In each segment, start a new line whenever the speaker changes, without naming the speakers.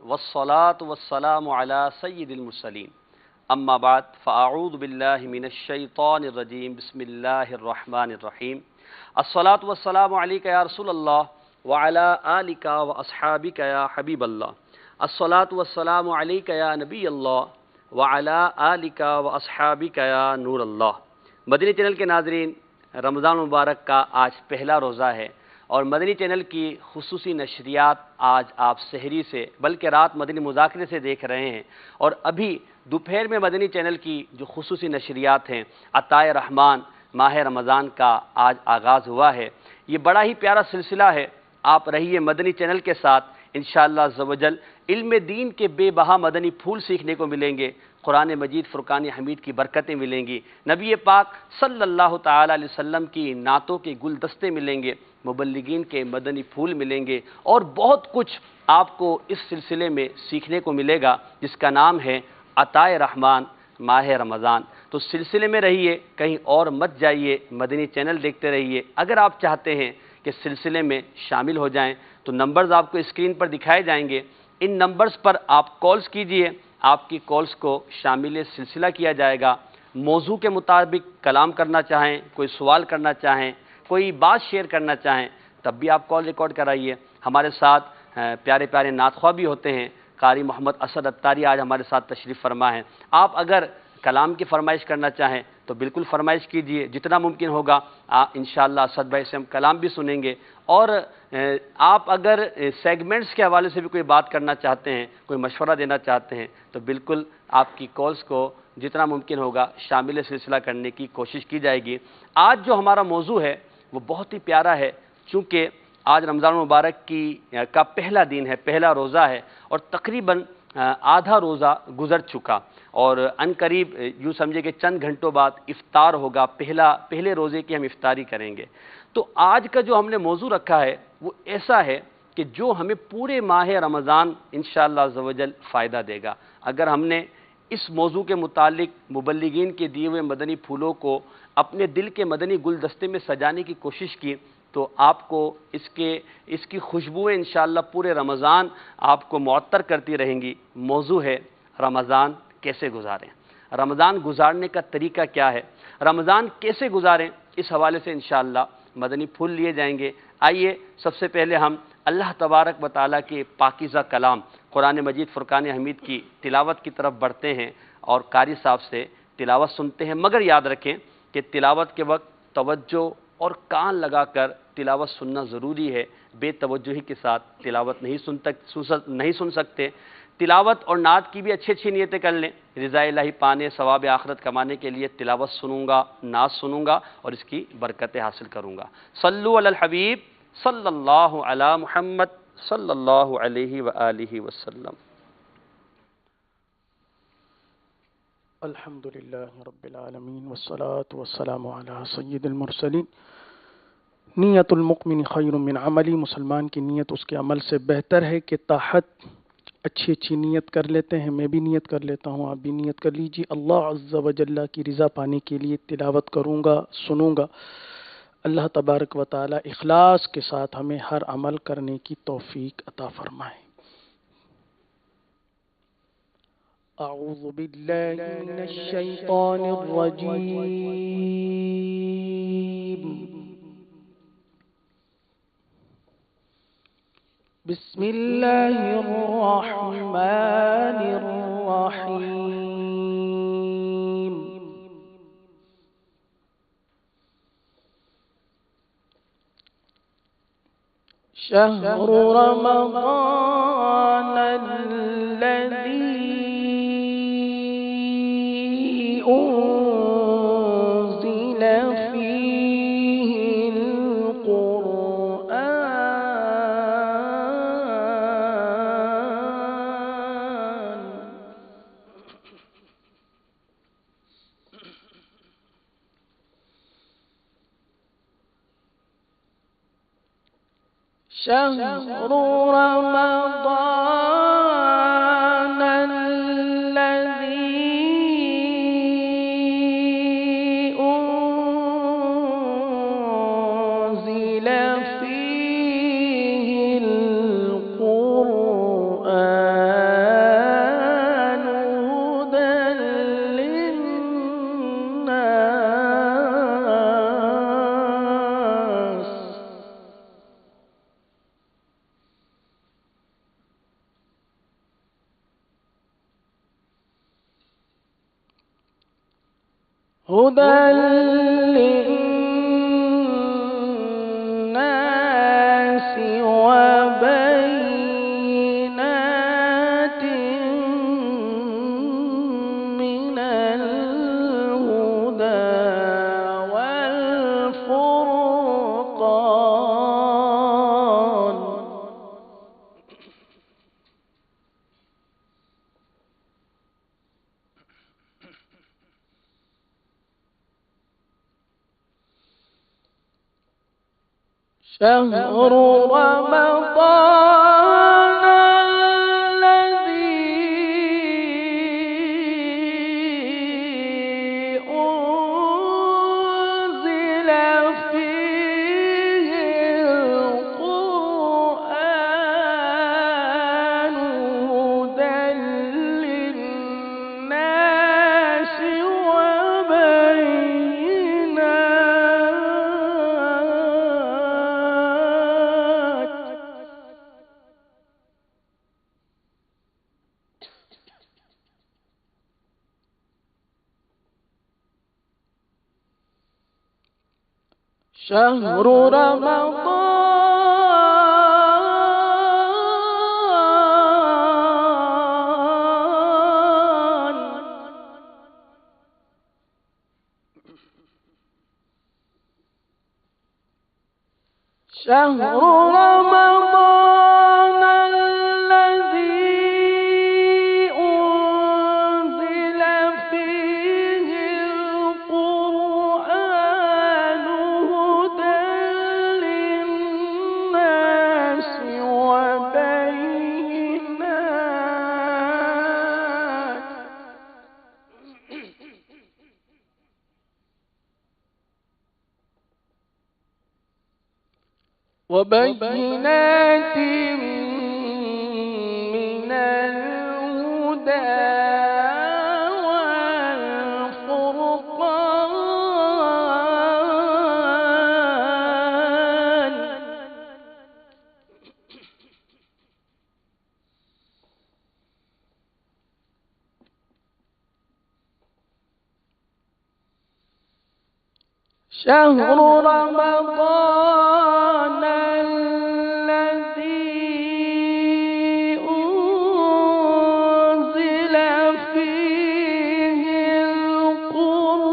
والصلاة والسلام على سید المرسلین اما بعد فاعوذ باللہ من الشیطان الرجیم بسم اللہ الرحمن الرحیم الصلاة والسلام علیک یا رسول اللہ وعلی آلک واصحابک یا حبیب اللہ الصلاة والسلام علیک یا نبی اللہ وعلی آلک واصحابک یا نور اللہ۔ مدنی چینل کے ناظرین، رمضان مبارک کا آج پہلا روزہ ہے اور مدنی چینل کی خصوصی نشریات آج آپ سحری سے بلکہ رات مدنی مذاکرے سے دیکھ رہے ہیں، اور ابھی دوپہر میں مدنی چینل کی جو خصوصی نشریات ہیں عطائے رحمان ماہ رمضان کا آج آغاز ہوا ہے۔ یہ بڑا ہی پیارا سلسلہ ہے، آپ رہیے مدنی چینل کے ساتھ، انشاءاللہ عزوجل علم دین کے بے بہا مدنی پھول سیکھنے کو ملیں گے، قرآن مجید فرقان حمید کی برکتیں ملیں گی، نبی پاک صلی اللہ تعالی علیہ وسلم کی نعتوں کے گلدستے ملیں گے، مبلغین کے مدنی پھول ملیں گے، اور بہت کچھ آپ کو اس سلسلے میں سیکھنے کو ملے گا جس کا نام ہے عطائے رحمان ماہ رمضان۔ تو سلسلے میں رہیے، کہیں اور مت جائیے، مدنی چینل دیکھتے رہیے۔ اگر آپ چاہتے ہیں کہ سلسلے میں شامل ہو جائیں تو نمبرز آپ کو اسکرین پر دکھائے جائیں گے، ان نمبرز پر آپ کالز کیجئے، آپ کی کالز کو شامل سلسلہ کیا جائے گا۔ موضوع کے مطابق کلام کرنا چاہیں، کوئی سوال کرنا چاہیں، کوئی بات شیئر کرنا چاہیں، تب بھی آپ کال ریکارڈ کرائیے۔ ہمارے ساتھ پیارے پیارے نعت خواہ بھی ہوتے ہیں، قاری محمد اسد اتاری آج ہمارے ساتھ تشریف فرما ہیں۔ آپ اگر کلام کی فرمائش کرنا چاہیں تو بالکل فرمائش کیجئے، جتنا ممکن ہوگا انشاءاللہ اسد بھائی سے ہم کلام بھی سنیں گے، اور آپ اگر سیگمنٹس کے حوالے سے بھی کوئی بات کرنا چاہتے ہیں، کوئی مشورہ دینا چاہتے ہیں تو بالکل آپ کی کالز کو جتنا ممکن ہوگا شامل سلسلہ کرنے کی کوشش کی جائے گی۔ آج جو ہمارا موضوع ہے وہ بہت ہی پیارا ہے، چونکہ آج رمضان مبارک کا پہلا دن ہے، پہلا روزہ ہے، اور تقریباً آدھا روزہ گزر چکا، اور ان قریب یوں سمجھے کہ چند گھنٹوں بعد افطار ہوگا، پہلے روزے کی ہم افطاری کریں گے۔ تو آج کا جو ہم نے موضوع رکھا ہے وہ ایسا ہے کہ جو ہمیں پورے ماہ رمضان انشاءاللہ عزوجل فائدہ دے گا۔ اگر ہم نے اس موضوع کے متعلق مبلغین کے دیے ہوئے مدنی پھولوں کو اپنے دل کے مدنی گلدستے میں سجانے کی کوشش کی تو آپ کو اس کی خوشبوئیں انشاءاللہ پورے رمضان آپ کو معطر کرتی رہیں گی۔ موضوع ہے رمضان کیسے گزاریں، رمضان گزارنے کا طریقہ کیا ہے، رمضان کیسے گزاریں، اس حوالے سے انشاءاللہ مدنی پھول لیے جائیں گے۔ آئیے سب سے پہلے ہم اللہ تبارک و تعالیٰ کے پاکیزہ کلام قرآن مجید فرقان حمید کی تلاوت کی طرف بڑھتے ہیں اور قاری صاحب سے تلاوت سنتے ہیں، مگر یاد رکھیں کہ تلاوت کے وقت توجہ اور کان لگا کر تلاوت سننا ضروری ہے، بے توجہی کے ساتھ تلاوت نہیں سن سکتے۔ تلاوت اور نعت کی بھی اچھی نیتیں کر لیں، رضا الہی پانے، ثواب آخرت کمانے کے لیے تلاوت سنوں گا، نعت سنوں گا اور اس کی برکتیں حاصل کروں گا۔ صلو علی الحبیب صلی اللہ علی محمد صلی اللہ علیہ وآلہ وسلم۔
الحمدللہ رب العالمین والصلاة والسلام علی سید المرسلین۔ نیت المؤمن خیر من عملی، مسلمان کی نیت اس کے عمل سے بہتر ہے کہ تاحت اچھی نیت کر لیتے ہیں۔ میں بھی نیت کر لیتا ہوں، آپ بھی نیت کر لیجیے۔ اللہ عز و جل کی رضا پانے کے لیے تلاوت کروں گا، سنوں گا۔ اللہ تبارک و تعالی اخلاص کے ساتھ ہمیں ہر عمل کرنے کی توفیق عطا فرمائے۔ اعوذ باللہ من الشیطان الرجیم، بسم اللہ الرحمن الرحیم۔ شہر رمضان الذی انزل فیہ القرآن، شہر رمضان الذی انزل فیہ القرآن هدى للناس وبينات من الهدى والفرقان. شهر رمضان الذي أنزل فيه القرآن هدى للناس شهر رمضان شهر رمضان الذي أنزل فيه القرآن هدى للناس وبينات من الهدى والفرقان. شهر رمضان الذي أنزل فيه القرآن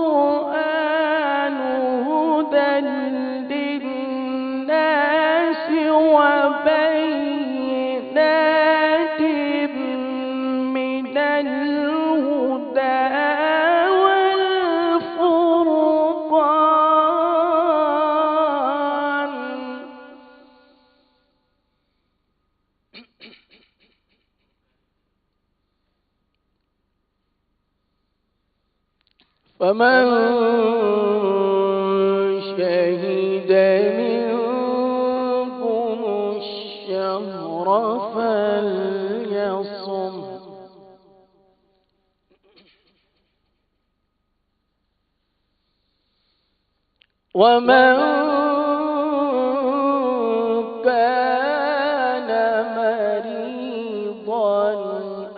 هدى للناس وبينات من الهدى فمن شهد منكم الشهر فليصم. ومن كان مريضا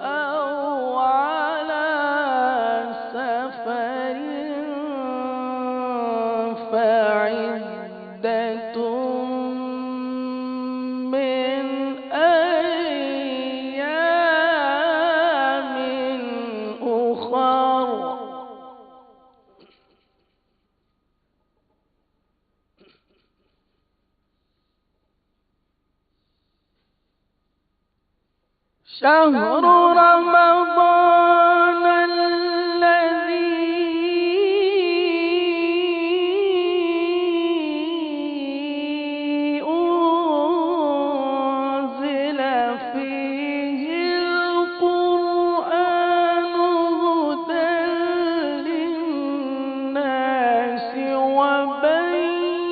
أو على سفر فعدة من أيام أخر. شهر رمضان الذي أنزل فيه القرآن هدى للناس وبينات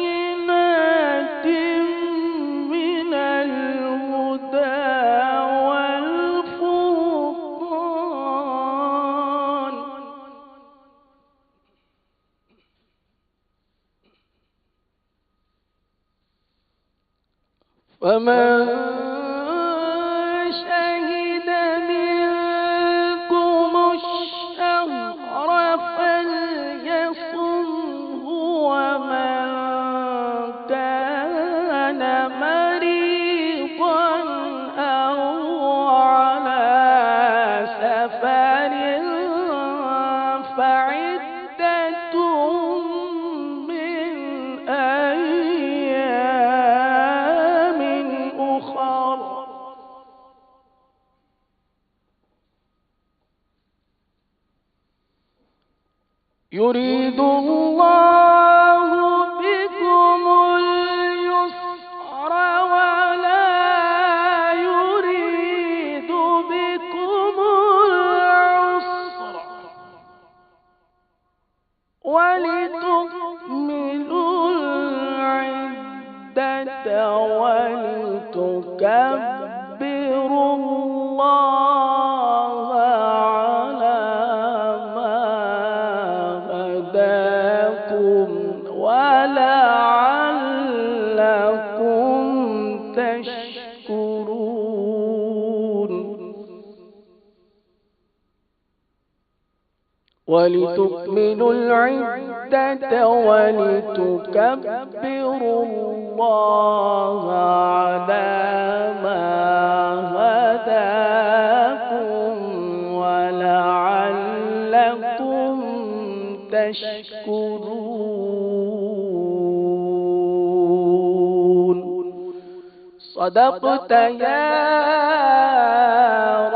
من الهدى فمن شهد منكم الشهر فليصم. يريد الله بكم اليسر ولا يريد بكم العسر ولتكملوا العدة ولتكبروا الله على ما هداكم ولعلكم تشكرون ولتكملوا العدة ولتكبروا الله على ما هداكم ولعلكم تشكرون صدقت يا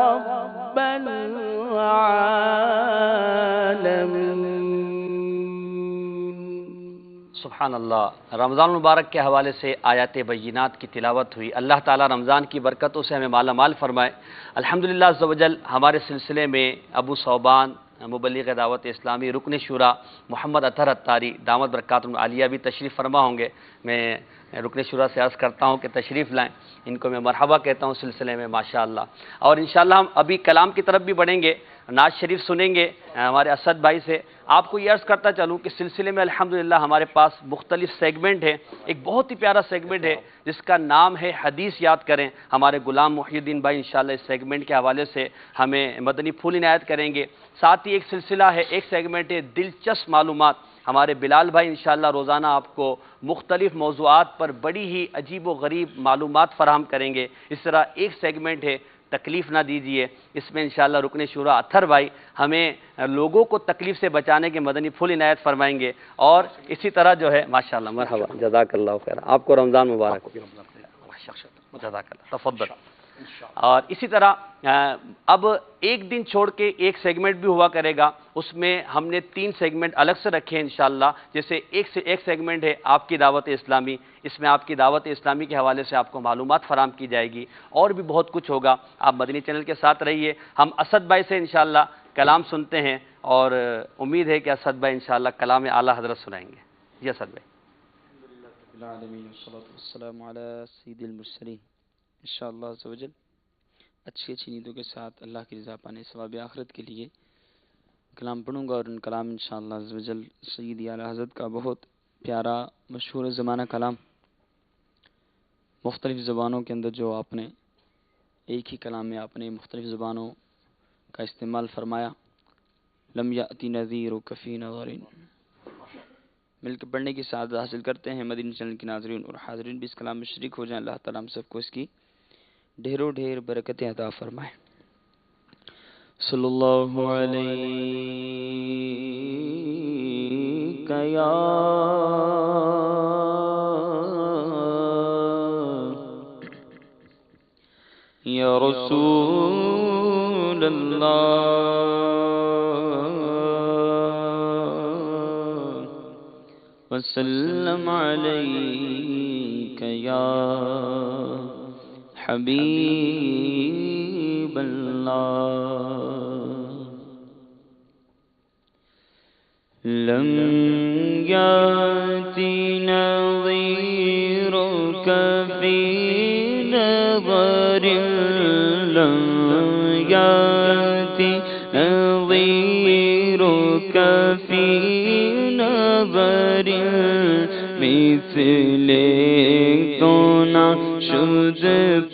رب العالمين.
سبحان اللہ. رمضان المبارک کے حوالے سے آیات بینات کی تلاوت ہوئی. اللہ تعالیٰ رمضان کی برکتوں سے ہمیں مالا مال فرمائے. الحمدللہ عز و جل ہمارے سلسلے میں ابو صوبان مبلغ دعوت اسلامی رکن شورا محمد اطہر اتاری دامت برکاتہم عالیہ بھی تشریف فرما ہوں گے. میں رکن شورا سے عرض کرتا ہوں کہ تشریف لائیں. ان کو میں مرحبا کہتا ہوں سلسلے میں ماشاءاللہ. اور انشاءاللہ ہم ابھی کلام کی طرف بھی بڑھیں گے. نعت شریف سنیں گے ہمارے اسد بھائی سے. آپ کو یہ عرض کرتا چلوں کہ سلسلے میں الحمدللہ ہمارے پاس مختلف سیگمنٹ ہیں. ایک بہت ہی پیارا سیگمنٹ ہے جس کا نام ہے حدیث یاد کریں. ہمارے غلام محی الدین بھائی انشاءاللہ اس سیگمنٹ کے حوالے سے ہمیں مدنی پھول عنایت کریں گے. ساتھ ہی ایک سلسلہ ہے، ایک سیگمنٹ ہے دلچسپ معلومات. ہمارے بلال بھائی انشاءاللہ روزانہ آپ کو مختلف موضوعات پر بڑی ہی عجیب و غریب معلومات فراہم کریں گے. اس طرح ایک سیگمنٹ ہے تکلیف نہ دیجئے. اس میں انشاءاللہ رکن شورا اطہر بھائی ہمیں لوگوں کو تکلیف سے بچانے کے مدنی پھول عنایت فرمائیں گے. اور اسی طرح جو ہے ماشاءاللہ مرحبا جزاک اللہ خیر. آپ کو رمضان مبارک. جزاک اللہ. تفضل. اور اسی طرح اب ایک دن چھوڑ کے ایک سیگمنٹ بھی ہوا کرے گا. اس میں ہم نے 3 سیگمنٹ الگ سے رکھے ہیں انشاءاللہ. جیسے ایک سیگمنٹ ہے آپ کی دعوت اسلامی. اس میں آپ کی دعوت اسلامی کے حوالے سے آپ کو معلومات فراہم کی جائے گی. اور بھی بہت کچھ ہوگا. آپ مدنی چینل کے ساتھ رہیے. ہم اسد بھائی سے انشاءاللہ کلام سنتے ہیں اور امید ہے کہ اسد بھائی انشاءاللہ کلام اعلیٰ حضرت سنائیں گے. جی اسد بھائی.
الحمدللہ رب العالمین والصلاة والسلام علی سید المرسلین. انشاءاللہ عز و جل اچھی نیتوں کے ساتھ اللہ کی رضا پانے ثواب آخرت کے لیے کلام پڑھوں گا. اور ان کلام انشاءاللہ عز و جل سیدی اعلیٰ حضرت کا بہت پیارا مشہور زمانہ کلام مختلف زبانوں کے اندر جو آپ نے ایک ہی کلام میں آپ نے مختلف زبانوں کا استعمال فرمایا. لم یأتی نذیر کفی نظرین. مل کے پڑھنے کی سعادت حاصل کرتے ہیں. مدنی چینل کے ناظرین اور حاضرین بھی اس کلام میں شریک ہو جائیں. اللہ تعالیٰ ہم سب کو اس کی ڈھیروں ڈھیر برکتیں عطا فرمائے. صلی اللہ علیہ یا رسول اللہ وسلم علیک یا حبیب اللہ. لم یاتی نظیرک فی نظر. لم یاتی نظیرک فی نظر. مثل تو نہ شد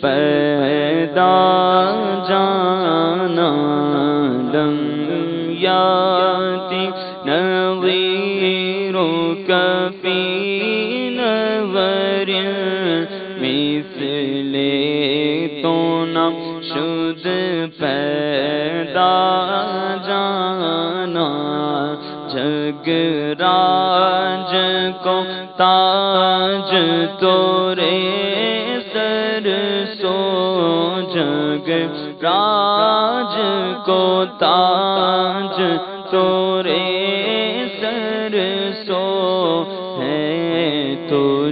پیدا جانا. لم یاتی نظیرک فی نظر. مثل تو نہ شد پیدا جانا. جگ راج کو تاج تورے سر سو. جگ راج کو تاج تورے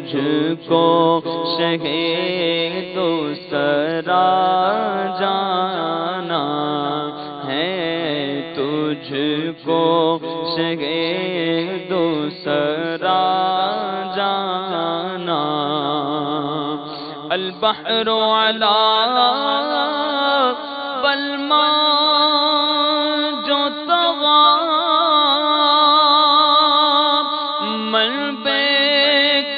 تجھ کو شہے دوسرا جانا ہے، تجھ کو شہے دوسرا جانا. البحر علا والماء جو طغى من بے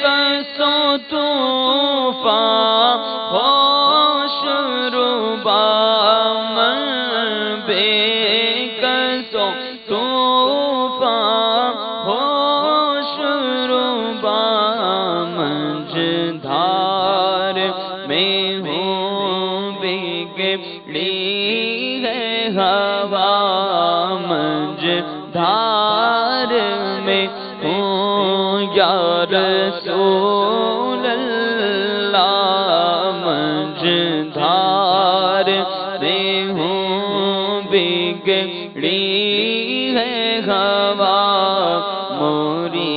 کسو طوفان ہوش ربا، من بے کسو طوفان ہوش ربا، مجھدار میں ہوں بگڑی ہے ہوا، مجھدار میں ہوں یا رسول اللہ، مجھدار میں ہوں بگڑی ہے ہوا، موری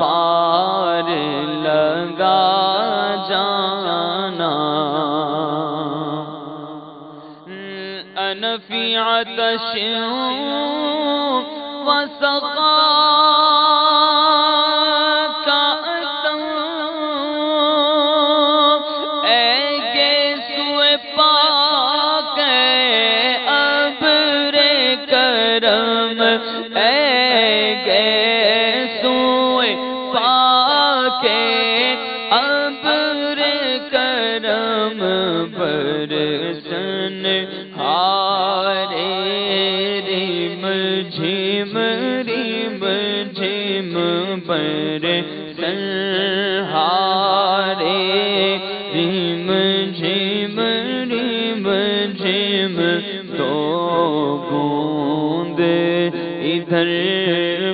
پار لگا جانا. انا فی عطش وسقا برسن ہارے ریم جھم ریم جھم برسن ہارے ریم جھم ریم جھم، تو بوند ادھر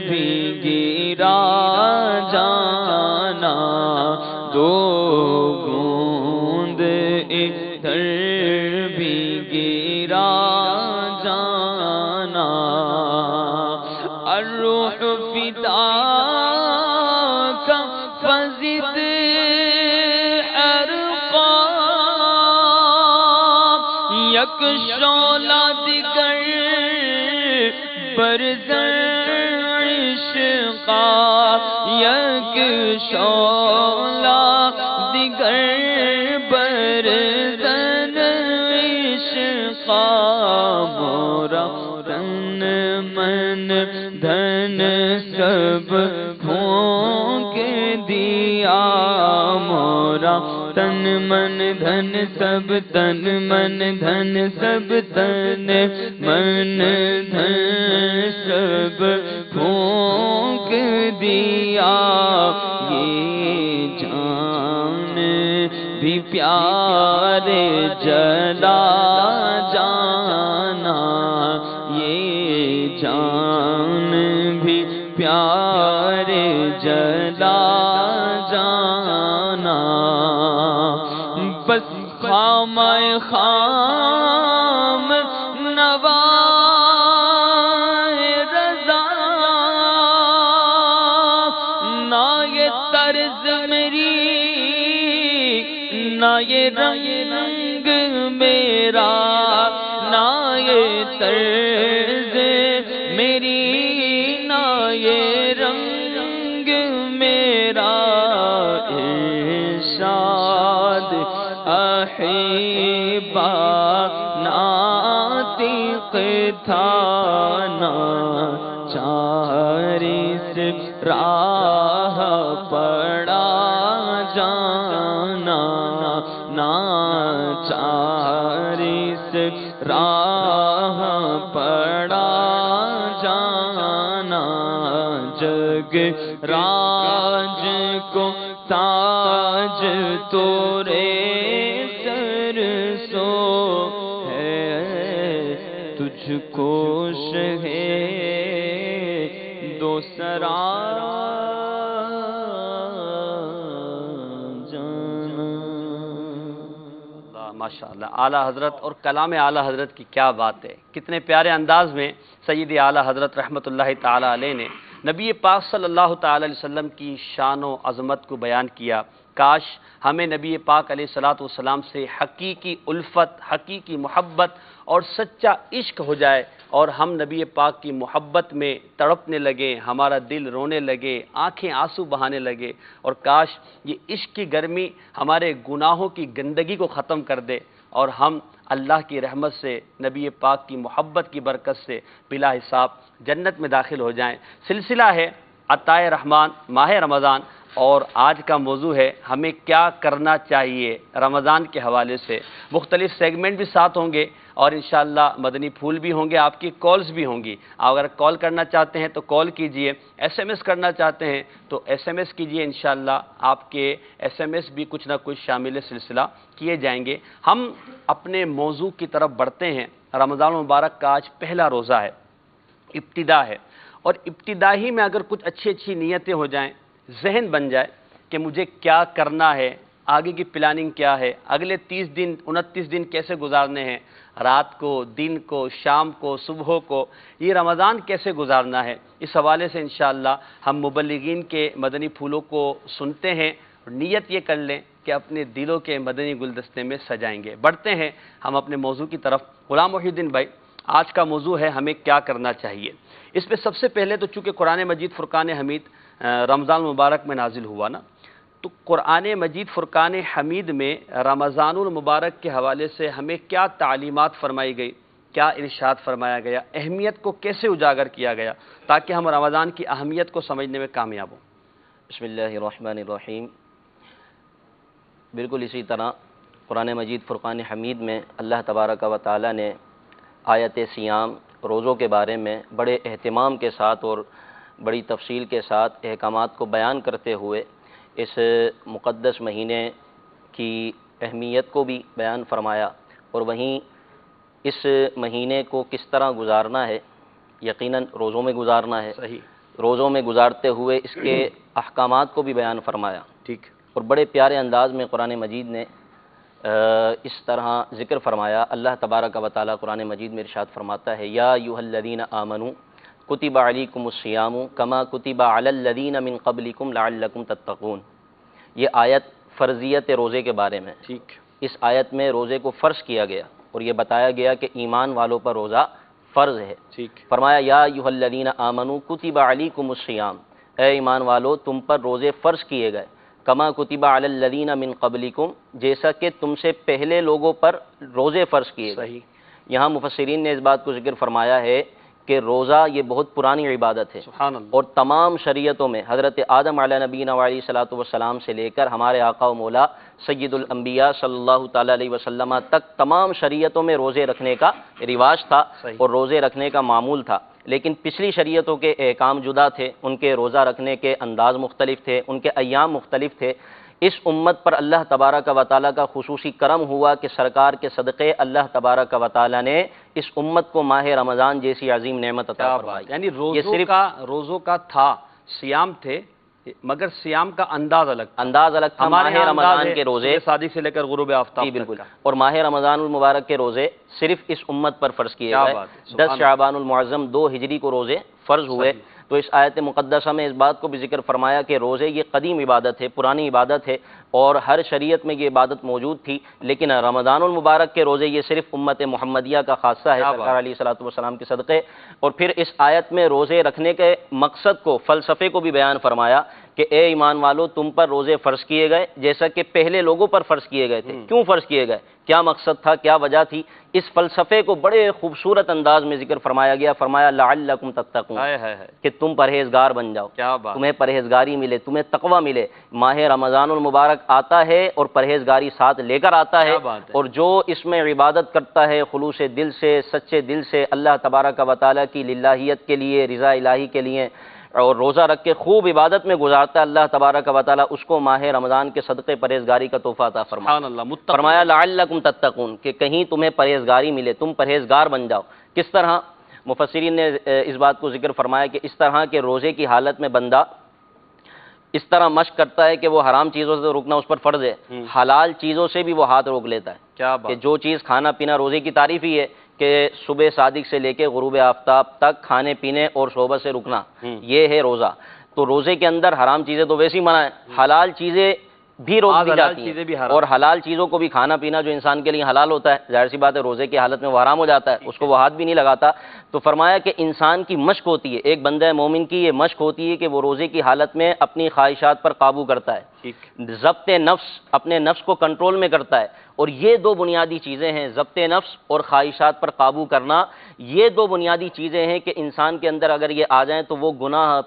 بھی گرا جانا، دو بوند ادھر بھی گرا جانا. الروح فداک فزد حرقا، یک شعلہ دیگر برزن عشقا، یک شعلہ دیگر برزن عشقا، مورا تن من دھن سب پھونک دیا، مورا تن من دھن سب تن من دھن سب تن من دھن سب پھونک دیا. یہ جان بھی پیارے جلا جانا، یہ جان بھی پیارے جلا جانا. بس خام خام نوا رضا، نہ یہ طرز میری نہ یہ رنگ میرا، نہ یہ طرز میری نہ یہ رنگ میرا، ارشاد احبا ناطق تھا، ناچار اس راہ پڑا جانا، ناچار اس راہ پڑا جانا. جگ راج کو تاج تورے سر سو ہے، تجھ کو شہے دوسرا
ماشاء اللہ. اعلیٰ حضرت اور کلام اعلیٰ حضرت کی کیا بات ہے، کتنے پیارے انداز میں سید اعلیٰ حضرت رحمۃ اللہ تعالی علیہ نے نبی پاک صلی اللہ تعالی علیہ وسلم کی شان و عظمت کو بیان کیا۔ کاش ہمیں نبی پاک علیہ الصلوۃ والسلام سے حقیقی الفت، حقیقی محبت اور سچا عشق ہو جائے اور ہم نبی پاک کی محبت میں تڑپنے لگیں، ہمارا دل رونے لگے، آنکھیں آنسو بہانے لگے، اور کاش یہ عشق کی گرمی ہمارے گناہوں کی گندگی کو ختم کر دے اور ہم اللہ کی رحمت سے، نبی پاک کی محبت کی برکت سے بلا حساب جنت میں داخل ہو جائیں۔ سلسلہ ہے عطائے رحمان ماہ رمضان، اور آج کا موضوع ہے ہمیں کیا کرنا چاہیے رمضان کے حوالے سے۔ مختلف سیگمنٹ بھی ساتھ ہوں گے اور انشاءاللہ مدنی پھول بھی ہوں گے، آپ کی کالز بھی ہوں گی۔ اگر کال کرنا چاہتے ہیں تو کال کیجئے، ایس ایم ایس کرنا چاہتے ہیں تو ایس ایم ایس کیجئے، انشاءاللہ آپ کے ایس ایم ایس بھی کچھ نہ کچھ شامل سلسلہ کیے جائیں گے۔ ہم اپنے موضوع کی طرف بڑھتے ہیں۔ رمضان المبارک کا آج پہلا روزہ ہے، ابتدا ہے، اور ابتدا ہی میں اگر کچھ اچھی نیتیں ہو جائیں، ذہن بن جائے کہ مجھے کیا کرنا ہے، آگے کی پلاننگ کیا ہے، اگلے 30 دن 29 دن کیسے گزارنے ہیں، رات کو، دن کو، شام کو، صبح کو، یہ رمضان کیسے گزارنا ہے، اس حوالے سے انشاءاللہ ہم مبلغین کے مدنی پھولوں کو سنتے ہیں اور نیت یہ کر لیں کہ اپنے دلوں کے مدنی گلدستے میں سجائیں گے۔ بڑھتے ہیں ہم اپنے موضوع کی طرف۔ غلام محی الدین بھائی، آج کا موضوع ہے ہمیں کیا کرنا چاہیے۔ اس پہ سب سے پہلے تو چونکہ قرآن مجید فرقان حمید رمضان المبارک میں نازل ہوا نا، تو قرآن مجید فرقان حمید میں رمضان المبارک کے حوالے سے ہمیں کیا تعلیمات فرمائی گئی، کیا ارشاد فرمایا گیا، اہمیت کو کیسے اجاگر کیا گیا تاکہ ہم رمضان کی اہمیت کو سمجھنے میں کامیاب ہوں؟
بسم اللہ الرحمن الرحیم۔ بالکل اسی طرح قرآن مجید فرقان حمید میں اللہ تبارک و تعالی نے آیت سیام، روزوں کے بارے میں بڑے اہتمام کے ساتھ اور بڑی تفصیل کے ساتھ احکامات کو بیان کرتے ہوئے اس مقدس مہینے کی اہمیت کو بھی بیان فرمایا، اور وہیں اس مہینے کو کس طرح گزارنا ہے، یقیناً روزوں میں گزارنا ہے،
صحیح،
روزوں میں گزارتے ہوئے اس کے احکامات کو بھی بیان فرمایا،
ٹھیک،
اور بڑے پیارے انداز میں قرآن مجید نے اس طرح ذکر فرمایا۔ اللہ تبارک و تعالی قرآن مجید میں ارشاد فرماتا ہے، یا ایھا الذین آمنوا کتب علیکم الصیام کما کتب علی الذین من قبلکم لعلکم تتقون۔ یہ آیت فرضیت روزے کے بارے میں،
ٹھیک،
اس آیت میں روزے کو فرض کیا گیا اور یہ بتایا گیا کہ ایمان والوں پر روزہ فرض ہے۔
ٹھیک،
فرمایا یا ایھا الذین آمنوا کتب علیکم الصیام، اے ایمان والو تم پر روزے فرض کیے گئے، کما کتب علی الذین من قبلکم، جیسا کہ تم سے پہلے لوگوں پر روزے فرض کیے گئے۔
صحیح،
یہاں مفسرین نے اس بات کو ذکر فرمایا ہے کہ روزہ یہ بہت پرانی عبادت ہے،
سبحان اللہ،
اور تمام شریعتوں میں حضرت آدم علیہ نبینا علیہ صلاۃ والسلام سے لے کر ہمارے آقا و مولا سید الانبیاء صلی اللہ تعالی علیہ وسلم تک تمام شریعتوں میں روزے رکھنے کا رواج تھا
صحیح،
اور روزے رکھنے کا معمول تھا، لیکن پچھلی شریعتوں کے احکام جدا تھے، ان کے روزہ رکھنے کے انداز مختلف تھے، ان کے ایام مختلف تھے۔ اس امت پر اللہ تبارک و تعالی کا خصوصی کرم ہوا کہ سرکار کے صدقے اللہ تبارک و تعالی نے اس امت کو ماہ رمضان جیسی عظیم نعمت عطا
کیا
فرمائی۔
بات، یعنی
یہ صرف
روزوں کا تھا، سیام تھے، مگر سیام کا انداز الگ تھا۔
انداز الگ تھا۔
ہمارے
ماہ
یہاں انداز
رمضان
ہے
کے روزے،
صبح صادق سے لے کر غروب آفتاب
جی
تک
بالکل،
کا۔
اور ماہ رمضان المبارک کے روزے صرف اس امت پر فرض کیے
کیا
گئے۔
بات ہے، سبحان
10 شعبان المعظم 2 ہجری کو روزے فرض ہوئے۔
صحیح۔
تو اس آیت مقدسہ میں اس بات کو بھی ذکر فرمایا کہ روزے یہ قدیم عبادت ہے، پرانی عبادت ہے، اور ہر شریعت میں یہ عبادت موجود تھی، لیکن رمضان المبارک کے روزے یہ صرف امت محمدیہ کا خاصہ ہے،
کیا
سرکار
بات۔
علیہ الصلوۃ والسلام کے صدقے۔ اور پھر اس آیت میں روزے رکھنے کے مقصد کو، فلسفے کو بھی بیان فرمایا کہ اے ایمان والو تم پر روزے فرض کیے گئے جیسا کہ پہلے لوگوں پر فرض کیے گئے تھے۔ کیوں فرض کیے گئے، کیا مقصد تھا، کیا وجہ تھی، اس فلسفے کو بڑے خوبصورت انداز میں ذکر فرمایا گیا۔ فرمایا لعلکم تتقون،
ہائے ہائے ہائے،
کہ تم پرہیزگار بن جاؤ،
کیا بات،
تمہیں پرہیزگاری ملے، تمہیں تقوی ملے۔ ماہ رمضان المبارک آتا ہے اور پرہیزگاری ساتھ لے کر آتا ہے،
کیا بات ہے۔
اور جو اس میں عبادت کرتا ہے خلوص دل سے، سچے دل سے، اللہ تبارک و تعالیٰ کی للہیت کے لیے، رضا الہی کے لیے، اور روزہ رکھ کے خوب عبادت میں گزارتا ہے، اللہ تبارک و تعالیٰ اس کو ماہ رمضان کے صدقے پرہیزگاری کا تحفہ عطا فرماتا ہے۔
سبحان اللہ، متقی،
فرمایا لعلکم تتقون، کہ کہیں تمہیں پرہیزگاری ملے، تم پرہیزگار بن جاؤ۔ کس طرح؟ مفسرین نے اس بات کو ذکر فرمایا کہ اس طرح کے روزے کی حالت میں بندہ اس طرح مشق کرتا ہے کہ وہ حرام چیزوں سے رکنا اس پر فرض ہے، حلال چیزوں سے بھی وہ ہاتھ روک لیتا ہے،
کیا
کہ
بات،
جو چیز کھانا پینا، روزے کی تعریف ہی ہے کہ صبح صادق سے لے کے غروب آفتاب تک کھانے پینے اور صحبت سے رکنا، یہ ہے روزہ۔ تو روزے کے اندر حرام چیزیں تو ویسے ہی منع ہیں، حلال چیزیں بھی روک دی جاتی ہیں، اور حلال چیزوں کو بھی کھانا پینا جو انسان کے لیے حلال ہوتا ہے، ظاہر سی بات ہے روزے کی حالت میں وہ حرام ہو جاتا ہے، اس کو وہ ہاتھ بھی نہیں لگاتا۔ تو فرمایا کہ انسان کی مشق ہوتی ہے، ایک بندہ مومن کی یہ مشق ہوتی ہے کہ وہ روزے کی حالت میں اپنی خواہشات پر قابو کرتا ہے، ضبط نفس، اپنے نفس کو کنٹرول میں کرتا ہے۔ اور یہ دو بنیادی چیزیں ہیں، ضبط نفس اور خواہشات پر قابو کرنا، یہ دو بنیادی چیزیں ہیں کہ انسان کے اندر اگر یہ آ جائیں تو وہ گناہ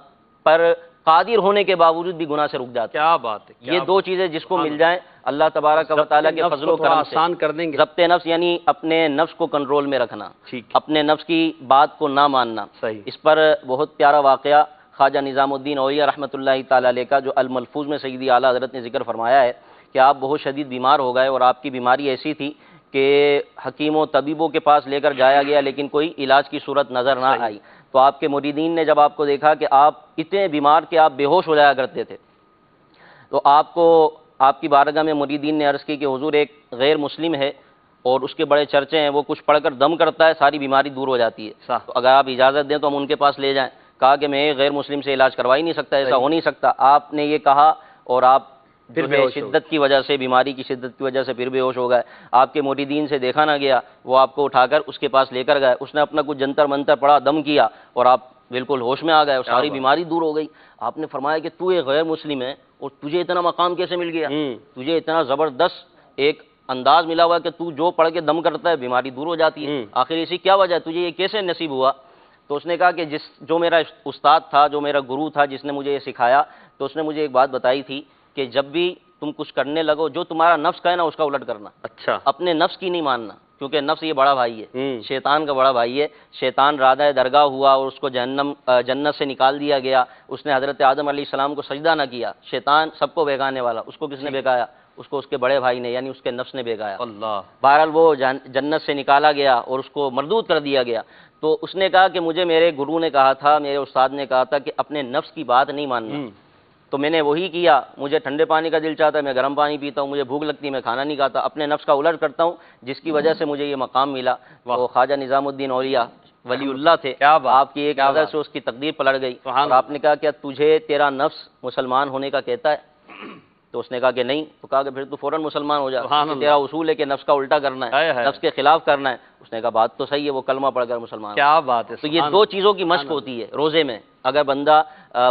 پر قادر ہونے کے باوجود بھی گناہ سے رک جاتا ہے۔
کیا بات ہے،
یہ دو چیزیں جس کو مل جائیں اللہ تبارک و تعالیٰ کے فضل و کرم سے
آسان کر دیں گے۔
ضبط نفس یعنی اپنے نفس کو کنٹرول میں رکھنا،
ٹھیک،
اپنے نفس کی بات کو نہ ماننا۔
صحیح۔
اس پر بہت پیارا واقعہ خواجہ نظام الدین اولیاء رحمۃ اللہ تعالیٰ علیہ کا جو الملفوظ میں سیدی اعلیٰ حضرت نے ذکر فرمایا ہے کہ آپ بہت شدید بیمار ہو گئے، اور آپ کی بیماری ایسی تھی کہ حکیموں طبیبوں کے پاس لے کر جایا گیا لیکن کوئی علاج کی صورت نظر نہ آئی۔ تو آپ کے مریدین نے جب آپ کو دیکھا کہ آپ اتنے بیمار کہ آپ بے ہوش ہو جایا کرتے تھے، تو آپ کی بارگاہ میں مریدین نے عرض کی کہ حضور ایک غیر مسلم ہے اور اس کے بڑے چرچے ہیں، وہ کچھ پڑھ کر دم کرتا ہے، ساری بیماری دور ہو جاتی ہے، تو اگر آپ اجازت دیں تو ہم ان کے پاس لے جائیں۔ کہا کہ میں ایک غیر مسلم سے علاج کروا ہی نہیں سکتا، ایسا ہو نہیں سکتا۔ آپ نے یہ کہا اور آپ پھر شدت کی وجہ سے، بیماری کی شدت کی وجہ سے پھر بے ہوش ہو گئے۔ آپ کے مریدین سے دیکھا نہ گیا، وہ آپ کو اٹھا کر اس کے پاس لے کر گئے، اس نے اپنا کچھ جنتر منتر پڑھا، دم کیا، اور آپ بالکل ہوش میں آ گئے اور ساری بیماری دور ہو گئی۔ آپ نے فرمایا کہ تو ایک غیر مسلم ہے اور تجھے اتنا مقام کیسے مل گیا؟ تجھے اتنا زبردست ایک انداز ملا ہوا کہ تو جو پڑھ کے دم کرتا ہے بیماری دور ہو جاتی ہے، آخر اسی کیا وجہ ہے، تجھے یہ کیسے نصیب ہوا؟ تو اس نے کہا کہ جو میرا استاد تھا، جو میرا گرو تھا، جس نے مجھے یہ سکھایا، تو اس نے مجھے ایک بات بتائی تھی کہ جب بھی تم کچھ کرنے لگو، جو تمہارا نفس کہے نا اس کا الٹ کرنا،
اچھا،
اپنے نفس کی نہیں ماننا، کیونکہ نفس یہ بڑا بھائی ہے، شیطان کا بڑا بھائی ہے۔ شیطان رادہ درگاہ ہوا اور اس کو جنت سے نکال دیا گیا، اس نے حضرت آدم علیہ السلام کو سجدہ نہ کیا۔ شیطان سب کو بہکانے والا، اس کو کس نے بہکایا؟ اس کو اس کے بڑے بھائی نے، یعنی اس کے نفس نے بہکایا۔
اللہ،
بہرحال وہ جنت سے نکالا گیا اور اس کو مردود کر دیا گیا۔ تو اس نے کہا کہ مجھے میرے گرو نے کہا تھا، میرے استاد نے کہا تھا کہ اپنے نفس کی بات نہیں ماننا، تو میں نے وہی کیا۔ مجھے ٹھنڈے پانی کا دل چاہتا ہے میں گرم پانی پیتا ہوں، مجھے بھوک لگتی ہے میں کھانا نہیں کھاتا، اپنے نفس کا الٹ کرتا ہوں، جس کی وجہ سے مجھے یہ مقام ملا۔ وہ خواجہ نظام الدین اولیاء ولی اللہ تھے، آپ کی ایک نظر سے اس کی تقدیر پلٹ گئی، اور آپ نے کہا کیا تجھے تیرا نفس مسلمان ہونے کا کہتا ہے؟ تو اس نے کہا کہ نہیں۔ تو کہا کہ پھر تو فوراً مسلمان ہو جا، تیرا اصول ہے کہ نفس کا الٹا کرنا ہے، نفس کے خلاف کرنا ہے۔ اس نے کہا بات تو صحیح ہے، وہ کلمہ پڑھ کر مسلمان۔
کیا بات ہے۔
تو یہ دو چیزوں کی مشق ہوتی ہے روزے میں، اگر بندہ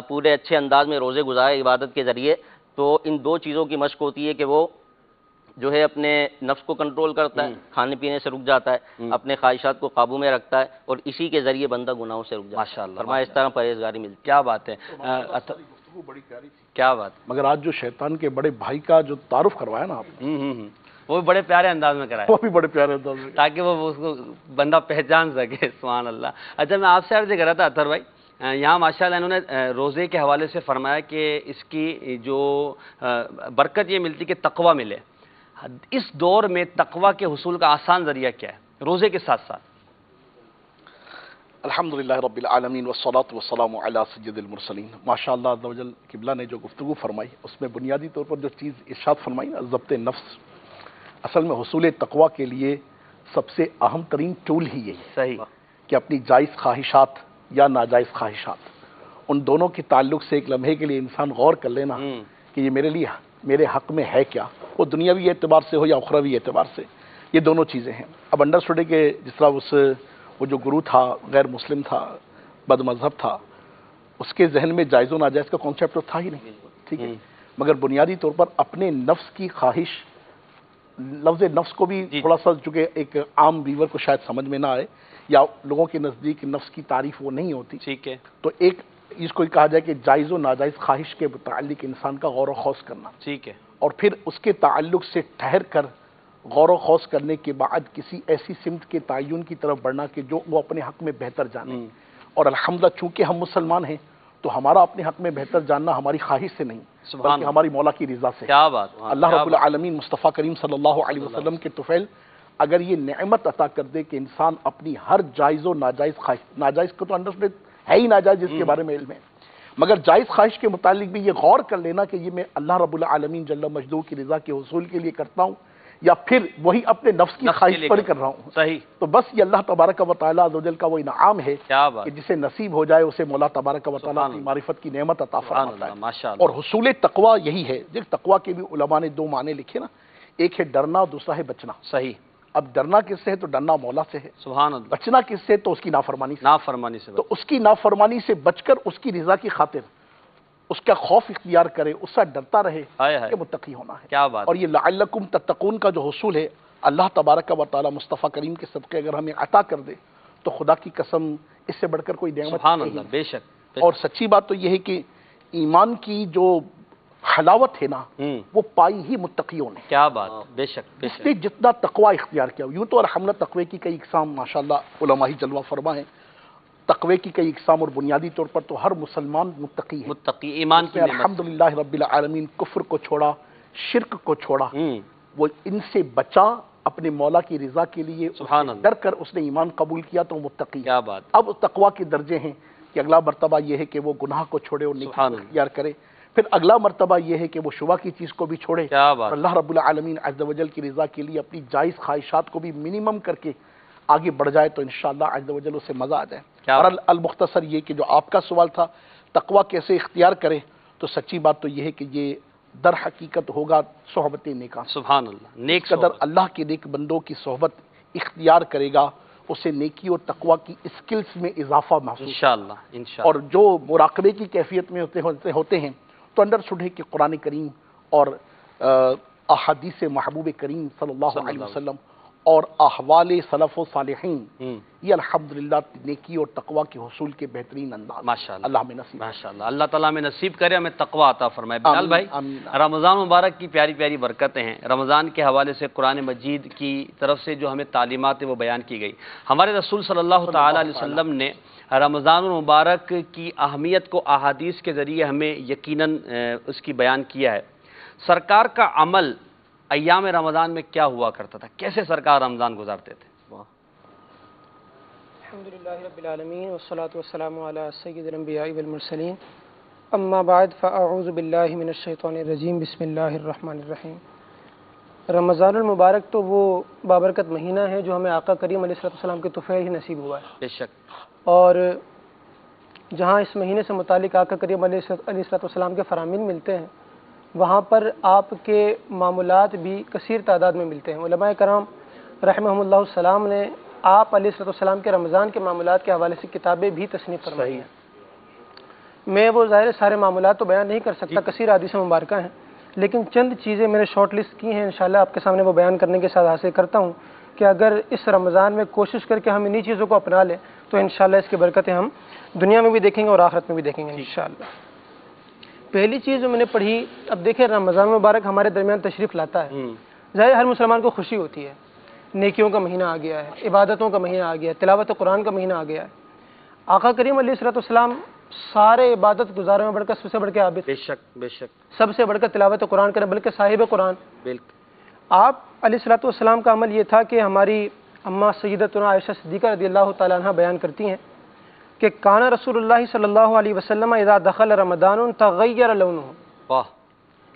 پورے اچھے انداز میں روزے گزارے عبادت کے ذریعے، تو ان دو چیزوں کی مشق ہوتی ہے کہ وہ جو ہے اپنے نفس کو کنٹرول کرتا ہے، کھانے پینے سے رک جاتا ہے، اپنے خواہشات کو قابو میں رکھتا ہے، اور اسی کے ذریعے بندہ گناہوں سے رک جاتا ہے۔
ماشاءاللہ،
فرمایا اس طرح پرہیزگاری ملتی ہے۔
کیا بات ہے،
بڑی پیاری تھی،
کیا بات،
مگر آج جو شیطان کے بڑے بھائی کا جو تعارف کروایا نا آپ نے،
وہ بھی بڑے پیارے انداز میں کرایا
وہ بھی بڑے پیارے انداز میں،
تاکہ وہ اس کو بندہ پہچان سکے۔ سبحان اللہ۔ اچھا، میں آپ سے عرض کر رہا تھا اطہر بھائی، یہاں ماشاءاللہ انہوں نے روزے کے حوالے سے فرمایا کہ اس کی جو برکت یہ ملتی کہ تقوی ملے۔ اس دور میں تقوی کے حصول کا آسان ذریعہ کیا ہے روزے کے ساتھ ساتھ؟
الحمدللہ رب العالمین والصلاة والسلام علی سید المرسلین۔ ماشاءاللہ عز و جل قبلہ نے جو گفتگو فرمائی، اس میں بنیادی طور پر جو چیز ارشاد فرمائی نا، ضبط نفس، اصل میں حصول تقوی کے لیے سب سے اہم ترین ٹول ہی یہی ہے
صحیح،
کہ اپنی جائز خواہشات یا ناجائز خواہشات، ان دونوں کے تعلق سے ایک لمحے کے لیے انسان غور کر لینا کہ یہ میرے حق میں ہے کیا، وہ دنیاوی اعتبار سے ہو یا اخروی اعتبار سے، یہ دونوں چیزیں ہیں۔ اب انڈرسٹوڈ ہے کہ جس طرح وہ جو گرو تھا غیر مسلم تھا، بد مذہب تھا، اس کے ذہن میں جائز و ناجائز کا کانسیپٹ تو تھا ہی نہیں، ٹھیک ہے، مگر بنیادی طور پر اپنے نفس کی خواہش، لفظ نفس کو بھی تھوڑا سا چونکہ ایک عام ویور کو شاید سمجھ میں نہ آئے یا لوگوں کے نزدیک نفس کی تعریف وہ نہیں ہوتی،
ٹھیک ہے،
تو ایک اس کو کہا جائے کہ جائز و ناجائز خواہش کے متعلق انسان کا غور و خوض کرنا،
ٹھیک ہے،
اور پھر اس کے تعلق سے ٹھہر کر غور و خوض کرنے کے بعد کسی ایسی سمت کے تعین کی طرف بڑھنا کہ جو وہ اپنے حق میں بہتر جانے، اور الحمدللہ چونکہ ہم مسلمان ہیں تو ہمارا اپنے حق میں بہتر جاننا ہماری خواہش سے نہیں بلکہ ہماری مولا کی رضا سے۔
کیا بات،
اللہ رب العالمین مصطفیٰ کریم صلی اللہ علیہ وسلم کے طفیل اگر یہ نعمت عطا کر دے کہ انسان اپنی ہر جائز و ناجائز خواہش، ناجائز کو تو انڈرسٹینڈ ہے ہی ناجائز جس کے بارے میں علم ہے، مگر جائز خواہش کے متعلق بھی یہ غور کر لینا کہ یہ میں اللہ رب العالمین جل مجدہ کی رضا کے حصول کے لیے کرتا ہوں یا پھر وہی اپنے نفس کی
نفس کے
خواہش
لیے
پر کر رہا ہوں.
صحیح.
تو بس یہ اللہ تبارک و تعالیٰ عز و جل کا وہ انعام ہے
کیا بات.
کہ جسے نصیب ہو جائے اسے مولا تبارک و تعالیٰ
سبحان
اپنی
اللہ.
معرفت کی نعمت عطا
سبحان
فرماتا
اللہ.
ہے.
ماشاء اللہ.
اور حصول تقوی یہی ہے. دیکھ تقوی کے بھی علماء نے دو معنی لکھے نا، ایک ہے ڈرنا اور دوسرا ہے بچنا.
صحیح.
اب ڈرنا کس سے ہے؟ تو ڈرنا مولا سے ہے.
سبحان اللہ.
بچنا کس سے؟ تو اس کی نافرمانی سے.
نافرمانی سے
تو اس کی نافرمانی سے بچ کر اس کی رضا کی خاطر اس کا خوف اختیار کرے، اس سے ڈرتا رہے،
ہائے ہائے.
کہ متقی ہونا ہے.
کیا بات.
اور یہ لعلکم تتقون کا جو حصول ہے اللہ تبارک و تعالیٰ مصطفیٰ کریم کے صدقے اگر ہمیں عطا کر دے تو خدا کی قسم اس سے بڑھ کر کوئی نعمت
سبحان
نہیں.
اللہ. بے شک.
اور سچی بات تو یہ ہے کہ ایمان کی جو حلاوت ہے نا وہ پائی ہی متقیوں نے.
کیا بات. بے شک. بے
اس
شک.
نے جتنا تقوی اختیار کیا. یوں تو الحمدللہ تقوی کی کئی اقسام ماشاءاللہ علماء ہی جلوہ فرما ہیں. تقوی کی کئی اقسام اور بنیادی طور پر تو ہر مسلمان متقی ہے.
متقی ایمان کی
میں
نعمت.
الحمدللہ رب العالمین کفر کو چھوڑا، شرک کو چھوڑا، وہ ان سے بچا اپنے مولا کی رضا کے لیے.
سبحان اللہ.
ڈر کر اس نے ایمان قبول کیا تو وہ متقی ہے.
کیا بات.
اب تقوی کے درجے ہیں کہ اگلا مرتبہ یہ ہے کہ وہ گناہ کو چھوڑے اور نیکی
سبحان
کو
اللہ.
اختیار کرے. پھر اگلا مرتبہ یہ ہے کہ وہ شبہ کی چیز کو بھی چھوڑے.
کیا
اور
بات.
اللہ رب العالمین عز و جل کی رضا کے لیے اپنی جائز خواہشات کو بھی منیمم کر کے آگے بڑھ جائے تو انشاءاللہ عز و جل اسے مزہ آ جائے.
کیا
اور المختصر یہ کہ جو آپ کا سوال تھا تقوی کیسے اختیار کرے، تو سچی بات تو یہ ہے کہ یہ در حقیقت ہوگا صحبت نیکاں.
سبحان اللہ. نیک
قدر
صحبت.
اللہ کے نیک بندوں کی صحبت اختیار کرے گا اسے نیکی اور تقوی کی اسکلز میں اضافہ محسوس.
انشاءاللہ. انشاءاللہ.
اور جو مراقبے کی کیفیت میں ہوتے ہیں تو انڈرسٹوڈ ہے کہ قرآن کریم اور احادیث محبوب کریم صلی اللہ علیہ وسلم اور احوال سلف و صالحین یہ الحمدللہ نیکی اور تقوی کے حصول کے بہترین انداز.
ماشاءاللہ.
اللہ میں نصیب.
ماشاءاللہ. اللہ تعالیٰ میں نصیب کرے ہمیں تقوی عطا فرمائے. بلال بھائی،
آمین.
رمضان مبارک کی پیاری پیاری برکتیں ہیں. رمضان کے حوالے سے قرآن مجید کی طرف سے جو ہمیں تعلیمات ہیں وہ بیان کی گئی. ہمارے رسول صلی اللہ تعالیٰ علیہ وسلم نے رمضان المبارک کی اہمیت کو احادیث کے ذریعے ہمیں یقیناً اس کی بیان کیا ہے. سرکار کا عمل ایام رمضان میں کیا ہوا کرتا تھا؟ کیسے سرکار رمضان گزارتے تھے؟
الحمدللہ رب العالمین والصلاة والسلام علی سید الانبیاء والمرسلین اما بعد فاعوذ باللہ من الشیطان الرجیم بسم اللہ الرحمن الرحیم. رمضان المبارک تو وہ بابرکت مہینہ ہے جو ہمیں آقا کریم علیہ السلام کے طفیل ہی نصیب ہوا ہے.
بے شک.
اور جہاں اس مہینے سے متعلق آقا کریم علیہ السلام کے فرامین ملتے ہیں وہاں پر آپ کے معمولات بھی کثیر تعداد میں ملتے ہیں. علماء کرام رحمہم اللہ السلام نے آپ علیہ السلام کے رمضان کے معمولات کے حوالے سے کتابیں بھی تصنیف فرمائی ہیں. میں وہ ظاہر سارے معمولات تو بیان نہیں کر سکتا، کثیر حدیث مبارکہ ہیں، لیکن چند چیزیں میں نے شارٹ لسٹ کی ہیں، انشاءاللہ آپ کے سامنے وہ بیان کرنے کے ساتھ حاصل کرتا ہوں کہ اگر اس رمضان میں کوشش کر کے ہم انہی چیزوں کو اپنا لیں تو انشاءاللہ اس کی برکتیں ہم دنیا میں بھی دیکھیں گے اور آخرت میں بھی دیکھیں گے انشاءاللہ. پہلی چیز جو میں نے پڑھی، اب دیکھیں رمضان مبارک ہمارے درمیان تشریف لاتا ہے. ظاہر ہر مسلمان کو خوشی ہوتی ہے، نیکیوں کا مہینہ آ گیا ہے، عبادتوں کا مہینہ آ گیا ہے، تلاوت قرآن کا مہینہ آ گیا ہے. آقا کریم علیہ السلام سارے عبادت گزاروں میں بڑھ کر سب سے بڑھ کے عابد،
بے شک. بے شک.
سب سے بڑھ کر تلاوت قرآن کریں، بلکہ صاحب قرآن.
بالکل.
آپ علیہ السلام کا عمل یہ تھا کہ ہماری اماں سیدتنا عائشہ صدیقہ رضی اللہ تعالیٰ عنہ بیان کرتی ہیں کہ کان رسول اللہ صلی اللہ علیہ وسلم اذا دخل رمضان تغیر لونہ،
واہ.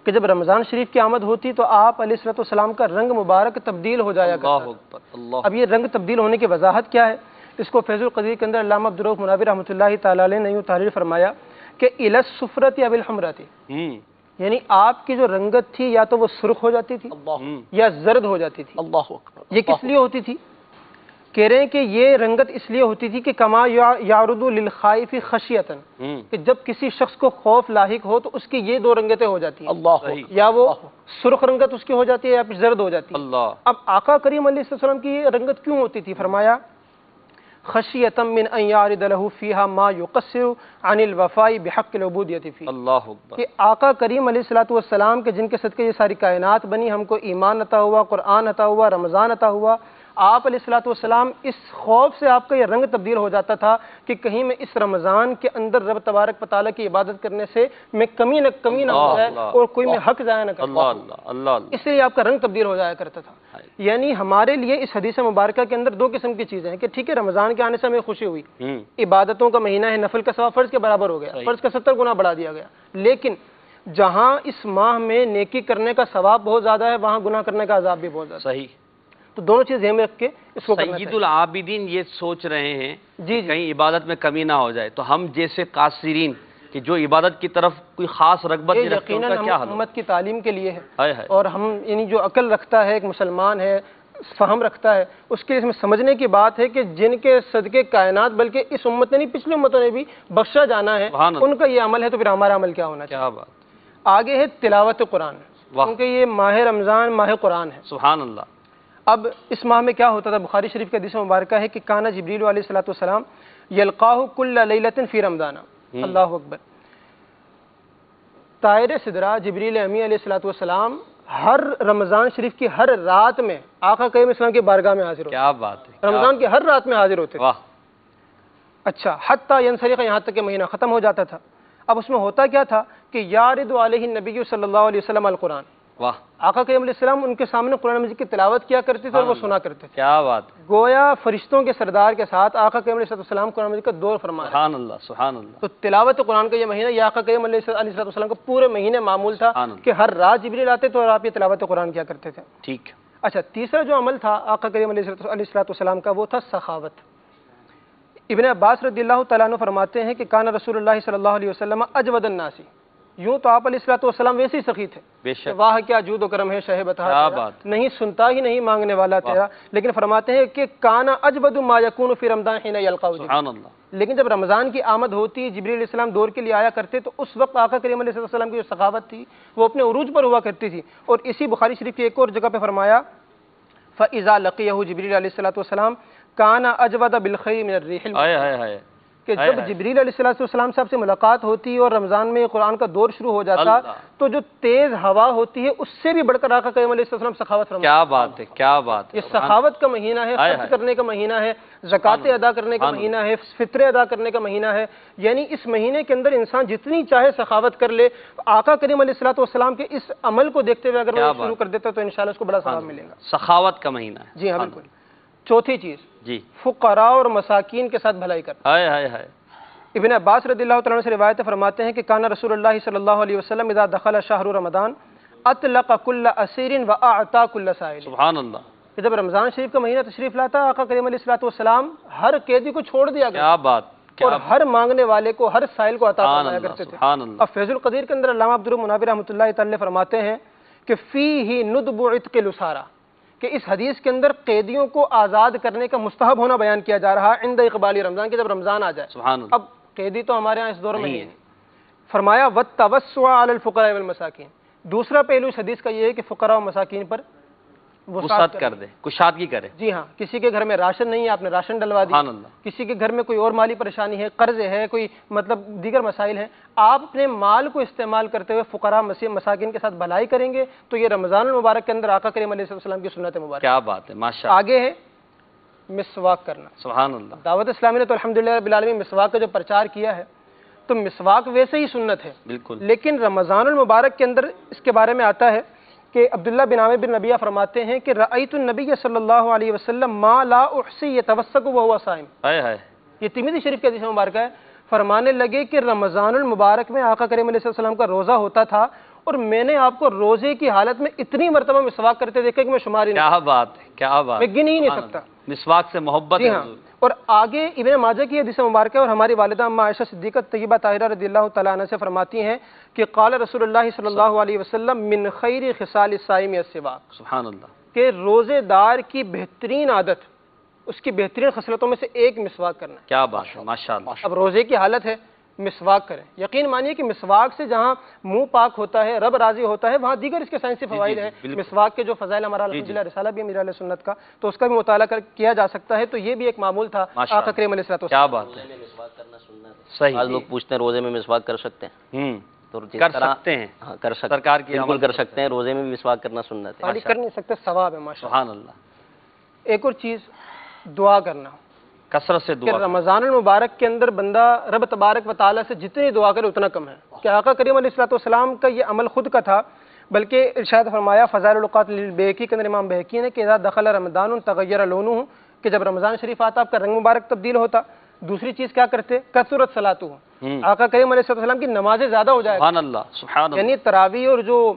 کہ جب رمضان شریف کی آمد ہوتی تو آپ علیہ السلام کا رنگ مبارک تبدیل ہو جایا کرتا
اللہ
تھا.
اکبر. اللہ.
اب یہ رنگ تبدیل ہونے کی وضاحت کیا ہے؟ اس کو فیض القدیر کے اندر علامہ عبدالرؤف مناوی رحمۃ اللہ تعالیٰ علیہ نے یوں تحریر فرمایا کہ الی الصفرۃ اب الحمرۃ، یعنی آپ کی جو رنگت تھی یا تو وہ سرخ ہو جاتی تھی یا زرد ہو جاتی تھی.
اللہ اکبر.
یہ کس لیے ہوتی تھی؟ کہہ رہے ہیں کہ یہ رنگت اس لیے ہوتی تھی کہ کما یعرض للخائف خشیۃً، کہ جب کسی شخص کو خوف لاحق ہو تو اس کی یہ دو رنگتیں ہو جاتی ہیں،
اللہ اکبر.
یا وہ سرخ رنگت اس کی ہو جاتی ہے یا پھر زرد ہو جاتی ہے.
اللہ.
اب آقا کریم علیہ السلام کی یہ رنگت کیوں ہوتی تھی؟ فرمایا خشیۃ من ان یعرض له فیہا ما یقصر عن الوفاء بحق العبودیۃ فیہ.
اللہ اکبر.
کہ آقا کریم علیہ السلام کے جن کے صدقے یہ ساری کائنات بنی، ہم کو ایمان عطا ہوا، قرآن عطا ہوا، رمضان عطا ہوا، آپ علیہ السلام اس خوف سے آپ کا یہ رنگ تبدیل ہو جاتا تھا کہ کہیں میں اس رمضان کے اندر رب تبارک و تعالیٰ کی عبادت کرنے سے میں کمی نہ ہو جائے اور کوئی میں حق ضائع نہ کر
اللہ اللہ اللہ.
اس لیے آپ کا رنگ تبدیل ہو جایا کرتا تھا. یعنی ہمارے لیے اس حدیث مبارکہ کے اندر دو قسم کی چیزیں ہیں کہ ٹھیک ہے رمضان کے آنے سے ہمیں خوشی ہوئی، عبادتوں کا مہینہ ہے، نفل کا ثواب فرض کے برابر ہو گیا، فرض کا 70 گنا بڑھا دیا گیا، لیکن جہاں اس ماہ میں نیکی کرنے کا ثواب بہت زیادہ ہے وہاں گناہ کرنے کا عذاب بھی بہت زیادہ ہے۔
صحیح۔
تو دونوں چیز ذہن میں رکھ کے اس کو کرنا
سید
چاہیے۔
العابدین یہ سوچ رہے ہیں
جی
کہ کہیں عبادت میں کمی نہ ہو جائے، تو ہم جیسے قاصرین کہ جو عبادت کی طرف کوئی خاص رغبت
یہ
نہیں رکھتے، ان
یقیناً
کا کیا
ہم
حل؟
امت کی تعلیم کے لیے ہے،
ہائے ہائے،
اور ہم یعنی جو عقل رکھتا ہے، ایک مسلمان ہے، فہم رکھتا ہے، اس کے اس میں سمجھنے کی بات ہے کہ جن کے صدقے کائنات بلکہ اس امت نے نہیں پچھلی امتوں نے بھی بخشا جانا ہے،
سبحان اللہ۔
ان کا یہ عمل ہے، تو پھر ہمارا عمل کیا ہونا چاہیے؟
کیا بات،
آگے ہے تلاوت قرآن،
واہ،
کیونکہ یہ ماہ رمضان ماہ قرآن ہے۔
سبحان اللہ۔
اب اس ماہ میں کیا ہوتا تھا؟ بخاری شریف کے حدیث مبارکہ ہے کہ کانا جبریل علیہ الصلوۃ والسلام یلقاہ کل لیلۃ فی رمضان، اللہ اکبر، طائر سدرہ جبریل امی علیہ الصلوۃ والسلام ہر رمضان شریف کی ہر رات میں آقا کریم اسلام کی بارگاہ میں حاضر ہوتے،
کیا بات ہے،
رمضان کی ہر رات میں حاضر ہوتے۔
واہ،
اچھا، حتیٰ ینسلخ، یہاں تک کہ مہینہ ختم ہو جاتا تھا۔ اب اس میں ہوتا کیا تھا کہ یارد علیہ النبی صلی اللہ علیہ وسلم القرآن،
واہ،
آقا کریم علیہ السلام ان کے سامنے قرآن مجید کی تلاوت کیا کرتے تھے اور وہ سنا کرتے تھے۔
کیا بات ہے،
گویا فرشتوں کے سردار کے ساتھ آقا کریم علیہ السلام قرآن مجید کا دور فرما رہے ہیں۔
سبحان اللہ، سبحان اللہ،
تو تلاوت قرآن کا یہ مہینہ، یہ آقا کریم علیہ السلام کا پورے مہینے معمول تھا
سبحان اللہ۔
کہ ہر رات جبریل آتے تھے اور آپ یہ تلاوت قرآن کیا کرتے تھے۔
ٹھیک،
اچھا، تیسرا جو عمل تھا آقا کریم علیہ السلام کا وہ تھا سخاوت۔ ابن عباس رضی اللہ تعالیٰ عنہ فرماتے ہیں کہ کان رسول اللہ صلی اللہ علیہ وسلم اجود الناس، یوں تو آپ علیہ السلام ویسے ہی سخی تھے
بے
کہ
شک،
واہ کیا جود و کرم ہے شہ بتا
کیا بات،
نہیں سنتا ہی نہیں مانگنے والا تیرا، لیکن فرماتے ہیں کہ کانا اجود ما یکون فی رمضان حین یلقاہ جبریل،
سبحان اللہ،
لیکن جب رمضان کی آمد ہوتی جبریل علیہ السلام دور کے لیے آیا کرتے تو اس وقت آقا کریم علیہ السلام کی جو سخاوت تھی وہ اپنے عروج پر ہوا کرتی تھی۔ اور اسی بخاری شریف کی ایک اور جگہ پہ فرمایا فَإِذَا لَقِيَهُ جبریل علیہ السلام کانا اجود بالخیر من الريح،
ہائے ہائے ہائے،
کہ جب جبریل علیہ السلام صاحب سے ملاقات ہوتی اور رمضان میں قرآن کا دور شروع ہو جاتا
اللہ،
تو جو تیز ہوا ہوتی ہے اس سے بھی بڑھ کر آقا کریم علیہ السلام سخاوت فرماتے ہیں۔
کیا بات ہے، کیا بات ہے،
یہ سخاوت کا مہینہ ہے،
ہائے
خرچ کرنے کا مہینہ ہے، زکوٰۃ ادا کرنے کا مہینہ ہے، فطرے ادا کرنے کا مہینہ ہے، یعنی اس مہینے کے اندر انسان جتنی چاہے سخاوت کر لے۔ آقا کریم علیہ السلام کے اس عمل کو دیکھتے ہوئے اگر وہ شروع کر دیتا تو انشاءاللہ اس کو بڑا ثواب ملے گا۔
سخاوت کا مہینہ ہے،
جی ہاں بالکل۔ چوتھی چیز،
جی،
فقراء اور مساکین کے ساتھ بھلائی کرنا۔
ہائے ہائے ہائے،
ابن عباس رضی اللہ تعالیٰ عنہ سے روایت فرماتے ہیں کہ کانا رسول اللہ صلی اللہ علیہ وسلم اذا دخل شہر رمضان اطلق کل اسیر واعطى کل سائل،
سبحان اللہ،
کہ جب رمضان شریف کا مہینہ تشریف لاتا آقا کریم علیہ السلام ہر قیدی کو چھوڑ دیا گیا
کیا بات،
اور ہر مانگنے والے کو، ہر سائل کو عطا فرمایا کرتے تھے۔
سبحان اللہ،
اب فیض القدیر کے اندر علامہ عبد المنابر رحمۃ اللہ تعالی فرماتے ہیں کہ فیہ ندب عتق الاسارى، کہ اس حدیث کے اندر قیدیوں کو آزاد کرنے کا مستحب ہونا بیان کیا جا رہا ہے عند اقبال رمضان، کہ جب رمضان آ جائے۔
سبحان اللہ،
اب قیدی تو ہمارے ہاں اس دور میں نہیں ہے۔ فرمایا والتوسع علی الفقراء والمساکین، دوسرا پہلو اس حدیث کا یہ ہے کہ فقراء و مساکین پر
وسعت کر دے، کشادگی کرے،
جی ہاں، کسی کے گھر میں راشن نہیں ہے آپ نے راشن ڈلوا دی،
سبحان اللہ،
کسی کے گھر میں کوئی اور مالی پریشانی ہے، قرض ہے، کوئی مطلب دیگر مسائل ہیں، آپ اپنے مال کو استعمال کرتے ہوئے فقراء مساکین کے ساتھ بھلائی کریں گے تو یہ رمضان المبارک کے اندر آقا کریم علیہ السلام کی سنت مبارک۔
کیا بات ہے، ماشاء اللہ،
آگے ہے مسواک کرنا۔
سبحان اللہ،
دعوت اسلامی نے تو الحمدللہ رب العالمین مسواک کا جو پرچار کیا ہے تو مسواک ویسے ہی سنت ہے،
بالکل،
لیکن رمضان المبارک کے اندر اس کے بارے میں آتا ہے کہ عبداللہ بن عامر بن ربیعہ فرماتے ہیں کہ رأیت النبی صلی اللہ علیہ وسلم ما لا احصی یتوسق وهو صائم،
ہائے ہائے،
یہ ترمذی شریف کے حدیث مبارکہ ہے، فرمانے لگے کہ رمضان المبارک میں آقا کریم علیہ السلام کا روزہ ہوتا تھا اور میں نے آپ کو روزے کی حالت میں اتنی مرتبہ مسواک کرتے دیکھا کہ میں شمار ہی نہیں،
کیا بات ہے، کیا بات،
میں گن ہی نہیں سکتا۔
مسواک سے محبت
جی
ہے
ہاں،
حضور،
اور آگے ابن ماجہ کی حدیث مبارکہ اور ہماری والدہ اما عائشہ صدیقہ طیبہ طاہرہ رضی اللہ تعالیٰ عنہ سے فرماتی ہیں کہ قال رسول اللہ صلی اللہ علیہ وسلم من خیر خصال الصائم السواک،
سبحان اللہ،
کہ روزے دار کی بہترین عادت، اس کی بہترین خصلتوں میں سے ایک مسواک کرنا ہے۔
کیا بات ہے، ماشاء اللہ،
اب روزے کی حالت ہے مسواک کریں، یقین مانیے کہ مسواک سے جہاں منہ پاک ہوتا ہے، رب راضی ہوتا ہے، وہاں دیگر اس کے سائنسی فوائد ہیں۔
بالکل،
مسواک کے جو فضائل ہمارا الحمدللہ رسالہ بھی ہے میرا اہل سنت کا، تو اس کا بھی مطالعہ کیا جا سکتا ہے، تو یہ بھی ایک معمول تھا
ماشاء
آقا کریم علیہ الصلوۃ
کیا بات ہے، صحیح،
بعض لوگ پوچھتے ہیں روزے میں مسواک کر سکتے ہیں، تو جس
کر
طرح
سکتے ہیں،
ہاں کر سکتے
سرکار کی
بالکل کر سکتے ہیں، روزے میں بھی مسواک کرنا سنت ہے۔
خالی کر نہیں سکتے، ثواب ہے ماشاء
سبحان اللہ،
اللہ۔ ایک اور چیز دعا کرنا،
کثرت سے
کہ
دعا،
رمضان المبارک کے اندر بندہ رب تبارک و تعالیٰ سے جتنی دعا کرے اتنا کم ہے، کہ آقا کریم علیہ السلام کا یہ عمل خود کا تھا، بلکہ ارشاد فرمایا فضائل الاوقات للبیہقی کے اندر امام بہقی نے کہ اذا دخل رمضان تغیر لونہ، کہ جب رمضان شریف آتا آپ کا رنگ مبارک تبدیل ہوتا۔ دوسری چیز کیا کرتے؟ کثرت صلاتہ، آقا کریم علیہ السلام کی نمازیں زیادہ ہو جائے،
سبحان اللہ سبحان اللہ.
یعنی تراویح اور جو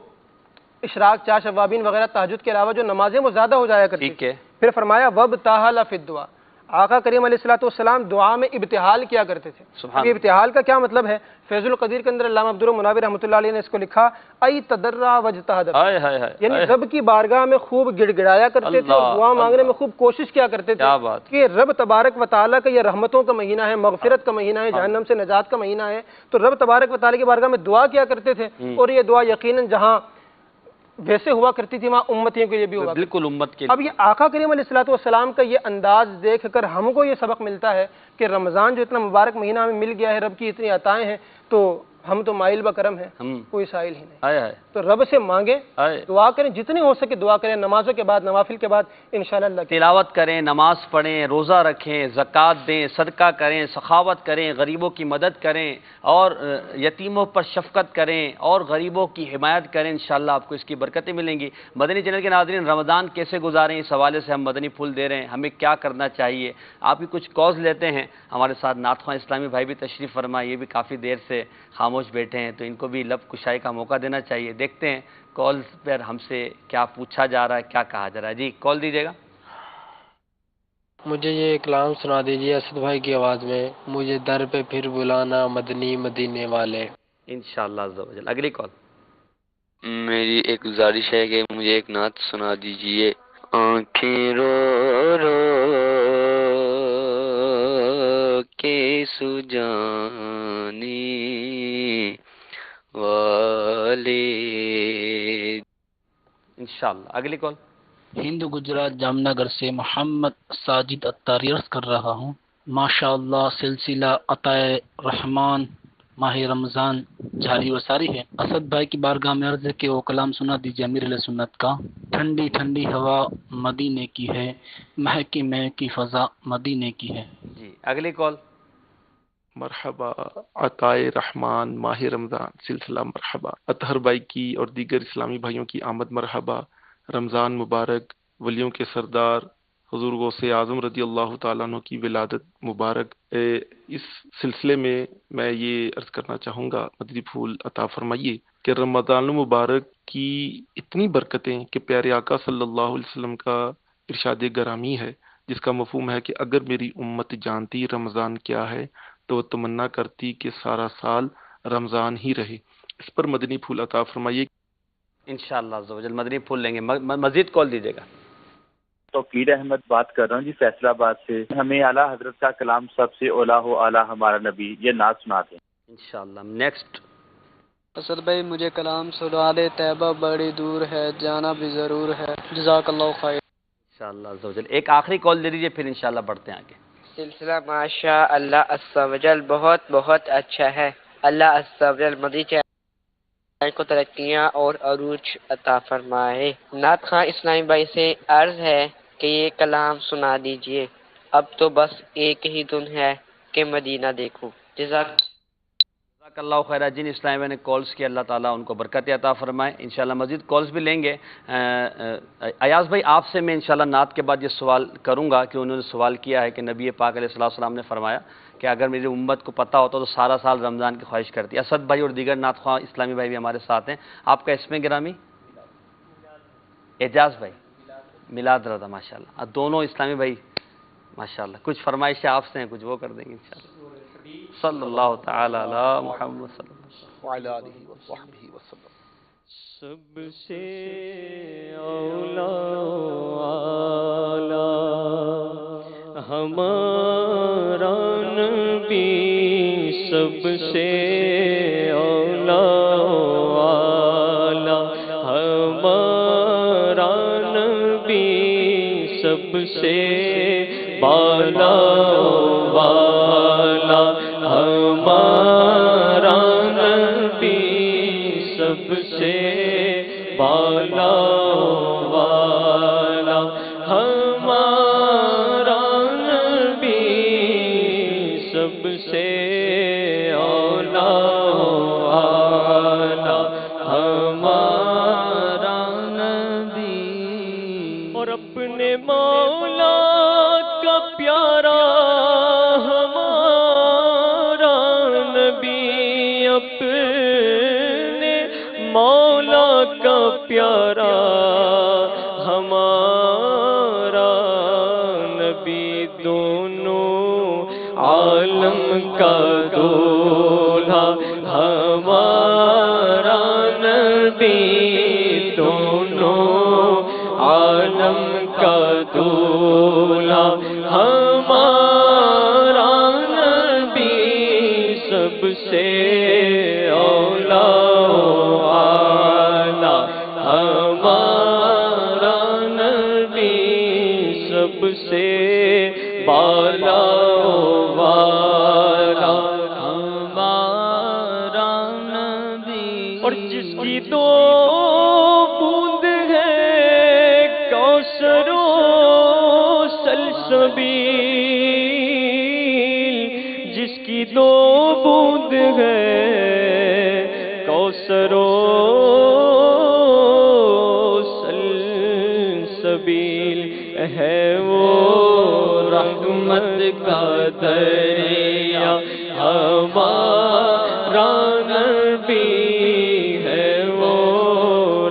اشراق، چاش، اوابین وغیرہ تہجد کے علاوہ جو نمازیں وہ زیادہ ہو جایا کرتی.
ٹھیک ہے.
پھر فرمایا وابتہل فی الدعاء، آقا کریم علیہ السلام دعا میں ابتحال کیا کرتے تھے.
سبحان
یہ ابتحال کا کیا مطلب ہے؟ فیض القدیر کے اندر علامہ عبدالمناوی رحمۃ اللہ علیہ نے اس کو لکھا ای تضرع واجتہد،
ہائے ہائے ہائے.
یعنی رب کی بارگاہ میں خوب گڑ گڑایا کرتے تھے اور دعا مانگنے میں خوب کوشش کیا کرتے تھے
کیا بات.
کہ رب تبارک و تعالیٰ کا یہ رحمتوں کا مہینہ ہے، مغفرت کا مہینہ ہے، جہنم سے نجات کا مہینہ ہے، تو رب تبارک و تعالیٰ کی بارگاہ میں دعا کیا کرتے تھے. اور یہ دعا یقیناً جہاں ویسے ہوا کرتی تھی وہاں امتیوں کے لیے بھی ہوا.
بالکل امت کے.
اب یہ آقا کریم علیہ السلام کا یہ انداز دیکھ کر ہم کو یہ سبق ملتا ہے کہ رمضان جو اتنا مبارک مہینہ ہمیں مل گیا ہے، رب کی اتنی عطائیں ہیں، تو ہم تو مائل بکرم ہیں، کوئی سائل ہی نہیں.
ہائے ہائے.
تو رب سے مانگیں، دعا کریں، جتنی ہو سکے دعا کریں، نمازوں کے بعد، نوافل کے بعد انشاءاللہ اللہ کی
تلاوت کریں، نماز پڑھیں، روزہ رکھیں، زکوٰۃ دیں، صدقہ کریں، سخاوت کریں، غریبوں کی مدد کریں اور یتیموں پر شفقت کریں اور غریبوں کی حمایت کریں. انشاءاللہ آپ کو اس کی برکتیں ملیں گی. مدنی چینل کے ناظرین، رمضان کیسے گزاریں اس حوالے سے ہم مدنی پھول دے رہے ہیں، ہمیں کیا کرنا چاہیے. آپ کی کچھ کالز لیتے ہیں. ہمارے ساتھ نعت خواں اسلامی بھائی بھی تشریف فرما، یہ بھی کافی دیر سے خاموش بیٹھے ہیں، تو ان کو بھی لب کشائی کا موقع دینا چاہیے. دیکھتے ہیں کالز پر ہم سے کیا پوچھا جا رہا ہے، کیا کہا جا رہا ہے. جی کال دیجیے گا.
مجھے یہ کلام سنا دیجیے اسد بھائی کی آواز میں، مجھے در پہ پھر بلانا مدنی مدینے والے.
انشاءاللہ عز و جل. اگلی کال.
میری ایک گزارش ہے کہ مجھے ایک نعت سنا دیجیے. آنکھیں رو رو کے سجانے والے.
انشاءاللہ. اگلی کال.
ہند گجرات جام نگر سے محمد ساجد اتاری عرض کر رہا ہوں. ماشاءاللہ سلسلہ عطائے رحمان ماہ رمضان جاری و ساری ہے. اسد بھائی کی بارگاہ میں عرض ہے کہ وہ کلام سنا دیجیے امیر علیہ سنت کا. ٹھنڈی ٹھنڈی ہوا مدینے کی ہے، مہکی مہکی فضا مدینے کی ہے.
جی اگلی کال.
مرحبا عطائے رحمان ماہ رمضان سلسلہ مرحبا. اطہر بھائی کی اور دیگر اسلامی بھائیوں کی آمد مرحبا. رمضان مبارک، ولیوں کے سردار حضور غوث اعظم رضی اللہ تعالیٰ عنہ کی ولادت مبارک. اس سلسلے میں یہ عرض کرنا چاہوں گا، مدنی پھول عطا فرمائیے کہ رمضان المبارک کی اتنی برکتیں کہ پیارے آقا صلی اللہ علیہ وسلم کا ارشاد گرامی ہے، جس کا مفہوم ہے کہ اگر میری امت جانتی رمضان کیا ہے تو وہ تمنا کرتی کہ سارا سال رمضان ہی رہے. اس پر مدنی پھول عطا فرمائیے.
انشاءاللہ عز و جل مدنی پھول لیں گے. مزید کال دیجیے گا.
توقیر احمد بات کر رہا ہوں جی فیصلہ آباد سے. ہمیں اعلیٰ حضرت کا کلام سب سے اولا ہو اعلیٰ ہمارا نبی، یہ نعت سناتے ہیں
انشاءاللہ. نیکسٹ.
اسد بھائی مجھے کلام سنا دے، طیبہ بڑی دور ہے، جانا بھی ضرور ہے. جزاک اللہ خیر.
انشاءاللہ عز و جل. ایک آخری کال دے دیجیے، پھر انشاءاللہ بڑھتے ہیں آگے.
سلسلہ ماشاء اللہ عز و جل بہت بہت اچھا ہے. اللہ عز و جل مدی چینل کو ترقیاں اور عروج عطا فرمائے. نعت خواں اسلامی بھائی سے عرض ہے کہ یہ کلام سنا دیجئے. اب تو بس ایک ہی دن ہے کہ مدینہ دیکھوں. جزاک
اللہ خیر. جن اسلامی بھائی نے کالز کی اللہ تعالیٰ ان کو برکت عطا فرمائے. انشاءاللہ مزید کالز بھی لیں گے. ایاز بھائی آپ سے میں انشاءاللہ نعت کے بعد یہ سوال کروں گا کہ انہوں نے سوال کیا ہے کہ نبی پاک علیہ السلام نے فرمایا کہ اگر میری امت کو پتہ ہوتا تو سارا سال رمضان کی خواہش کرتی. اسد بھائی اور دیگر نعت خواہ اسلامی بھائی بھی ہمارے ساتھ ہیں. آپ کا اسم گرامی؟ اعجاز بھائی. میلاد رضا. ماشاءاللہ. دونوں اسلامی بھائی ماشاءاللہ. کچھ فرمائشیں آپ سے ہیں، کچھ وہ کر دیں گے انشاءاللہ. صلی اللہ تعالی علی محمد صلی اللہ علیہ وسلم.
سب سے اولا اعلی ہمارا نبی، سب سے اولا اعلی ہمارا نبی، سب سے بالا والا ہمارا نبی، سب سے بالا والا ہمارا نبی، سب سے اولا والا ہمارا نبی. اور اپنے مولا کا پیارا ہمارا دونوں عالم کا دولہا ہمارا نبی، دونوں عالم کا دولہا ہمارا نبی، سب سے اولا و اعلیٰ ہمارا نبی، سب سے بالا و والا ہمارا نبی، اور جس کی دو بوند ہے کوثر و سلسبیل، جس کی دو بوند ہے کوثر و سلسبیل، ہے وہ رحمت کا دریا ہمارا نبی، ہے وہ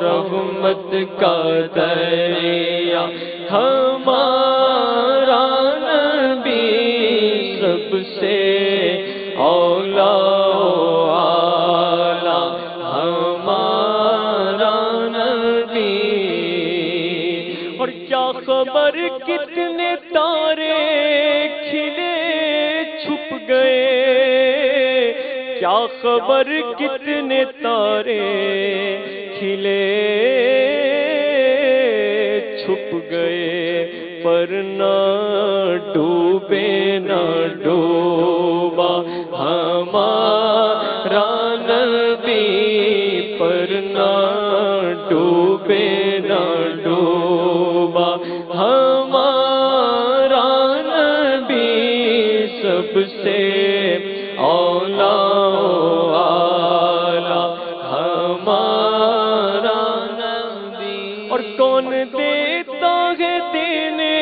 رحمت کا دریا ہمارا نبی، سب سے اولا و اعلیٰ ہمارا نبی، اور کیا خبر کتنے تارے کھلے چھپ گئے، کیا خبر کتنے تارے کھلے چھپ گئے، پر نہ ڈوبے نہ ڈوبا ہمارا نبی، پر نہ ڈوبے نہ ڈوبا ہمارا نبی، سب سے اولا و اعلیٰ ہمارا نبی، اور کون دیتا ہے دینے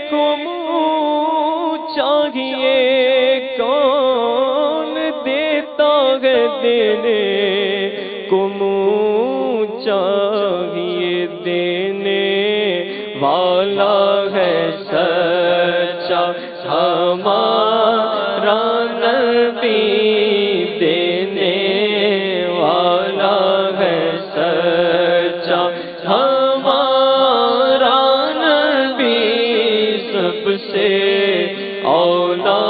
کو منہ چاہیے، کون دیتا ہے دینے کو منہ چاہیے، دینے والا ہے سچا ہمارا نبی، دینے والا ہے سچا ہمارا نبی، سب سے اولا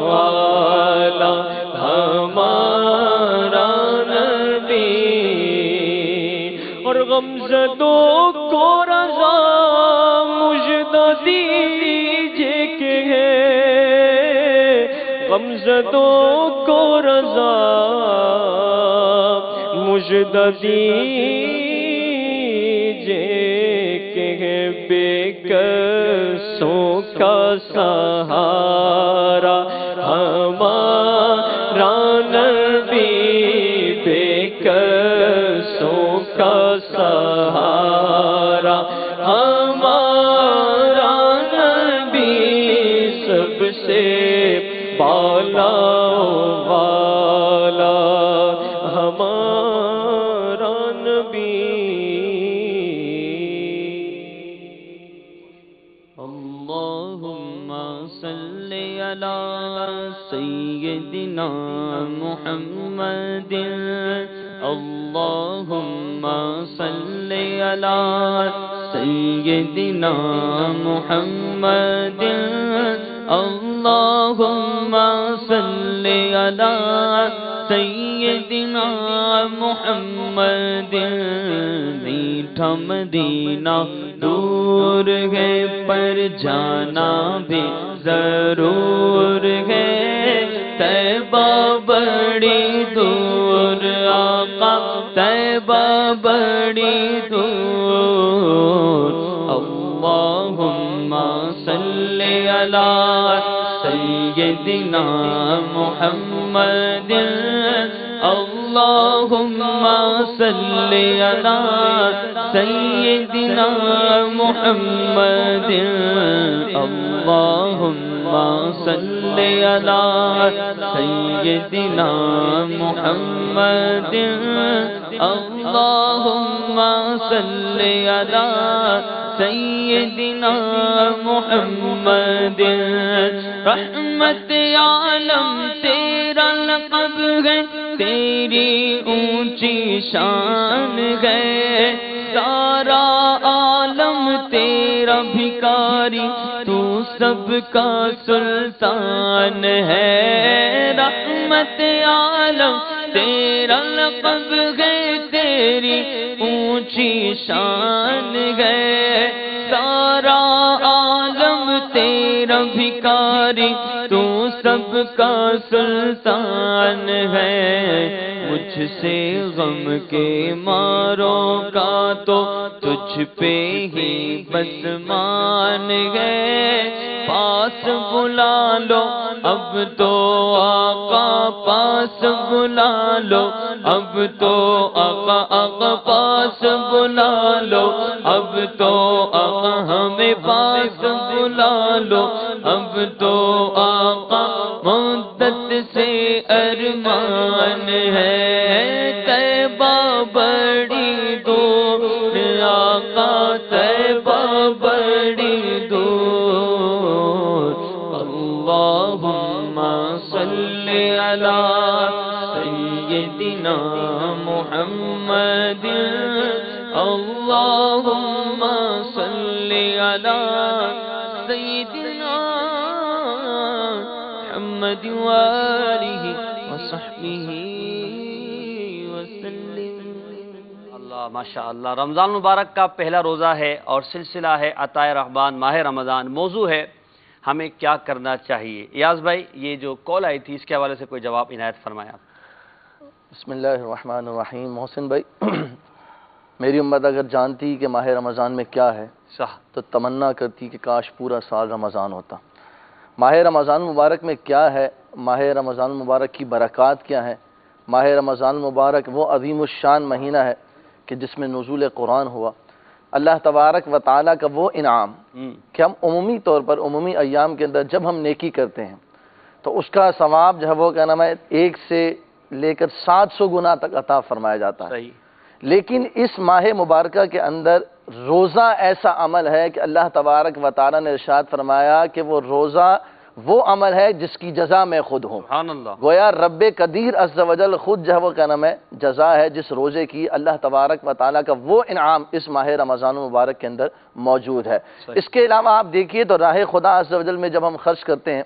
و اعلیٰ ہمارا نبی، اور غمزدوں کو رضا مجدہ دیجئے کہ ہے، غمزدوں کو رضا مجدہ دیجئے کہ ہے، بے کسوں کا سہارا ہمارا نبی، بے کسوں کا سہارا ہمارا نبی، سب سے بالا و والا ہمارا نبی، اللہم صلی علی سیدنا محمد، اللہم صلی علی سیدنا محمد، اللہم صلی علی سیدنا محمد، میٹھا مدینہ دور ہے پر جانا بھی ضرور ہے، طیبہ بڑی دور آقا، طیبہ بڑی دور، اللہم صلی علی سیدنا محمد، اللہم صلی علی سیدنا محمد اللہم صلی علی سیدنا محمد اللہم صلی علی سیدنا محمد رحمت عالم تیرا لقب ہے تیری اونچی شان ہے سارا عالم تیرا بھکاری تو سب کا سلطان ہے رحمت عالم تیرا لقب ہے تیری اونچی شان ہے سارا عالم تیرا بھکاری تو سب کا سلطان ہے مجھ سے غم کے ماروں کا تو تجھ پہ ہی بس مان گئے پاس بلا لو اب تو آقا پاس بلا لو اب تو آقا پاس بلا لو اب تو آقا ہمیں پاس بلا لو اب تو آقا مدت سے ارمان ہے طیبہ بڑی دور آقا طیبہ بڑی دور اللہم صلی علی سیدنا محمد اللہم صلی علی سیدنا محمد وآلہ وصحبہ وسلم
اللہ ماشاء اللہ رمضان مبارک کا پہلا روزہ ہے اور سلسلہ ہے عطائے رحمان ماہ رمضان موضوع ہے ہمیں کیا کرنا چاہیے ایاز بھائی یہ جو کال آئی تھی اس کے حوالے سے کوئی جواب عنایت فرمایا
بسم اللہ الرحمن الرحیم محسن بھائی میری امت اگر جانتی کہ ماہ رمضان میں کیا ہے تو تمنا کرتی کہ کاش پورا سال رمضان ہوتا ماہ رمضان مبارک میں کیا ہے ماہ رمضان مبارک کی برکات کیا ہے ماہ رمضان مبارک وہ عظیم الشان مہینہ ہے کہ جس میں نزول قرآن ہوا اللہ تبارک و تعالیٰ کا وہ انعام کہ ہم عمومی طور پر عمومی ایام کے اندر جب ہم نیکی کرتے ہیں تو اس کا ثواب جو ہے وہ کیا نام ہے 1 سے لے کر 700 گنا تک عطا فرمایا جاتا ہے لیکن اس ماہ مبارکہ کے اندر روزہ ایسا عمل ہے کہ اللہ تبارک و تعالیٰ نے ارشاد فرمایا کہ وہ روزہ وہ عمل ہے جس کی جزا میں خود ہوں گویا رب قدیر عز و جل خود جو ہے وہ کیا نام ہے جزا ہے جس روزے کی اللہ تبارک و تعالیٰ کا وہ انعام اس ماہ رمضان مبارک کے اندر موجود ہے اس کے علاوہ آپ دیکھیے تو راہ خدا عز و جل میں جب ہم خرچ کرتے ہیں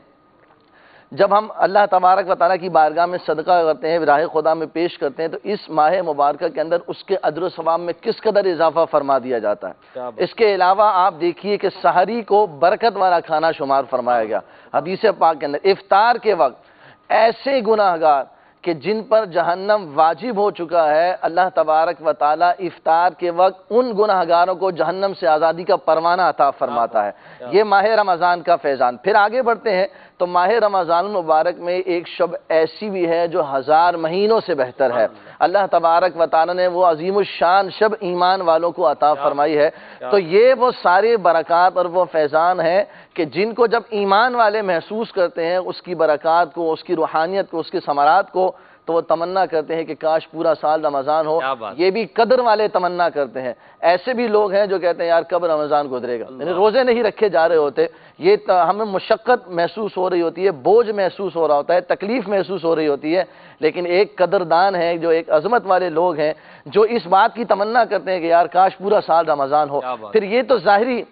جب ہم اللہ تبارک و تعالیٰ کی بارگاہ میں صدقہ کرتے ہیں راہ خدا میں پیش کرتے ہیں تو اس ماہ مبارکہ کے اندر اس کے اجر و ثواب میں کس قدر اضافہ فرما دیا جاتا ہے اس کے علاوہ آپ دیکھیے کہ سحری کو برکت والا کھانا شمار فرمایا گیا حدیث پاک کے اندر افطار کے وقت ایسے گناہگار کہ جن پر جہنم واجب ہو چکا ہے اللہ تبارک و تعالیٰ افطار کے وقت ان گناہگاروں کو جہنم سے آزادی کا پروانہ عطا فرماتا ہے یہ ماہ رمضان کا فیضان پھر آگے بڑھتے ہیں تو ماہ رمضان المبارک میں ایک شب ایسی بھی ہے جو 1000 مہینوں سے بہتر ہے اللہ تبارک و تعالیٰ نے وہ عظیم الشان شب ایمان والوں کو عطا فرمائی ہے تو یہ وہ سارے برکات اور وہ فیضان ہیں کہ جن کو جب ایمان والے محسوس کرتے ہیں اس کی برکات کو اس کی روحانیت کو اس کے ثمرات کو تو وہ تمنا کرتے ہیں کہ کاش پورا سال رمضان ہو یہ بھی قدر والے تمنا کرتے ہیں ایسے بھی لوگ ہیں جو کہتے ہیں یار کب رمضان گزرے گا یعنی روزے نہیں رکھے جا رہے ہوتے یہ ہمیں مشقت محسوس ہو رہی ہوتی ہے بوجھ محسوس ہو رہا ہوتا ہے تکلیف محسوس ہو رہی ہوتی ہے لیکن ایک قدردان ہے جو ایک عظمت والے لوگ ہیں جو اس بات کی تمنا کرتے ہیں کہ یار کاش پورا سال رمضان ہو پھر یہ تو ظاہری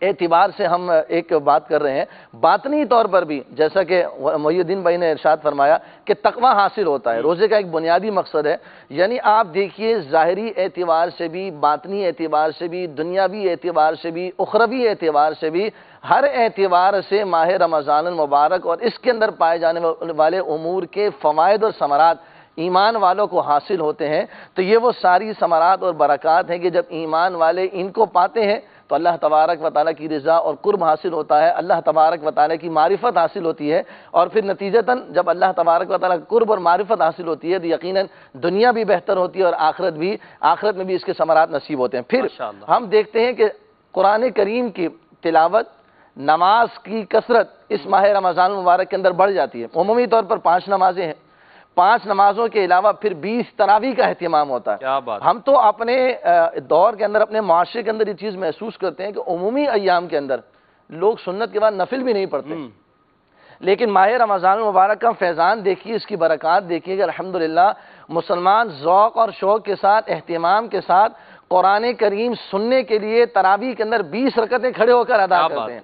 اعتبار سے ہم ایک بات کر رہے ہیں باطنی طور پر بھی جیسا کہ محی الدین بھائی نے ارشاد فرمایا کہ تقوی حاصل ہوتا ہے روزے کا ایک بنیادی مقصد ہے یعنی آپ دیکھیے ظاہری اعتبار سے بھی باطنی اعتبار سے بھی دنیاوی اعتبار سے بھی اخروی اعتبار سے بھی ہر اعتبار سے ماہ رمضان المبارک اور اس کے اندر پائے جانے والے امور کے فوائد اور ثمرات ایمان والوں کو حاصل ہوتے ہیں تو یہ وہ ساری ثمرات اور برکات ہیں کہ جب ایمان والے ان کو پاتے ہیں تو اللہ تبارک و تعالیٰ کی رضا اور قرب حاصل ہوتا ہے، اللہ تبارک و تعالیٰ کی معرفت حاصل ہوتی ہے، اور پھر نتیجتاً جب اللہ تبارک و تعالیٰ کا قرب اور معرفت حاصل ہوتی ہے تو یقیناً دنیا بھی بہتر ہوتی ہے اور آخرت میں بھی اس کے ثمرات نصیب ہوتے ہیں۔ پھر ہم دیکھتے ہیں کہ قرآن کریم کی تلاوت، نماز کی کثرت اس ماہ رمضان المبارک کے اندر بڑھ جاتی ہے۔ عمومی طور پر 5 نمازیں ہیں، 5 نمازوں کے علاوہ پھر 20 تراویح کا اہتمام ہوتا ہے۔ ہم تو اپنے دور کے اندر، اپنے معاشرے کے اندر یہ چیز محسوس کرتے ہیں کہ عمومی ایام کے اندر لوگ سنت کے بعد نفل بھی نہیں پڑھتے، لیکن ماہ رمضان المبارک کا فیضان دیکھیے، اس کی برکات دیکھیے کہ الحمدللہ مسلمان ذوق اور شوق کے ساتھ، اہتمام کے ساتھ قرآن کریم سننے کے لیے تراویح کے اندر 20 رکعتیں کھڑے ہو کر ادا کرتے ہیں۔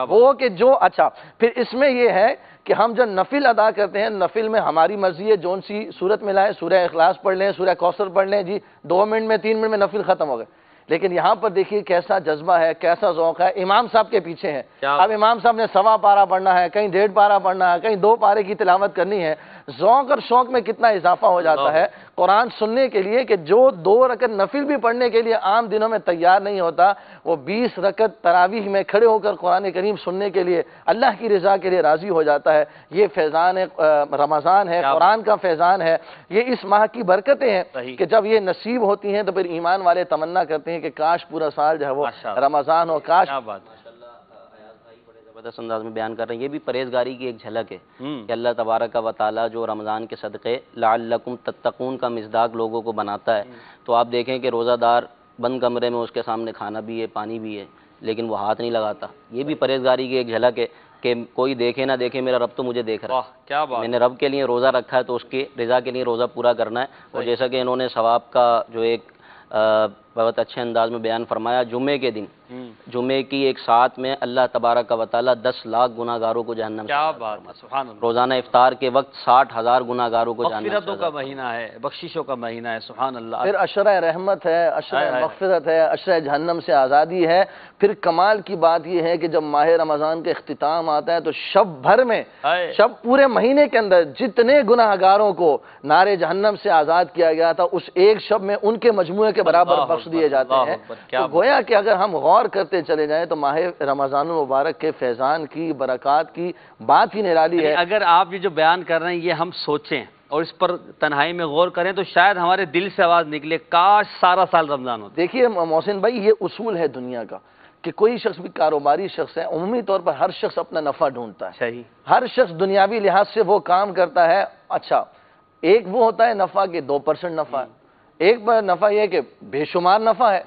وہ کہ جو اچھا پھر اس میں یہ ہے کہ ہم جب نفل ادا کرتے ہیں، نفل میں ہماری مرضی ہے جون سی صورت میں لائے، سورہ اخلاص پڑھ لیں، سورہ کوثر پڑھ لیں، جی 2 منٹ میں 3 منٹ میں نفل ختم ہو گئے۔ لیکن یہاں پر دیکھیے کیسا جذبہ ہے، کیسا ذوق ہے، امام صاحب کے پیچھے ہیں۔ اب امام صاحب نے 1.25 پارہ پڑھنا ہے، کہیں 1.5 پارہ پڑھنا ہے، کہیں 2 پارے کی تلاوت کرنی ہے۔ ذوق اور شوق میں کتنا اضافہ ہو جاتا ہے قرآن سننے کے لیے کہ جو 2 رکعت نفل بھی پڑھنے کے لیے عام دنوں میں تیار نہیں ہوتا، وہ 20 رکعت تراویح میں کھڑے ہو کر قرآن کریم سننے کے لیے اللہ کی رضا کے لیے راضی ہو جاتا ہے۔ یہ فیضان رمضان ہے، قرآن کا فیضان ہے، یہ اس ماہ کی برکتیں ہیں کہ جب یہ نصیب ہوتی ہیں تو پھر ایمان والے تمنا کرتے ہیں کہ کاش پورا سال جو ہے وہ رمضان ہو، کاش۔
زبردست انداز میں بیان کر رہے ہیں، یہ بھی پرہیزگاری کی ایک جھلک ہے کہ اللہ تبارک و تعالیٰ جو رمضان کے صدقے لعلکم تتقون کا مصداق لوگوں کو بناتا ہے، تو آپ دیکھیں کہ روزہ دار بند کمرے میں اس کے سامنے کھانا بھی ہے، پانی بھی ہے، لیکن وہ ہاتھ نہیں لگاتا۔ یہ بھی پرہیزگاری کی ایک جھلک ہے کہ کوئی دیکھے نہ دیکھے، میرا رب تو مجھے دیکھ رہا ہے، میں نے رب کے لیے روزہ رکھا ہے تو اس کی رضا کے لیے روزہ پورا کرنا ہے۔ اور جیسا کہ انہوں نے ثواب کا جو ایک بہت اچھے انداز میں بیان فرمایا، جمعے کے دن، جمعے کی ایک ساتھ میں اللہ تبارک و تعالیٰ 10 لاکھ گناہگاروں کو جہنم سے
سبحان اللہ۔
روزانہ افطار کے وقت 60,000 گناہگاروں کو جہنم سے
مغفرتوں کا مہینہ ہے، بخششوں کا مہینہ ہے، سبحان اللہ۔
پھر عشرہ رحمت ہے، عشرہ مغفرت ہے، عشرہ جہنم سے آزادی ہے۔ پھر کمال کی بات یہ ہے کہ جب ماہ رمضان کا اختتام آتا ہے تو شب بھر میں، شب پورے مہینے کے اندر جتنے گناہگاروں کو نار جہنم سے آزاد کیا گیا تھا، اس ایک شب میں ان کے مجموعے کے برابر بخش دیے جاتے ہیں۔ تو گویا کہ اگر ہم غور کرتے چلے جائیں تو ماہ رمضان المبارک کے فیضان کی، برکات کی بات ہی نرالی ہے۔
اگر آپ یہ جو بیان کر رہے ہیں یہ ہم سوچیں اور اس پر تنہائی میں غور کریں تو شاید ہمارے دل سے آواز نکلے، کاش سارا سال رمضان ہوتا۔
دیکھیے محسن بھائی، یہ اصول ہے دنیا کا کہ کوئی شخص بھی کاروباری شخص ہے، عمومی طور پر ہر شخص اپنا نفع ڈھونڈتا ہے۔
صحیح۔
ہر شخص دنیاوی لحاظ سے وہ کام کرتا ہے۔ اچھا، ایک وہ ہوتا ہے نفع کے 2% نفع ہے، ایک نفع یہ کہ بے شمار نفع ہے۔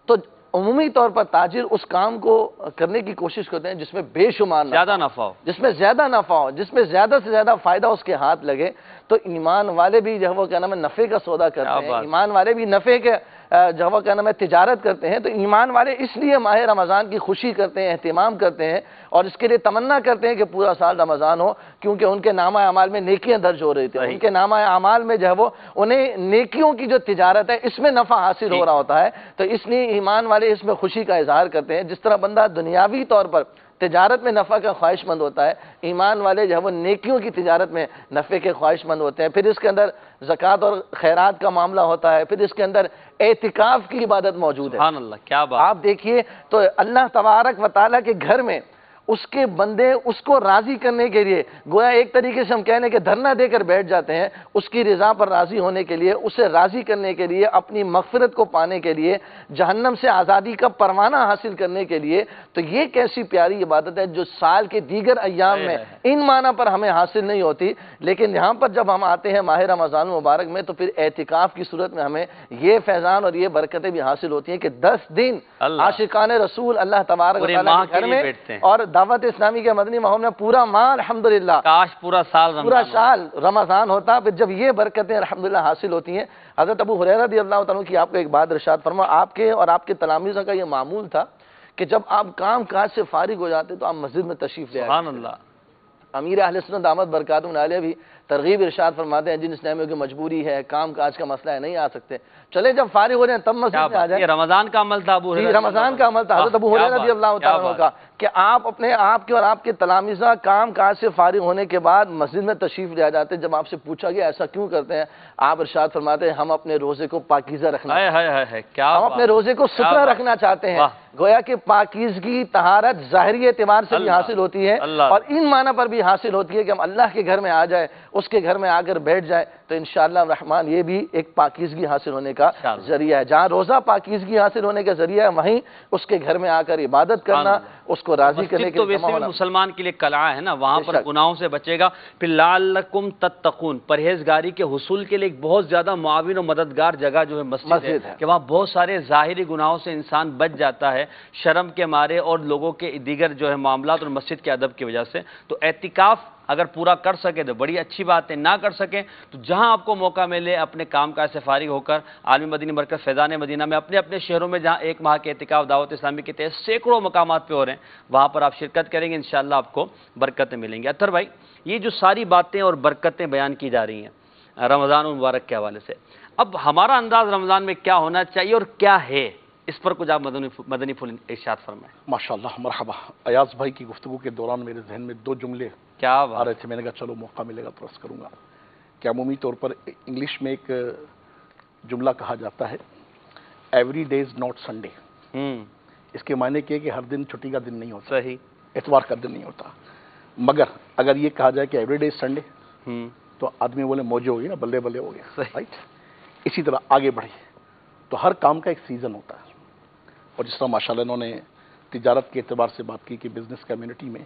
تو عمومی طور پر تاجر اس کام کو کرنے کی کوشش کرتے ہیں جس میں بے شمار
زیادہ نفع ہو،
جس میں زیادہ نفع ہو، جس میں زیادہ سے زیادہ فائدہ اس کے ہاتھ لگے۔ تو ایمان والے بھی جو ہے وہ کیا نام ہے نفع کا سودا کرتے ہیں، ایمان والے بھی نفع کے جو ہے وہ کیا نام ہے تجارت کرتے ہیں۔ تو ایمان والے اس لیے ماہ رمضان کی خوشی کرتے ہیں، اہتمام کرتے ہیں اور اس کے لیے تمنا کرتے ہیں کہ پورا سال رمضان ہو، کیونکہ ان کے نامہ اعمال میں نیکیاں درج ہو رہی تھیں، ان کے نامہ اعمال میں جو ہے وہ انہیں نیکیوں کی جو تجارت ہے اس میں نفع حاصل ہو رہا ہوتا ہے۔ تو اس لیے ایمان والے اس میں خوشی کا اظہار کرتے ہیں۔ جس طرح بندہ دنیاوی طور پر تجارت میں نفع کا خواہش مند ہوتا ہے، ایمان والے جو ہے وہ نیکیوں کی تجارت میں نفع کے خواہش مند ہوتے ہیں۔ پھر اس کے اندر زکوٰۃ اور خیرات کا معاملہ ہوتا ہے، پھر اس کے اندر اعتکاف کی عبادت موجود ہے۔
سبحان اللہ، کیا بات۔
آپ دیکھیے تو اللہ تبارک و تعالیٰ کے گھر میں اس کے بندے اس کو راضی کرنے کے لیے، گویا ایک طریقے سے ہم کہنے کہ دھرنا دے کر بیٹھ جاتے ہیں، اس کی رضا پر راضی ہونے کے لیے، اسے راضی کرنے کے لیے، اپنی مغفرت کو پانے کے لیے، جہنم سے آزادی کا پروانہ حاصل کرنے کے لیے۔ تو یہ کیسی پیاری عبادت ہے جو سال کے دیگر ایام میں ان معنی پر ہمیں حاصل نہیں ہوتی، لیکن یہاں پر جب ہم آتے ہیں ماہ رمضان المبارک میں تو پھر اعتکاف کی صورت میں ہمیں یہ فیضان اور یہ برکتیں بھی حاصل ہوتی ہیں کہ 10 دن عاشقان رسول اللہ تبارک و تعالیٰ کے گھر میں اور دعوت اسلامی کے مدنی ماحول میں پورا ماہ الحمدللہ،
کاش پورا سال
رمضان ہوتا۔ پھر جب یہ برکتیں الحمدللہ حاصل ہوتی ہیں، حضرت ابو ہریرہ رضی اللہ تعالیٰ کی آپ کو ایک بات ارشاد فرما، آپ کے اور آپ کے تلامیذوں کا یہ معمول تھا کہ جب آپ کام کاج سے فارغ ہو جاتے تو آپ مسجد میں تشریف لے آتے۔
سبحان اللہ۔
امیر اہل سنت دامت برکاتہم عالیہ بھی ترغیب ارشاد فرماتے ہیں جن اسلامیوں کی مجبوری ہے، کام کاج کا مسئلہ ہے، نہیں آ سکتے، چلے جب فارغ ہو جائیں تب مسجد میں آ جائیں۔
یہ رمضان کا عمل تھا ابو ہریرہ،
رمضان کا عمل تھا حضرت ابو ہریرہ رضی اللہ تعالیٰ کا، کہ آپ اپنے آپ کے اور آپ کے تلامذہ کام کاج سے فارغ ہونے کے بعد مسجد میں تشریف لے جاتے ہیں. جب آپ سے پوچھا گیا ایسا کیوں کرتے ہیں، آپ ارشاد فرماتے ہیں ہم اپنے روزے کو پاکیزہ رکھنا، ہم اپنے روزے کو ستھرا رکھنا چاہتے ہیں. گویا کہ پاکیزگی طہارت ظاہری اعتبار سے بھی حاصل ہوتی ہے اور ان معنی پر بھی حاصل ہوتی ہے کہ ہم اللہ کے گھر میں آ جائے، اس کے گھر میں آ کر بیٹھ جائے تو انشاءاللہ الرحمن یہ بھی ایک پاکیزگی حاصل ہونے کا ذریعہ ہے. جہاں روزہ پاکیزگی حاصل ہونے کا ذریعہ ہے، وہیں اس کے گھر میں آ کر عبادت کرنا، اس کو راضی کرنے کے
تو ویسے بھی مسلمان کے لیے قلعہ ہے نا، وہاں پر گناہوں سے بچے گا. پھر لعلکم تتقون، پرہیزگاری کے حصول کے لیے ایک بہت زیادہ معاون و مددگار جگہ جو ہے مسجد ہے کہ وہاں بہت سارے ظاہری گناہوں سے انسان بچ جاتا ہے شرم کے مارے اور لوگوں کے دیگر جو ہے معاملات اور مسجد کے ادب کی وجہ سے. تو اعتکاف اگر پورا کر سکے تو بڑی اچھی بات ہے، نہ کر سکیں تو جہاں آپ کو موقع ملے اپنے کام کاج سے فارغ ہو کر عالمی مدنی مرکز فیضان مدینہ میں اپنے اپنے شہروں میں جہاں ایک ماہ کے اعتکاف دعوت اسلامی کے تحت سینکڑوں مقامات پہ ہو رہے ہیں، وہاں پر آپ شرکت کریں گے، انشاءاللہ آپ کو برکتیں ملیں گی. اطہر بھائی، یہ جو ساری باتیں اور برکتیں بیان کی جا رہی ہیں رمضان المبارک کے حوالے سے، اب ہمارا انداز رمضان میں کیا ہونا چاہیے اور کیا ہے، اس پر کچھ آپ مدنی پھول ارشاد فرمائیں.
ماشاءاللہ، مرحبا. ایاز بھائی کی گفتگو کے دوران میرے ذہن میں دو جملے
کیا
آ رہے تھے، میں نے کہا چلو موقع ملے گا تو عرض کروں گا کہ عمومی طور پر انگلش میں ایک جملہ کہا جاتا ہے every day is not Sunday. اس کے معنی کہ ہر دن چھٹی کا دن نہیں ہوتا،
صحیح،
اتوار کا دن نہیں ہوتا. مگر اگر یہ کہا جائے کہ ایوری ڈے از سنڈے تو آدمی بولے موجے ہو گئی نا، بلے بلے ہو گیا، رائٹ. اسی طرح آگے بڑھے تو ہر کام کا ایک سیزن ہوتا ہے. اور جس طرح ماشاءاللہ انہوں نے تجارت کے اعتبار سے بات کی کہ بزنس کمیونٹی میں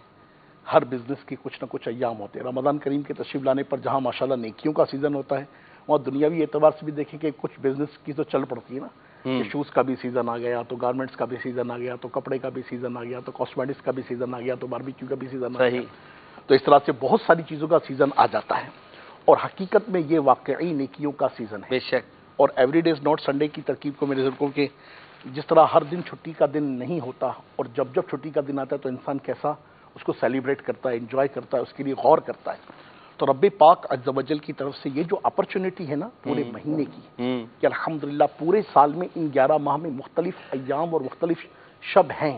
ہر بزنس کی کچھ نہ کچھ ایام ہوتے ہیں. رمضان کریم کے تشریف لانے پر جہاں ماشاءاللہ نیکیوں کا سیزن ہوتا ہے، وہاں دنیاوی اعتبار سے بھی دیکھیں کہ کچھ بزنس کی تو چل پڑتی ہے نا، کہ شوز کا بھی سیزن آ گیا تو گارمنٹس کا بھی سیزن آ گیا تو کپڑے کا بھی سیزن آ گیا تو کاسمیٹکس کا بھی سیزن آ گیا تو باربیکیو کا بھی سیزن آ گیا. تو اس طرح سے بہت ساری چیزوں کا سیزن آ جاتا ہے اور حقیقت میں یہ واقعی نیکیوں کا سیزن ہے.
بے شک.
اور every day is not Sunday کی ترکیب کو میرے ذکر کہ جس طرح ہر دن چھٹی کا دن نہیں ہوتا اور جب جب چھٹی کا دن آتا ہے تو انسان کیسا اس کو سیلیبریٹ کرتا ہے، انجوائے کرتا ہے، اس کے لیے غور کرتا ہے. تو رب پاک عز و جل کی طرف سے یہ جو اپرچونٹی ہے نا پورے مہینے کی کہ الحمدللہ پورے سال میں ان 11 ماہ میں مختلف ایام اور مختلف شب ہیں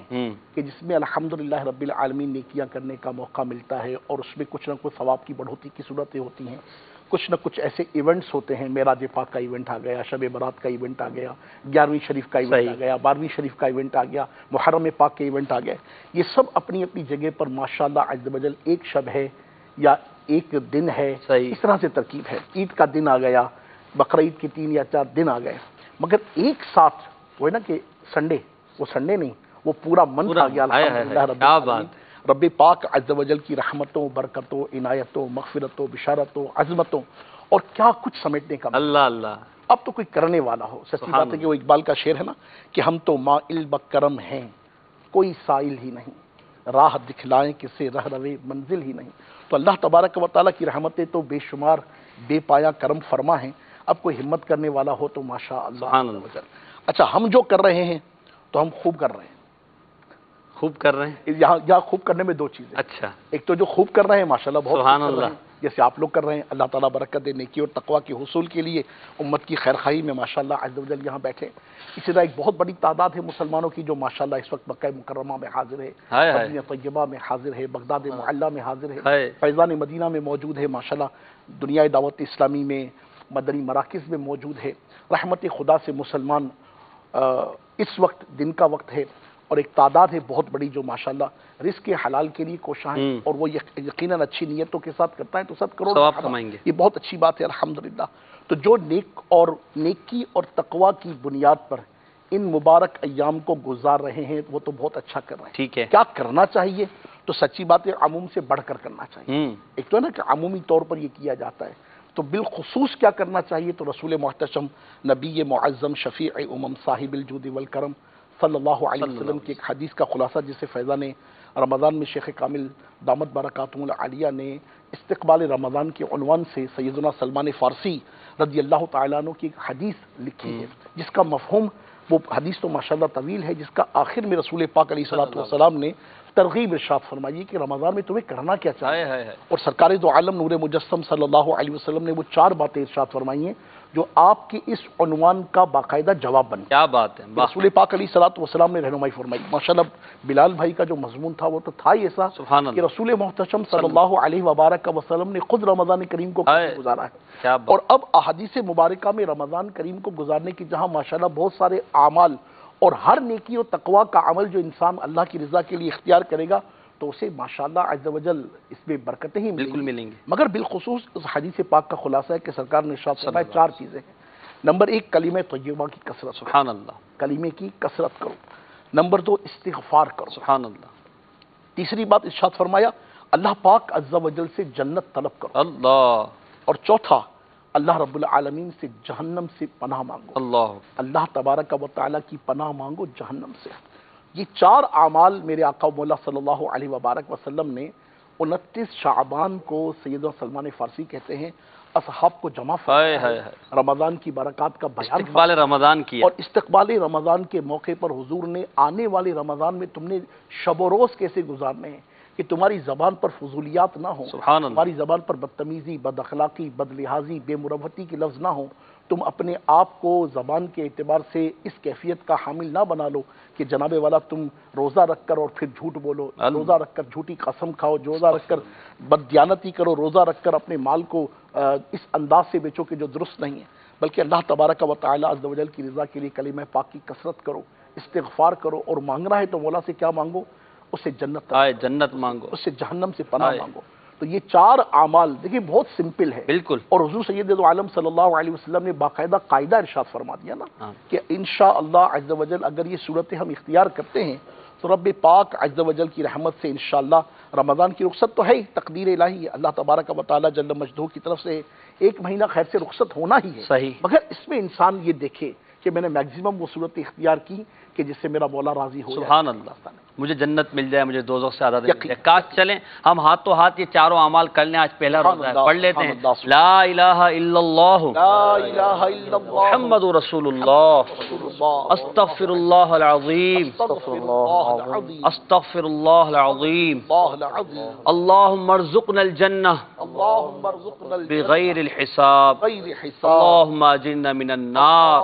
کہ جس میں الحمدللہ رب العالمین نیکیاں کرنے کا موقع ملتا ہے اور اس میں کچھ نہ کچھ ثواب کی بڑھوتری کی صورتیں ہوتی ہیں. کچھ نہ کچھ ایسے ایونٹس ہوتے ہیں، معراج پاک کا ایونٹ آ گیا، شب برات کا ایونٹ آ گیا، 11ویں شریف کا ایونٹ آ گیا، 12ویں شریف کا ایونٹ آ گیا، محرم پاک کے ایونٹ آ گئے. یہ سب اپنی اپنی جگہ پر ماشاءاللہ عز و جل ایک شب ہے یا ایک دن ہے، اس طرح سے ترکیب ہے. عید کا دن آ گیا، بقرہ عید کے 3 یا 4 دن آ گئے، مگر ایک ساتھ وہ ہے نا کہ سنڈے، وہ سنڈے نہیں، وہ پورا منتھ آ گیا. الحمدللہ رب العالمین، رب پاک عز و جل کی رحمتوں، برکتوں، عنایتوں، مغفرتوں، بشارتوں، عظمتوں اور کیا کچھ سمیٹنے کا.
اللہ اللہ.
اب تو کوئی کرنے والا ہو. سچی بات ہے کہ وہ اقبال کا شعر ہے نا کہ ہم تو مائل بکرم ہیں، کوئی سائل ہی نہیں، راہ دکھلائیں کسے رہ روے منزل ہی نہیں. تو اللہ تبارک و تعالیٰ کی رحمتیں تو بے شمار بے پایا کرم فرما ہیں. اب کوئی ہمت کرنے والا ہو تو ماشاء اللہ. اچھا، ہم جو کر رہے ہیں تو ہم خوب کر رہے ہیں.
خوب کر رہے ہیں
یہاں خوب کرنے میں دو چیزیں.
اچھا،
ایک تو جو خوب کر رہے ہیں ماشاءاللہ بہت
سبحان اللہ،
جیسے آپ لوگ کر رہے ہیں، اللہ تعالیٰ برکت دے، نیکی اور تقویٰ کے حصول کے لیے امت کی خیرخواہی میں ماشاءاللہ عز و جل یہاں بیٹھے. اسی طرح ایک بہت بڑی تعداد ہے مسلمانوں کی جو ماشاءاللہ اس وقت مکہ مکرمہ میں حاضر ہے، مدینہ طیبہ میں حاضر ہے، بغداد معلیٰ میں حاضر ہے، فیضان مدینہ میں موجود ہے، ماشاءاللہ دنیا دعوت اسلامی میں مدنی مراکز میں موجود ہے. رحمت خدا سے مسلمان اس وقت دن کا وقت ہے اور ایک تعداد ہے بہت بڑی جو ماشاءاللہ رزق حلال کے لیے کوشاں ہیں اور وہ یقیناً اچھی نیتوں کے ساتھ کرتا ہے تو 7 کروڑ
ثواب کمائیں گے.
یہ بہت اچھی بات ہے الحمدللہ. تو جو نیکی اور تقویٰ کی بنیاد پر ان مبارک ایام کو گزار رہے ہیں وہ تو بہت اچھا کر رہے ہیں.
ٹھیک ہے،
کیا کرنا چاہیے؟ تو سچی بات ہے عموم سے بڑھ کر کرنا چاہیے. ایک تو ہے نا کہ عمومی طور پر یہ کیا جاتا ہے، تو بالخصوص کیا کرنا چاہیے؟ تو رسول محتشم نبی معظم شفیع امم صاحب الجود والکرم صلی اللہ علیہ وسلم کی ایک حدیث کا خلاصہ جسے فیضان رمضان میں شیخ کامل دامت برکاتہ العالیہ نے استقبال رمضان کے عنوان سے سیدنا سلمان فارسی رضی اللہ تعالیٰ عنہ کی ایک حدیث لکھی ہے جس کا مفہوم، وہ حدیث تو ماشاءاللہ طویل ہے، جس کا آخر میں رسول پاک علیہ السلام نے ترغیب ارشاد فرمائی کہ رمضان میں تمہیں کرنا کیا چاہیے. اور سرکار دو عالم نور مجسم صلی اللہ علیہ وسلم نے وہ 4 باتیں ارشاد فرمائی ہیں جو آپ کے اس عنوان کا باقاعدہ جواب بن گیا۔
کیا بات ہے،
رسول پاک علیہ الصلوۃ والسلام نے رہنمائی فرمائی۔ ماشاءاللہ بلال بھائی کا جو مضمون تھا وہ تو تھا ہی ایسا کہ رسول محتشم صلی اللہ علیہ وبارک وسلم نے خود رمضان کریم کو گزارا ہے، اور اب احادیث مبارکہ میں رمضان کریم کو گزارنے کی جہاں ماشاءاللہ بہت سارے اعمال اور ہر نیکی و تقوی کا عمل جو انسان اللہ کی رضا کے لیے اختیار کرے گا تو اسے ماشاءاللہ عز و جل اس میں برکتیں ہی
بالکل ملیں گی۔
مگر بالخصوص اس حدیث پاک کا خلاصہ ہے کہ سرکار نے ارشاد فرمایا 4 چیزیں ہیں۔ نمبر 1 کلمہ طیبہ کی کثرت،
سبحان اللہ،
کلمے کی کثرت کرو۔ نمبر 2 استغفار کرو،
سبحان اللہ۔
تیسری بات ارشاد فرمایا اللہ پاک عز و جل سے جنت طلب کرو،
اللہ۔ اور
چوتھا اللہ رب العالمین سے جہنم سے پناہ مانگو، اللہ تبارک و تعالیٰ کی پناہ مانگو جہنم سے۔ یہ 4 اعمال میرے آقا مولا صلی اللہ علیہ وبارک وسلم نے 29 شعبان کو سیدنا سلمان فارسی کہتے ہیں اصحاب کو جمع فرمایا، رمضان کی برکات کا بیان،
استقبال رمضان کیا،
اور استقبال رمضان کے موقع پر حضور نے آنے والے رمضان میں تم نے شب و روز کیسے گزارنے ہیں کہ تمہاری زبان پر فضولیات نہ ہوں، تمہاری زبان پر بدتمیزی، بد اخلاقی، بد لحاظی، بے مروتی کے لفظ نہ ہوں، تم اپنے آپ کو زبان کے اعتبار سے اس کیفیت کا حامل نہ بنا لو کہ جناب والا تم روزہ رکھ کر اور پھر جھوٹ بولو، روزہ رکھ کر جھوٹی قسم کھاؤ، روزہ رکھ کر بددیانتی کرو، روزہ رکھ کر اپنے مال کو اس انداز سے بیچو کہ جو درست نہیں ہے، بلکہ اللہ تبارک و تعالی عز و جل کی رضا کے لیے کلمہ پاک کی کثرت کرو، استغفار کرو، اور مانگنا ہے تو مولا سے کیا مانگو؟ اس سے جنت مانگو، اس سے جہنم سے پناہ مانگو۔ تو یہ 4 اعمال دیکھیں بہت سمپل ہے بالکل، اور حضور سید عالم صلی اللہ علیہ وسلم نے باقاعدہ قاعدہ ارشاد فرما دیا نا کہ انشاءاللہ عز و جل اگر یہ صورتیں ہم اختیار کرتے ہیں تو رب پاک عز و جل کی رحمت سے انشاءاللہ رمضان کی رخصت تو ہے ہی، تقدیر الہی ہے، اللہ تبارک و تعالی جل مجدہ کی طرف سے 1 مہینہ خیر سے رخصت ہونا ہی ہے صحیح، مگر اس میں انسان یہ دیکھے کہ میں نے میکزیمم وہ صورت اختیار کی کہ جس سے میرا مولا راضی ہو جائے،
سبحان اللہ، مجھے جنت مل جائے، مجھے دوزخ سے آزادی مل جائے۔ کاش چلیں ہم ہاتھ تو ہاتھ یہ 4 اعمال کر لیں، آج پہلا روزہ ہے، پڑھ لیتے ہیں لا الہ الا اللہ محمد رسول اللہ استغفر اللہ العظیم استغفر اللہ العظیم اللہم ارزقنا الجنہ بغیر الحساب اللہم اجرنا من النار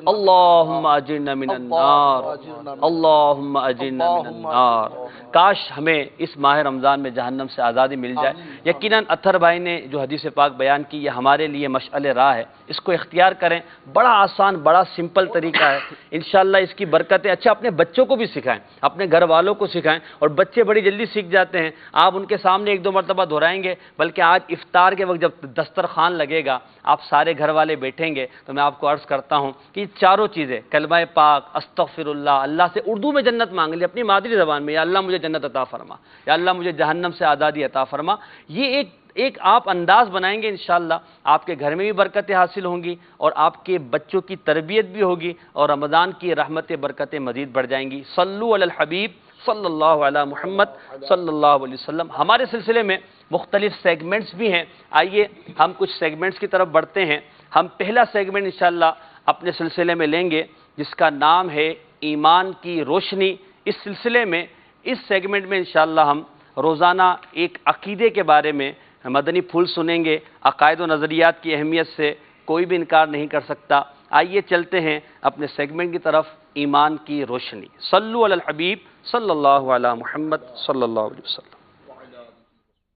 اللہم اجرنا من النار اللہم اجرنا من النار۔ کاش ہمیں اس ماہ رمضان میں جہنم سے آزادی مل جائے۔ یقیناً اطہر بھائی نے جو حدیث پاک بیان کی یہ ہمارے لیے مشعل راہ ہے، اس کو اختیار کریں، بڑا آسان بڑا سمپل طریقہ ہے، انشاءاللہ اس کی برکتیں اچھا اپنے بچوں کو بھی سکھائیں، اپنے گھر والوں کو سکھائیں، اور بچے بڑی جلدی سیکھ جاتے ہیں، آپ ان کے سامنے 1-2 مرتبہ دہرائیں گے، بلکہ آج افطار کے وقت جب دسترخوان لگے گا آپ سارے گھر والے بیٹھیں گے تو میں آپ کو عرض کرتا ہوں کہ یہ 4 چیزیں کلمہ پاک، استغفر اللہ سے اردو میں جنت مانگ لی اپنی مادری زبان میں، یا اللہ مجھے جنت عطا فرما، یا اللہ مجھے جہنم سے آزادی عطا فرما، یہ ایک آپ انداز بنائیں گے انشاءاللہ آپ کے گھر میں بھی برکتیں حاصل ہوں گی اور آپ کے بچوں کی تربیت بھی ہوگی اور رمضان کی رحمتیں برکتیں مزید بڑھ جائیں گی۔ صلو علی الحبیب صلی اللہ علی محمد صلی اللہ علیہ وسلم۔ ہمارے سلسلے میں مختلف سیگمنٹس بھی ہیں، آئیے ہم کچھ سیگمنٹس کی طرف بڑھتے ہیں۔ ہم پہلا سیگمنٹ انشاءاللہ اپنے سلسلے میں لیں گے جس کا نام ہے ایمان کی روشنی۔ اس سلسلے میں اس سیگمنٹ میں انشاءاللہ ہم روزانہ ایک عقیدے کے بارے میں مدنی پھول سنیں گے۔ عقائد و نظریات کی اہمیت سے کوئی بھی انکار نہیں کر سکتا۔ آئیے چلتے ہیں اپنے سیگمنٹ کی طرف، ایمان کی روشنی۔ صلو علی الحبیب صلی اللہ علی محمد صلی اللہ علیہ وسلم۔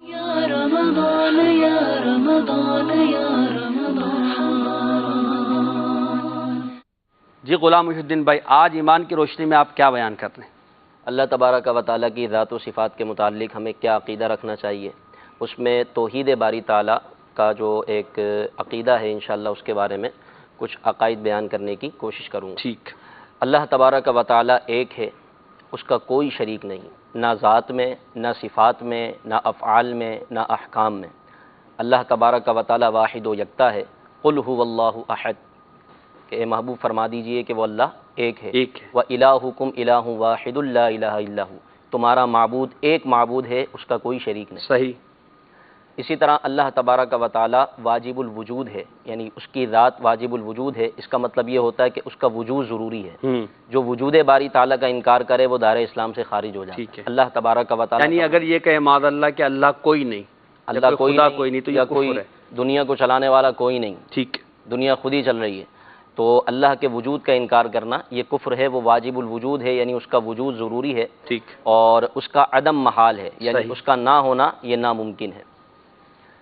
یا رمضان یا رمضان یا رمضان۔
جی غلام محی الدین بھائی، آج ایمان کی روشنی میں آپ کیا بیان کر رہے ہیں؟
اللہ تبارک و تعالیٰ کی ذات و صفات کے متعلق ہمیں کیا عقیدہ رکھنا چاہیے، اس میں توحید باری تعالیٰ کا جو ایک عقیدہ ہے انشاءاللہ اس کے بارے میں کچھ عقائد بیان کرنے کی کوشش کروں گا۔
ٹھیک۔
اللہ تبارک و تعالیٰ ایک ہے، اس کا کوئی شریک نہیں، نہ ذات میں، نہ صفات میں، نہ افعال میں، نہ احکام میں۔ اللہ تبارک و تعالیٰ واحد و یکتا ہے۔ قل هو اللہ احد، کہ اے محبوب فرما دیجئے کہ وہ اللہ ایک ہے۔ وَإِلَٰهُكُمْ إِلَٰهٌ وَاحِدٌ لَا إِلَٰهَ إِلَّا هُوَ، تمہارا معبود ایک معبود ہے، اس کا کوئی شریک نہیں۔
صحیح۔
اسی طرح اللہ تبارک و تعالیٰ واجب الوجود ہے، یعنی اس کی ذات واجب الوجود ہے، اس کا مطلب یہ ہوتا ہے کہ اس کا وجود ضروری ہے۔ جو وجود باری تعالیٰ کا انکار کرے وہ دار اسلام سے خارج ہو جاتا ہے۔ اللہ تبارک و تعالیٰ
یعنی اگر یہ کہے معاذ اللہ کہ اللہ کوئی نہیں،
اللہ کوئی
نہیں تو
یا کوئی دنیا کو چلانے والا کوئی نہیں،
ٹھیک،
دنیا خود ہی چل رہی ہے، تو اللہ کے وجود کا انکار کرنا یہ کفر ہے، وہ واجب الوجود ہے، یعنی اس کا وجود ضروری ہے،
ٹھیک،
اور اس کا عدم محال ہے، یعنی
صحیح،
اس کا نہ ہونا یہ ناممکن ہے۔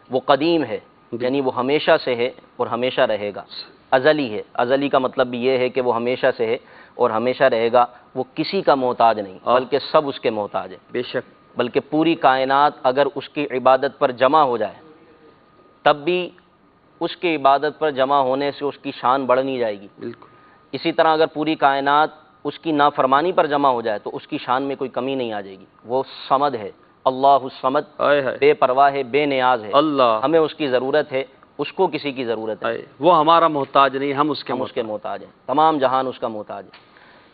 وہ قدیم ہے، یعنی وہ ہمیشہ سے ہے اور ہمیشہ رہے گا۔ ازلی ہے، ازلی کا مطلب بھی یہ ہے کہ وہ ہمیشہ سے ہے اور ہمیشہ رہے گا۔ وہ کسی کا محتاج نہیں بلکہ سب اس کے محتاج ہیں،
بے شک،
بلکہ پوری کائنات اگر اس کی عبادت پر جمع ہو جائے تب بھی اس کی عبادت پر جمع ہونے سے اس کی شان بڑھ نہیں جائے گی۔
بالکل،
اسی طرح اگر پوری کائنات اس کی نافرمانی پر جمع ہو جائے تو اس کی شان میں کوئی کمی نہیں آ جائے گی۔ وہ صمد ہے، اللہ الصمد، بے پرواہ ہے، بے نیاز ہے،
اللہ،
ہمیں اس کی ضرورت ہے، اس کو کسی کی ضرورت ہے،
وہ ہمارا محتاج نہیں، ہم اس
کے محتاج ہیں، تمام جہان اس کا محتاج ہے۔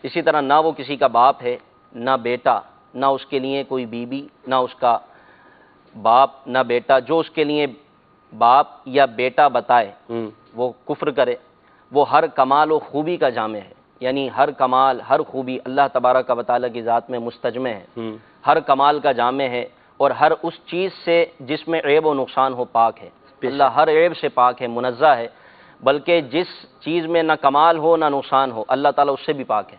اسی طرح نہ وہ کسی کا باپ ہے، نہ بیٹا، نہ اس کے لیے کوئی بیوی، نہ اس کا باپ نہ بیٹا۔ جو اس کے لیے باپ یا بیٹا بتائے وہ کفر کرے۔ وہ ہر کمال و خوبی کا جامع ہے، یعنی ہر کمال، ہر خوبی اللہ تبارک و تعالیٰ کی ذات میں مستجمع ہے، ہر کمال کا جامع ہے، اور ہر اس چیز سے جس میں عیب و نقصان ہو پاک ہے۔ اللہ ہر عیب سے پاک ہے، منزہ ہے، بلکہ جس چیز میں نہ کمال ہو نہ نقصان ہو اللہ تعالیٰ اس سے بھی پاک ہے۔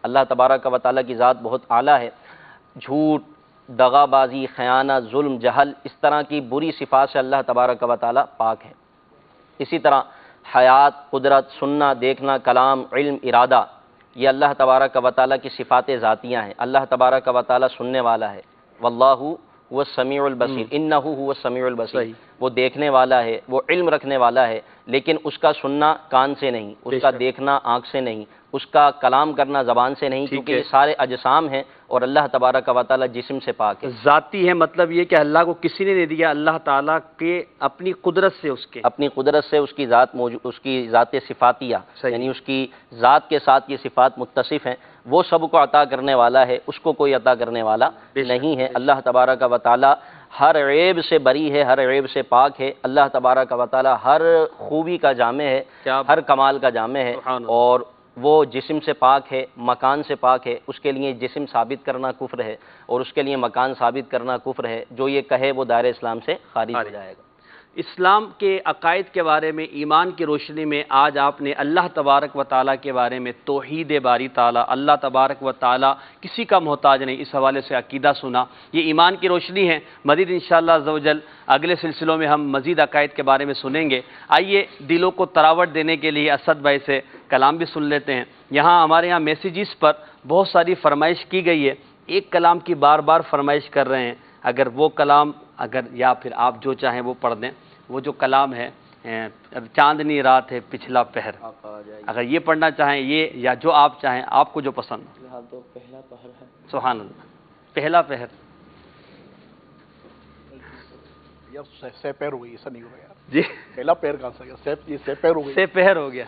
اللہ تبارک و تعالیٰ کی ذات بہت اعلیٰ ہے۔ جھوٹ، دغا بازی، خیانت، ظلم، جہل، اس طرح کی بری صفات سے اللہ تبارک و تعالیٰ پاک ہے۔ اسی طرح حیات، قدرت، سننا، دیکھنا، کلام، علم، ارادہ، یہ اللہ تبارک و تعالیٰ کی صفات ذاتیہ ہیں۔ اللہ تبارک و تعالیٰ سننے والا ہے، واللہ هو السمیع البصیر، انہ هو السمیع البصیر، وہ دیکھنے والا ہے، وہ علم رکھنے والا ہے، لیکن اس کا سننا کان سے نہیں، اس کا دیکھنا آنکھ سے نہیں، اس کا کلام کرنا زبان سے نہیں، کیونکہ یہ سارے اجسام ہیں اور اللہ تبارک و تعالیٰ جسم سے پاک ہے۔
ذاتی ہے، مطلب یہ کہ اللہ کو کسی نے نہیں دیا، اللہ تعالیٰ کے اپنی قدرت سے،
اپنی قدرت سے اس کی ذات موجود، اس کی ذات صفاتیہ، یعنی اس کی ذات کے ساتھ یہ صفات متصف ہیں۔ وہ سب کو عطا کرنے والا ہے، اس کو کوئی عطا کرنے والا نہیں ہے۔ اللہ تبارک و تعالیٰ ہر عیب سے بری ہے، ہر عیب سے پاک ہے۔ اللہ تبارک و تعالیٰ ہر خوبی کا جامع ہے، ہر کمال کا جامع ہے، اور وہ جسم سے پاک ہے، مکان سے پاک ہے۔ اس کے لیے جسم ثابت کرنا کفر ہے، اور اس کے لیے مکان ثابت کرنا کفر ہے۔ جو یہ کہے وہ دائرہ اسلام سے خارج ہو جائے گا۔
اسلام کے عقائد کے بارے میں، ایمان کی روشنی میں آج آپ نے اللہ تبارک و تعالیٰ کے بارے میں، توحید باری تعالیٰ، اللہ تبارک و تعالیٰ کسی کا محتاج نہیں، اس حوالے سے عقیدہ سنا۔ یہ ایمان کی روشنی ہے۔ مزید انشاءاللہ عز و جل اگلے سلسلوں میں ہم مزید عقائد کے بارے میں سنیں گے۔ آئیے دلوں کو تراوٹ دینے کے لیے اسد بھائی سے کلام بھی سن لیتے ہیں۔ یہاں ہمارے یہاں میسیجز پر بہت ساری فرمائش کی گئی ہے، ایک کلام کی بار بار فرمائش کر رہے ہیں، اگر وہ کلام یا پھر آپ جو چاہیں وہ پڑھ دیں۔ وہ جو کلام ہے چاندنی رات ہے پچھلا پہر، اگر یہ پڑھنا چاہیں یہ، یا جو آپ چاہیں، آپ کو جو پسند ہو۔
پہلا پہر ہے،
سبحان اللہ، پہلا پہر۔
یار سہ پیر ہو گئی، ایسا نہیں ہو رہا یار
جی،
پہلا پیر کہاں سے گیا؟ یہ سہ پیر ہو گئی،
سہ پہر ہو گیا۔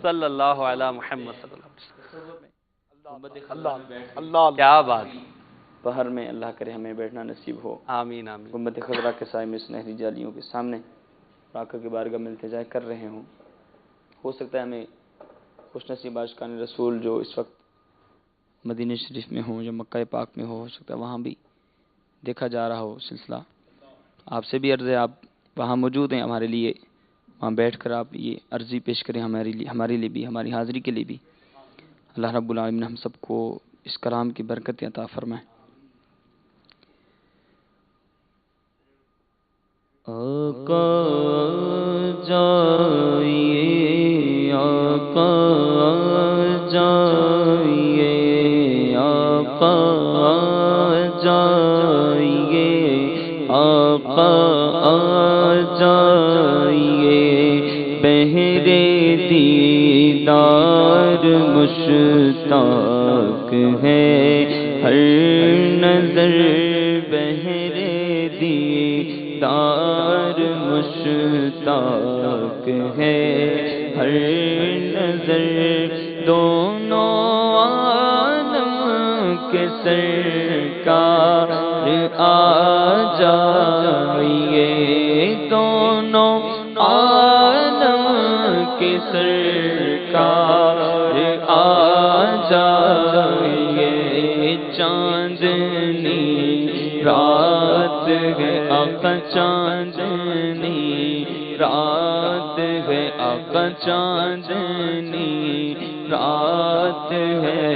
صلی اللہ علیہ محمد صلی اللہ علیہ وسلم۔ اللہ، کیا بات،
پہر میں اللہ کرے ہمیں بیٹھنا نصیب ہو۔
آمین آمین۔
گنبد خضرا کے سائے میں سنہری جالیوں کے سامنے آقا کی بارگاہ میں التجا کر رہے ہوں۔ ہو سکتا ہے ہمیں خوش نصیب عاشقان رسول جو اس وقت مدینہ شریف میں ہوں، جو مکہ پاک میں ہو سکتا ہے وہاں بھی دیکھا جا رہا ہو سلسلہ۔ آپ سے بھی عرض ہے، آپ وہاں موجود ہیں ہمارے لیے، وہاں بیٹھ کر آپ یہ عرضی پیش کریں ہمارے لیے بھی، ہماری حاضری کے لیے بھی۔ اللہ رب العالمین ہم سب کو اس کلام کی برکت عطا فرمائے۔
آقا جائیے، آقا جائیے، آقا جائیے، آقا جائیے، بہرے دیدار مشتاق ہے ہر نظر، بہرے دیدار مشتاق ہے ہر نظر، دونوں عالم کے سرکار آ جائیے، دونوں عالم کے سرکار آ جائیے، چاندنی رات ہے آقا، چاندنی رات ہے آقا چاندنی رات ہے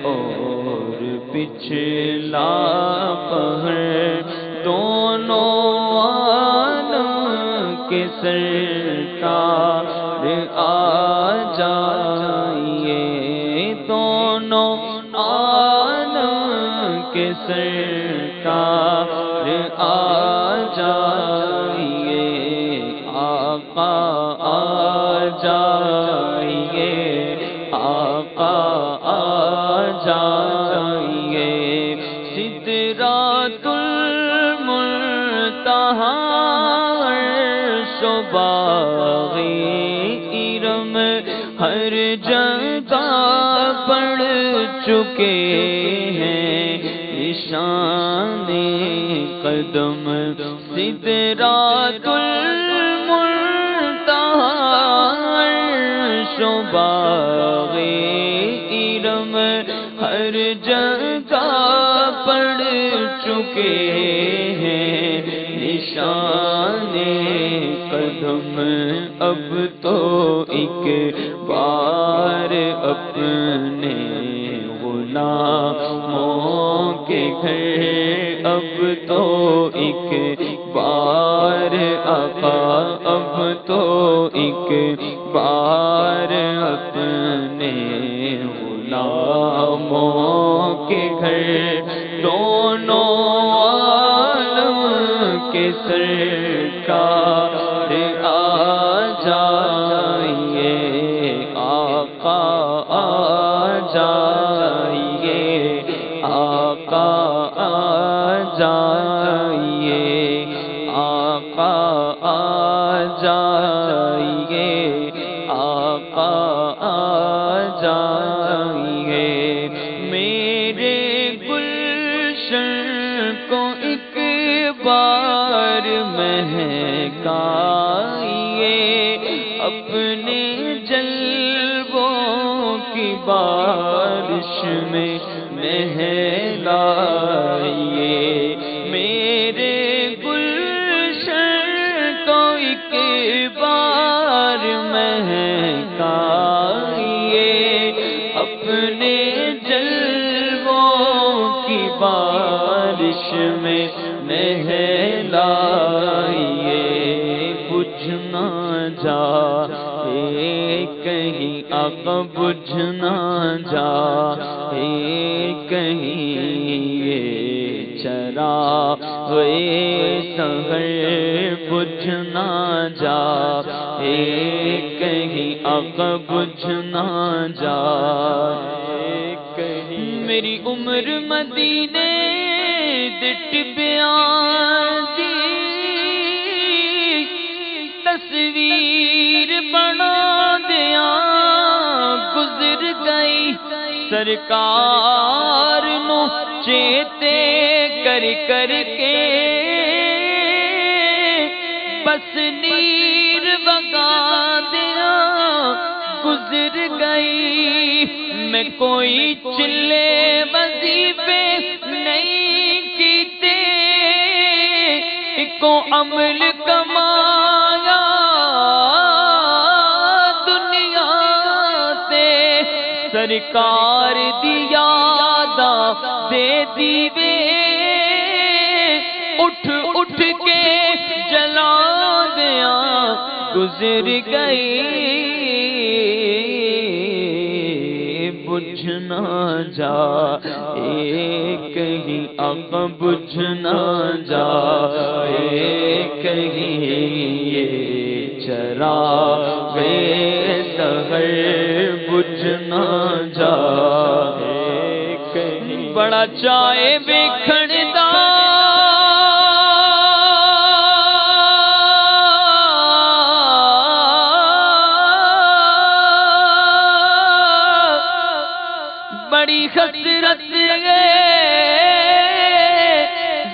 اور پچھلا پہر دونوں عالم کے سرکار آ جائیے دونوں عالم کے سرکار آ جائیے آقا آ جائیے آقا آ جائیے سدرات المنتہا عرش و باغ کرم ہر جگہ پڑ چکے ہیں نشان قدم سدرات المنتہا عرش و باغ کرم ہر جگہ پڑ چکے ہیں نشان قدم اب تو ایک بار اپنے غلاموں کے گھر اب تو ایک بار آقا اب تو ایک بار اپنے غلاموں کے گھر دونوں عالم کے سرکار آ جائیے آقا آ جائیے آقا آ جائیے آقا آ جائیے آقا آ جائیے میرے گلشن کو ایک بار مہکائیے اپنے جلووں کی بارش میں نہلائیے میرے گلشن کو ایک بار مہکائیے اپنے جلووں کی بارش میں نہلائیے بجھ نہ جائے کہیں آقا بجھ نہ جائے کہیں یہ چراغ سحر بجھ نہ جائے کہیں آقا بجھ نہ جائے کہیں میری عمر مدینے دے ٹبیاں دی تصویر بنا دیا گزر گئی سرکار نو چیتے کر کر کے بس نیر بگا دیا گزر گئی میں کوئی چلے وظیفے نہیں کیتے کو عمل کمایا دنیا سے سرکار دیا دے دیوے اٹھ اٹھ کے جلا دیا گزر گئی بجھ نہ جائے کہیں آقا بجھ نہ جائے کہیں یہ چراغ سحر بجھ نہ جائے کہیں بڑا چائے ویکھن دا بڑی خسرت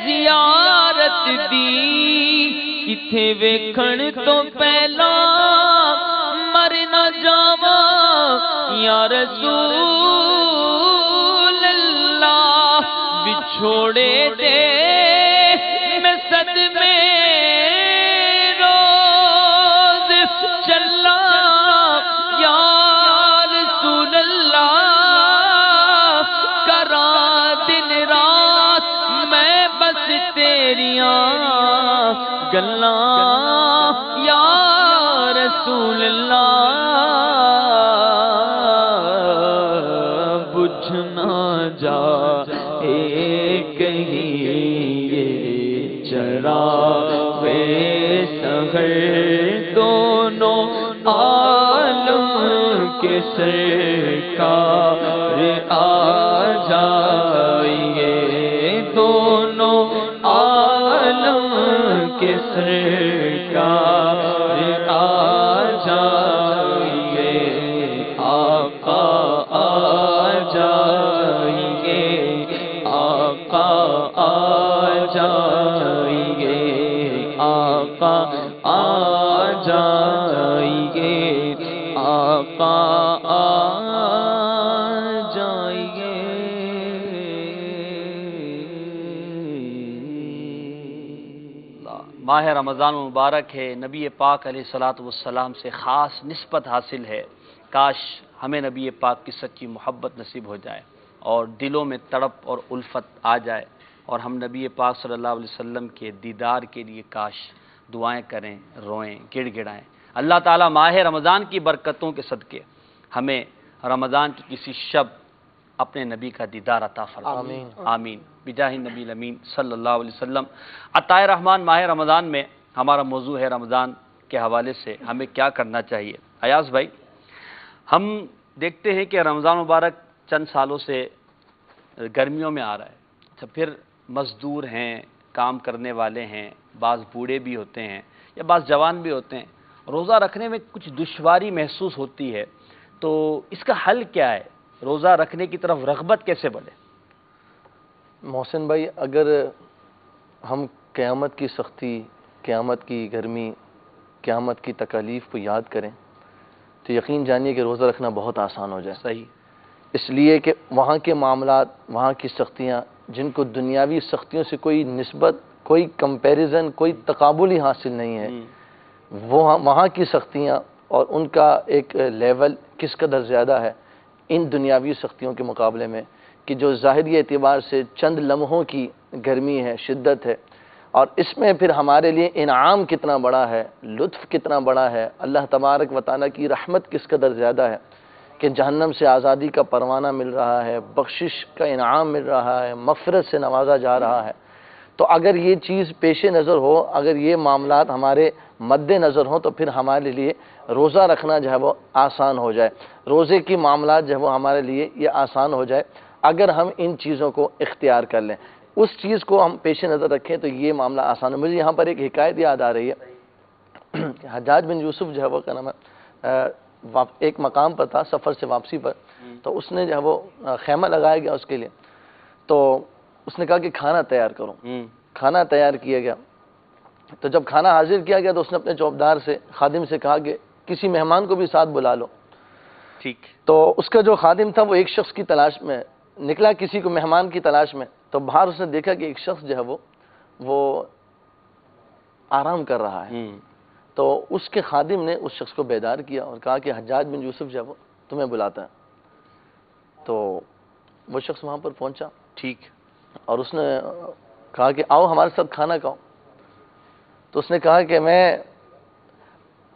زیارت دی کتھے ویکھن تو پہلا مر نہ جاواں یا رسول اللہ بچھوڑے دے میں صدمے رو گلا یا رسول اللہ بجھ نہ جائے کہیں یہ چراغ سحر دونوں عالم کے سرکار آ جائیے دونوں عالم کے سرکار آ جائیے آقا آ جائیے آقا آ جائیے آقا آ جائیے آقا آ جائیے
ماہ رمضان مبارک ہے، نبی پاک علیہ الصلاۃ والسلام سے خاص نسبت حاصل ہے۔ کاش ہمیں نبی پاک کی سچی محبت نصیب ہو جائے اور دلوں میں تڑپ اور الفت آ جائے اور ہم نبی پاک صلی اللہ علیہ وسلم کے دیدار کے لیے کاش دعائیں کریں، روئیں، گڑ گڑائیں۔ اللہ تعالیٰ ماہ رمضان کی برکتوں کے صدقے ہمیں رمضان کی کسی شب اپنے نبی کا دیدار عطا فرمائے، آمین آمین بجاہ نبی الامین صلی اللہ علیہ وسلم۔ عطائے رحمان ماہ رمضان میں ہمارا موضوع ہے رمضان کے حوالے سے ہمیں کیا کرنا چاہیے۔ ایاز بھائی، ہم دیکھتے ہیں کہ رمضان مبارک چند سالوں سے گرمیوں میں آ رہا ہے، اچھا پھر مزدور ہیں، کام کرنے والے ہیں، بعض بوڑھے بھی ہوتے ہیں یا بعض جوان بھی ہوتے ہیں، روزہ رکھنے میں کچھ دشواری محسوس ہوتی ہے، تو اس کا حل کیا ہے؟ روزہ رکھنے کی طرف رغبت کیسے بڑھے؟
محسن بھائی، اگر ہم قیامت کی سختی، قیامت کی گرمی، قیامت کی تکالیف کو یاد کریں تو یقین جانیے کہ روزہ رکھنا بہت آسان ہو جائے۔
صحیح،
اس لیے کہ وہاں کے معاملات، وہاں کی سختیاں جن کو دنیاوی سختیوں سے کوئی نسبت، کوئی کمپیریزن، کوئی تقابل ہی حاصل نہیں ہے، وہاں کی سختیاں اور ان کا ایک لیول کس قدر زیادہ ہے ان دنیاوی سختیوں کے مقابلے میں، کہ جو ظاہری اعتبار سے چند لمحوں کی گرمی ہے، شدت ہے، اور اس میں پھر ہمارے لیے انعام کتنا بڑا ہے، لطف کتنا بڑا ہے، اللہ تبارک و تعالیٰ کی رحمت کس قدر زیادہ ہے کہ جہنم سے آزادی کا پروانہ مل رہا ہے، بخشش کا انعام مل رہا ہے، مغفرت سے نوازا جا رہا ہے۔ تو اگر یہ چیز پیش نظر ہو، اگر یہ معاملات ہمارے مد نظر ہوں تو پھر ہمارے لیے روزہ رکھنا جو ہے وہ آسان ہو جائے، روزے کی معاملات جو ہے وہ ہمارے لیے یہ آسان ہو جائے اگر ہم ان چیزوں کو اختیار کر لیں، اس چیز کو ہم پیش نظر رکھیں تو یہ معاملہ آسان ہو۔ مجھے یہاں پر ایک حکایت یاد آ رہی ہے، حجاج بن یوسف جو ہے وہ کیا نام ہے، ایک مقام پر تھا سفر سے واپسی پر، تو اس نے جو ہے وہ خیمہ لگایا گیا اس کے لیے، تو اس نے کہا کہ کھانا تیار کرو، کھانا تیار کیا گیا، تو جب کھانا حاضر کیا گیا تو اس نے اپنے چوبدار سے، خادم سے کہا کہ کسی مہمان کو بھی ساتھ بلا لو۔
ٹھیک،
تو اس کا جو خادم تھا وہ ایک شخص کی تلاش میں نکلا، کسی کو مہمان کی تلاش میں، تو باہر اس نے دیکھا کہ ایک شخص جو ہے وہ آرام کر رہا ہے، تو اس کے خادم نے اس شخص کو بیدار کیا اور کہا کہ حجاج بن یوسف جو ہے وہ تمہیں بلاتا ہے۔ تو وہ شخص وہاں پر پہنچا،
ٹھیک،
اور اس نے کہا کہ آؤ ہمارے ساتھ کھانا کھاؤ۔ تو اس نے کہا کہ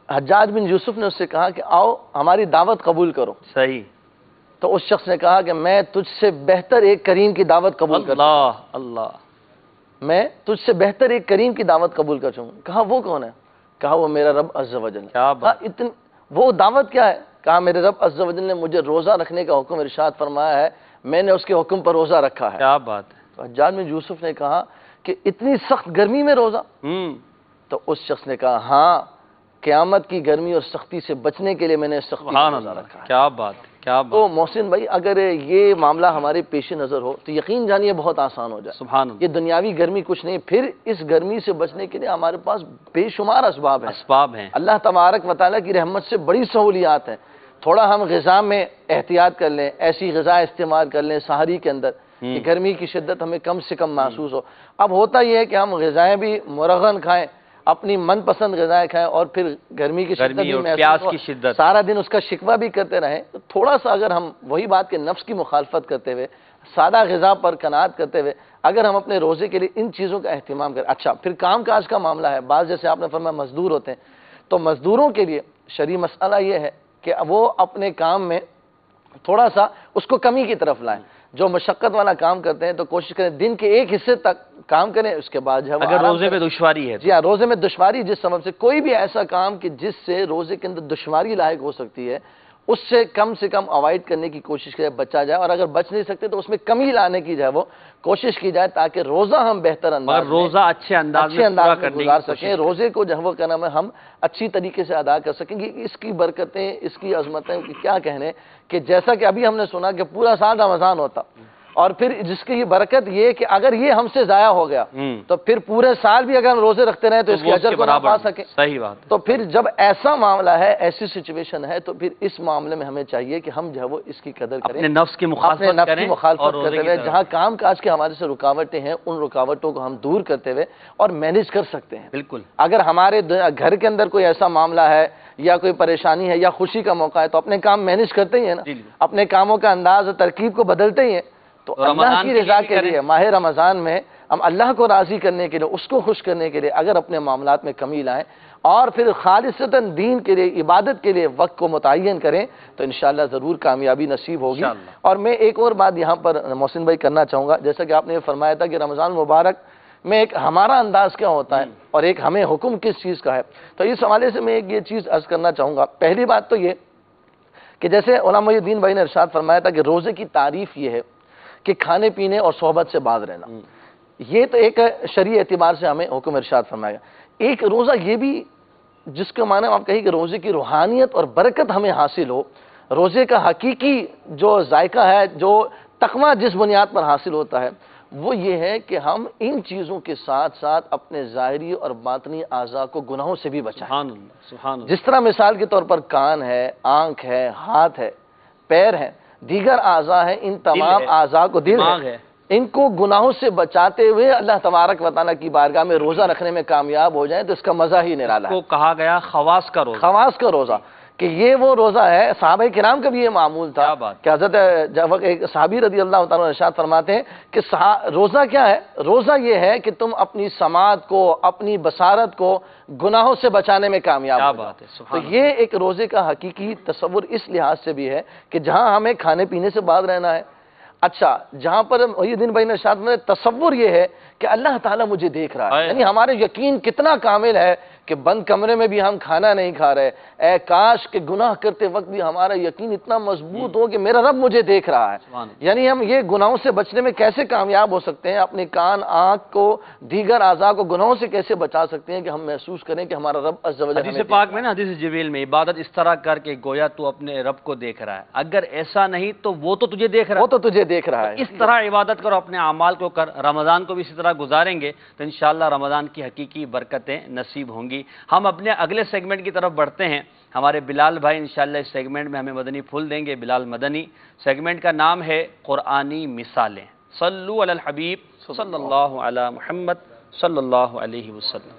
حجاج بن یوسف نے اس سے کہا کہ آؤ ہماری دعوت قبول کرو۔
صحیح،
تو اس شخص نے کہا کہ میں تجھ سے بہتر ایک کریم کی دعوت قبول کرتا ہوں،
اللہ اللہ،
میں تجھ سے بہتر ایک کریم کی دعوت قبول کرتا ہوں۔ کہا وہ کون ہے؟ کہا وہ میرا رب عز و جل۔ وہ دعوت کیا ہے؟ کہا میرے رب عز و جل نے مجھے روزہ رکھنے کا حکم ارشاد فرمایا ہے، میں نے اس کے حکم پر روزہ رکھا ہے۔
کیا بات ہے!
تو حجاج بن یوسف نے کہا کہ اتنی سخت گرمی میں روزہ؟ تو اس شخص نے کہا ہاں، قیامت کی گرمی اور سختی سے بچنے کے لیے میں نے سختی کا روزہ رکھا ہے۔
کیا بات ہے، کیا بات!
تو محسن بھائی، اگر یہ معاملہ ہمارے پیش نظر ہو تو یقین جانیے بہت آسان ہو جائے۔
سبحان اللہ،
یہ دنیاوی گرمی کچھ نہیں، پھر اس گرمی سے بچنے کے لیے ہمارے پاس بے شمار اسباب ہیں۔ اللہ تبارک و تعالیٰ کی رحمت سے بڑی سہولیات ہیں۔ تھوڑا ہم غذا میں احتیاط کر لیں، ایسی غذا استعمال کر لیں سحری کے اندر کہ گرمی کی شدت ہمیں کم سے کم محسوس ہو۔ اب ہوتا یہ ہے کہ ہم غذائیں بھی مرغن کھائیں، اپنی من پسند غذائیں کھائیں، اور پھر گرمی کی شدت بھی
پیاس
محسوس
کی
ہو،
شدت،
سارا دن اس کا شکوہ بھی کرتے رہیں، تو تھوڑا سا اگر ہم وہی بات کہ نفس کی مخالفت کرتے ہوئے، سادہ غذا پر قناعت کرتے ہوئے اگر ہم اپنے روزے کے لیے ان چیزوں کا اہتمام کریں. اچھا پھر کام کاج کا معاملہ ہے. بعض جیسے آپ نے فرمایا مزدور ہوتے ہیں, تو مزدوروں کے لیے شرعی مسئلہ یہ ہے کہ وہ اپنے کام میں تھوڑا سا اس کو کمی کی طرف لائیں. جو مشقت والا کام کرتے ہیں تو کوشش کریں دن کے ایک حصے تک کام کریں, اس کے بعد جو ہے
اگر روزے میں دشواری ہے.
جی ہاں, روزے میں دشواری جس سبب سے کوئی بھی ایسا کام کہ جس سے روزے کے اندر دشواری لاحق ہو سکتی ہے اس سے کم اوائڈ کرنے کی کوشش کرے, بچا جائے. اور اگر بچ نہیں سکتے تو اس میں کمی لانے کی جو ہے وہ کوشش کی جائے تاکہ روزہ ہم بہتر انداز میں
روزہ اچھے انداز
میں گزار سکیں. روزے کو جو ہے وہ کیا نام ہے ہم اچھی طریقے سے ادا کر سکیں گے. اس کی برکتیں, اس کی عظمتیں کیا کہنے, کہ جیسا کہ ابھی ہم نے سنا کہ پورا سال رمضان ہوتا, اور پھر جس کی برکت یہ کہ اگر یہ ہم سے ضائع ہو گیا تو پھر پورے سال بھی اگر ہم روزے رکھتے رہیں تو اس کے اجر کو نہ پا سکیں.
صحیح بات.
تو پھر جب ایسا معاملہ ہے, ایسی سچویشن ہے, تو پھر اس معاملے میں ہمیں چاہیے کہ ہم جو ہے وہ اس کی قدر کریں,
اپنے نفس کی مخالفت
کرتے ہوئے جہاں کام کاج کے ہمارے سے رکاوٹیں ہیں ان رکاوٹوں کو ہم دور کرتے ہوئے اور مینیج کر سکتے ہیں.
بالکل.
اگر ہمارے گھر کے اندر کوئی ایسا معاملہ ہے یا کوئی پریشانی ہے یا خوشی کا موقع ہے تو اپنے کام مینیج کرتے ہی ہیں نا, اپنے کاموں کا انداز ترکیب کو بدلتے ہی ہیں. تو اللہ کی رضا کے لیے ماہ رمضان میں ہم اللہ کو راضی کرنے کے لیے, اس کو خوش کرنے کے لیے اگر اپنے معاملات میں کمی لائیں اور پھر خالصتاً دین کے لیے, عبادت کے لیے وقت کو متعین کریں تو انشاءاللہ ضرور کامیابی نصیب ہوگی. اور میں ایک اور بات یہاں پر محسن بھائی کرنا چاہوں گا, جیسا کہ آپ نے یہ فرمایا تھا کہ رمضان مبارک میں ایک ہمارا انداز کیا ہوتا ہے اور ایک ہمیں حکم کس چیز کا ہے. تو اس حوالے سے میں ایک یہ چیز عرض کرنا چاہوں گا. پہلی بات تو یہ کہ جیسے علامہ محی الدین بھائی نے ارشاد فرمایا تھا کہ روزے کی تعریف یہ ہے کہ کھانے پینے اور صحبت سے باز رہنا. یہ تو ایک شرعی اعتبار سے ہمیں حکم ارشاد فرمایا. ایک روزہ یہ بھی جس کے معنی آپ کہیں کہ روزے کی روحانیت اور برکت ہمیں حاصل ہو, روزے کا حقیقی جو ذائقہ ہے, جو تقویٰ جس بنیاد پر حاصل ہوتا ہے وہ یہ ہے کہ ہم ان چیزوں کے ساتھ ساتھ اپنے ظاہری اور باطنی اعضاء کو گناہوں سے بھی بچائیں.
سبحان اللہ, سبحان اللہ.
جس طرح مثال کے طور پر کان ہے, آنکھ ہے, ہاتھ ہے, پیر ہے, دیگر اعضاء ہیں, ان تمام اعضاء کو, دل ہے, ان کو گناہوں سے بچاتے ہوئے اللہ تبارک و تعالیٰ کی بارگاہ میں روزہ رکھنے میں کامیاب ہو جائیں تو اس کا مزہ ہی نرالا ہے.
کو کہا گیا خواص کا روزہ.
خواص کا روزہ, کہ یہ وہ روزہ ہے. صحابہ کرام کا بھی یہ معمول تھا کہ حضرت ایک صحابی رضی اللہ تعالیٰ ارشاد فرماتے ہیں کہ روزہ کیا ہے, روزہ یہ ہے کہ تم اپنی سماعت کو, اپنی بصارت کو گناہوں سے بچانے میں کامیاب ہو جاؤ. تو یہ ایک روزے کا حقیقی تصور اس لحاظ سے بھی ہے کہ جہاں ہمیں کھانے پینے سے باز رہنا ہے. اچھا جہاں پر محی الدین بھائی نے ارشاد فرمایا تصور یہ ہے کہ اللہ تعالیٰ مجھے دیکھ رہا ہے, یعنی ہمارے یقین کتنا کامل ہے کہ بند کمرے میں بھی ہم کھانا نہیں کھا رہے. اے کاش کہ گناہ کرتے وقت بھی ہمارا یقین اتنا مضبوط ہو کہ میرا رب مجھے دیکھ رہا ہے. یعنی ہم یہ گناہوں سے بچنے میں کیسے کامیاب ہو سکتے ہیں, اپنے کان, آنکھ کو, دیگر اعضاء کو گناہوں سے کیسے بچا سکتے ہیں کہ ہم محسوس کریں کہ ہمارا رب عز و جل.
حدیث پاک میں نا, حدیث جبریل میں, عبادت اس طرح کر کے گویا تو اپنے رب کو دیکھ رہا ہے. اگر ایسا نہیں تو وہ تو تجھے دیکھ رہا ہے,
وہ تو تجھے دیکھ رہا ہے.
اس طرح عبادت کرو, اپنے اعمال کو کر, رمضان کو بھی اسی طرح گزاریں گے تو انشاءاللہ رمضان کی حقیقی برکتیں نصیب ہوں گی. ہم اپنے اگلے سیگمنٹ کی طرف بڑھتے ہیں. ہمارے بلال بھائی انشاءاللہ اس سیگمنٹ میں ہمیں مدنی پھول دیں گے. بلال مدنی. سیگمنٹ کا نام ہے قرآنی مثالیں. صلو علی الحبیب صلی اللہ علی محمد صلی اللہ علیہ وسلم.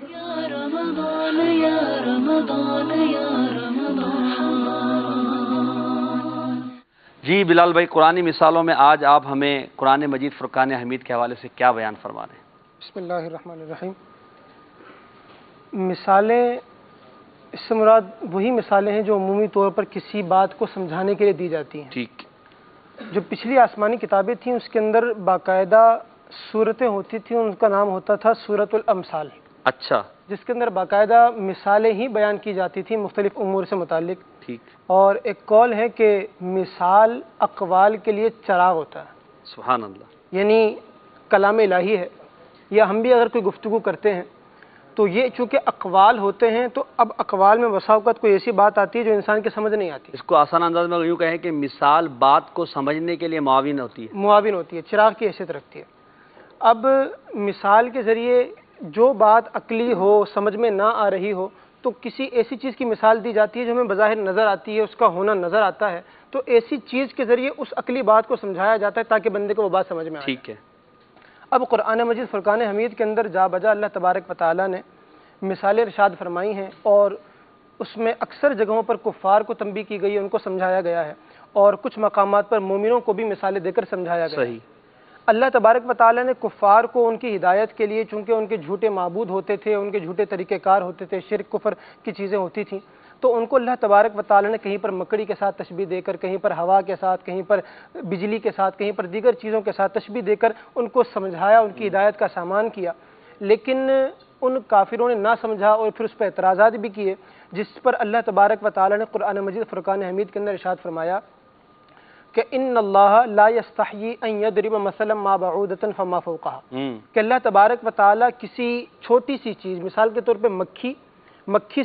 یا رمضان یا رمضان یا رمضان.
جی بلال بھائی, قرآنی مثالوں میں آج آپ ہمیں قرآن مجید فرقان حمید کے حوالے سے کیا بیان فرما رہے ہیں؟
بسم اللہ الرحمن الرحیم. مثالیں, اس سے مراد وہی مثالیں ہیں جو عمومی طور پر کسی بات کو سمجھانے کے لیے دی جاتی ہیں.
ٹھیک.
جو پچھلی آسمانی کتابیں تھیں اس کے اندر باقاعدہ صورتیں ہوتی تھیں, ان کا نام ہوتا تھا سورۃ الامثال.
اچھا.
جس کے اندر باقاعدہ مثالیں ہی بیان کی جاتی تھیں مختلف امور سے متعلق.
ٹھیک.
اور ایک قول ہے کہ مثال اقوال کے لیے چراغ ہوتا ہے.
سبحان اللہ.
یعنی کلام الہی ہے, یا ہم بھی اگر کوئی گفتگو کرتے ہیں تو یہ چونکہ اقوال ہوتے ہیں تو اب اقوال میں بسا اوقات کوئی ایسی بات آتی ہے جو انسان کے سمجھ نہیں آتی.
اس کو آسان انداز میں یوں کہیں کہ مثال بات کو سمجھنے کے لیے معاون ہوتی ہے.
معاون ہوتی ہے, چراغ کی حیثیت رکھتی ہے. اب مثال کے ذریعے جو بات عقلی ہو, سمجھ میں نہ آ رہی ہو, تو کسی ایسی چیز کی مثال دی جاتی ہے جو ہمیں بظاہر نظر آتی ہے, اس کا ہونا نظر آتا ہے, تو ایسی چیز کے ذریعے اس عقلی بات کو سمجھایا جاتا ہے تاکہ بندے کو وہ بات سمجھ میں آئے.
ٹھیک ہے.
اب قرآن مجید فرقان حمید کے اندر جا بجا اللہ تبارک و تعالیٰ نے مثالیں ارشاد فرمائی ہیں, اور اس میں اکثر جگہوں پر کفار کو تنبیہ کی گئی ہے, ان کو سمجھایا گیا ہے, اور کچھ مقامات پر مومنوں کو بھی مثالیں دے کر سمجھایا گیا ہے.
صحیح.
اللہ تبارک و تعالیٰ نے کفار کو ان کی ہدایت کے لیے، چونکہ ان کے جھوٹے معبود ہوتے تھے، ان کے جھوٹے طریقہ کار ہوتے تھے، شرک کفر کی چیزیں ہوتی تھیں، تو ان کو اللہ تبارک و تعالیٰ نے کہیں پر مکڑی کے ساتھ تشبیہ دے کر، کہیں پر ہوا کے ساتھ، کہیں پر بجلی کے ساتھ، کہیں پر دیگر چیزوں کے ساتھ تشبیہ دے کر ان کو سمجھایا، ان کی ہدایت کا سامان کیا، لیکن ان کافروں نے نہ سمجھا اور پھر اس پر اعتراضات بھی کیے، جس پر اللہ تبارک و تعالیٰ نے قرآن مجید فرقان حمید کے اندر ارشاد فرمایا کہ ان اللہ لا یستحیی ان یضرب مثلا ما بعودۃ فما فوقها، کہ اللہ تبارک و تعالیٰ کسی چھوٹی سی چیز، مثال کے طور پہ مکھی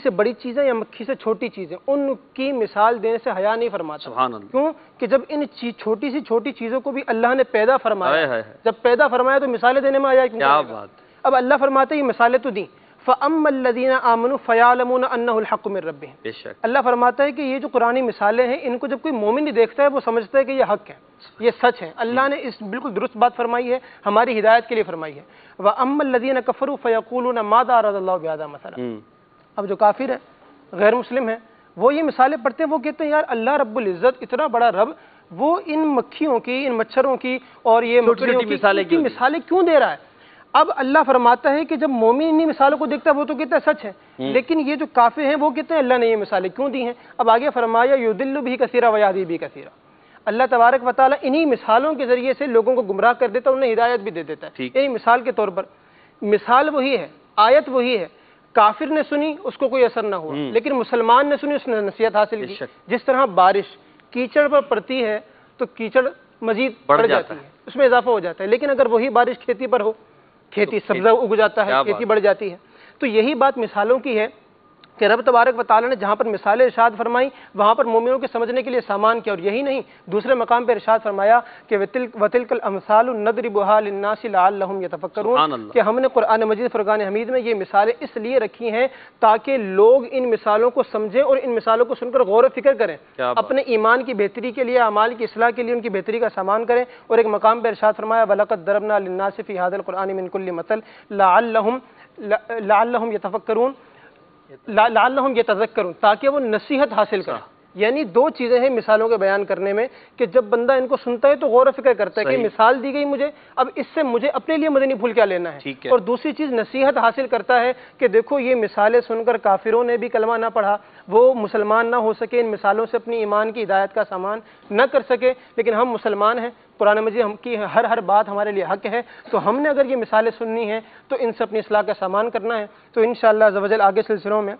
سے بڑی چیزیں یا مکھی سے چھوٹی چیزیں، ان کی مثال دینے سے حیا نہیں فرماتا۔
سبحان اللہ۔
کیوں کہ جب ان چھوٹی سی چھوٹی چیزوں کو بھی اللہ نے پیدا فرمایا، جب پیدا فرمایا تو مثالیں دینے میں حیا کیوں؟ کیا بات! اب اللہ فرماتے ہیں یہ مثالیں تو دیں، فَأَمَّا الَّذِينَ آمَنُوا فَيَعْلَمُونَ أَنَّهُ الْحَقُّ مِن رَّبِّهِمْ، اللہ فرماتا ہے کہ یہ جو قرآنی مثالیں ہیں ان کو جب کوئی مومن نہیں دیکھتا ہے وہ سمجھتا ہے کہ یہ حق ہے، یہ سچ ہے۔ اللہ نے اس بالکل درست بات فرمائی ہے، ہماری ہدایت کے لیے فرمائی ہے۔ وَأَمَّا الَّذِينَ كَفَرُوا فَيَقُولُونَ مَاذَا أَرَادَ اللَّهُ بِهَذَا مَثَلًا، اب جو کافر ہیں، غیر مسلم ہیں، وہ یہ مثالیں پڑھتے ہیں، وہ کہتے ہیں یار اللہ رب العزت اتنا بڑا رب، وہ ان مکھیوں کی، ان مچھروں کی اور یہ مکڑیوں کی مثالیں کیوں دے رہا ہے؟ اب اللہ فرماتا ہے کہ جب مومن انہی مثالوں کو دیکھتا ہے وہ تو کہتا ہے سچ ہے، لیکن یہ جو کافر ہیں وہ کہتے ہیں اللہ نے یہ مثالیں کیوں دی ہیں؟ اب آگے فرمایا یضل بہ کثیرا ویہدی بہ کثیرا، اللہ تبارک و تعالیٰ انہی مثالوں کے ذریعے سے لوگوں کو گمراہ کر دیتا ہے، انہیں ہدایت بھی دے دیتا ہے۔ یعنی مثال کے طور پر مثال وہی ہے، آیت وہی ہے، کافر نے سنی اس کو کوئی اثر نہ ہوا، لیکن مسلمان نے سنی اس نے نصیحت حاصل کی۔ جس طرح بارش کیچڑ پر پڑتی ہے تو کیچڑ مزید بڑھ جاتی ہے، اس میں اضافہ ہو جاتا ہے، لیکن اگر وہی بارش کھیتی پر ہو، کھیتی سبزہ اگ جاتا ہے، کھیتی بڑھ جاتی ہے۔ تو یہی بات مثالوں کی ہے کہ رب تبارک و تعالیٰ نے جہاں پر مثالیں ارشاد فرمائی وہاں پر مومنوں کے سمجھنے کے لیے سامان کیا، اور یہی نہیں دوسرے مقام پہ ارشاد فرمایا کہ وَتِلْكَ الْأَمْثَالُ نَضْرِبُهَا لِلنَّاسِ لَعَلَّهُمْ يَتَفَكَّرُونَ، کہ ہم نے قرآن مجید فرقان حمید میں یہ مثالیں اس لیے رکھی ہیں تاکہ لوگ ان مثالوں کو سمجھیں اور ان مثالوں کو سن کر غور و فکر کریں، اپنے ایمان کی بہتری کے لیے، اعمال کی اصلاح کے لیے ان کی بہتری کا سامان کریں۔ اور ایک مقام پہ ارشاد فرمایا وَلَقَدْ ضَرَبْنَا لِلنَّاسِ فِي هَذَا الْقُرْآنِ مِنْ كُلِّ مَثَلٍ لَعَلَّهُمْ يَتَفَكَّرُونَ لعلہم یتذکرون، تاکہ وہ نصیحت حاصل کریں۔ یعنی دو چیزیں ہیں مثالوں کے بیان کرنے میں کہ جب بندہ ان کو سنتا ہے تو غور و فکر کرتا ہے کہ مثال دی گئی مجھے، اب اس سے مجھے اپنے لیے مدنی پھول کیا لینا ہے، اور دوسری چیز نصیحت حاصل کرتا ہے کہ دیکھو یہ مثالیں سن کر کافروں نے بھی کلمہ نہ پڑھا، وہ مسلمان نہ ہو سکے، ان مثالوں سے اپنی ایمان کی ہدایت کا سامان نہ کر سکے، لیکن ہم مسلمان ہیں، قرآن مجید ہم کی ہر بات ہمارے لیے حق ہے، تو ہم نے اگر یہ مثالیں سننی ہیں تو ان سے اپنی اصلاح کا سامان کرنا ہے۔ تو انشاءاللہ عز و جل آگے سلسلوں میں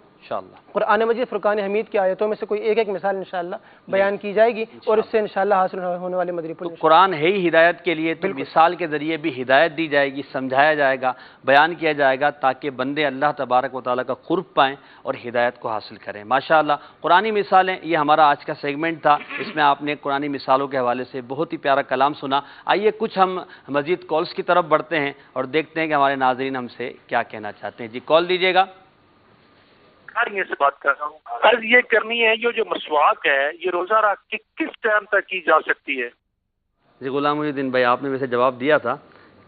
قرآن مجید فرقان حمید کی آیتوں میں سے کوئی ایک مثال انشاءاللہ بیان کی جائے گی، اور اس سے انشاءاللہ حاصل ہونے والے مدنی پھول،
قرآن ہے ہی ہدایت کے لیے، تو مثال کے ذریعے بھی ہدایت دی جائے گی، سمجھایا جائے گا، بیان کیا جائے گا، تاکہ بندے اللہ تبارک و تعالیٰ کا قرب پائیں اور ہدایت کو حاصل کریں۔ ماشاءاللہ قرآنی مثالیں، یہ ہمارا آج کا سیگمنٹ تھا، اس میں آپ نے قرآنی مثالوں کے حوالے سے بہت ہی پیارا کلام سنا۔ آئیے کچھ ہم مزید کالز کی طرف بڑھتے ہیں اور دیکھتے ہیں کہ ہمارے ناظرین ہم سے کیا کہنا چاہتے ہیں۔ جی کال دیجیے گا۔
سے بات کر رہا ہوں، عرض یہ کرنی ہے جو مسواک ہے یہ روزہ رکھ کے کس ٹائم تک کی جا سکتی ہے؟
جی غلام محی الدین بھائی، آپ نے ویسے جواب دیا تھا،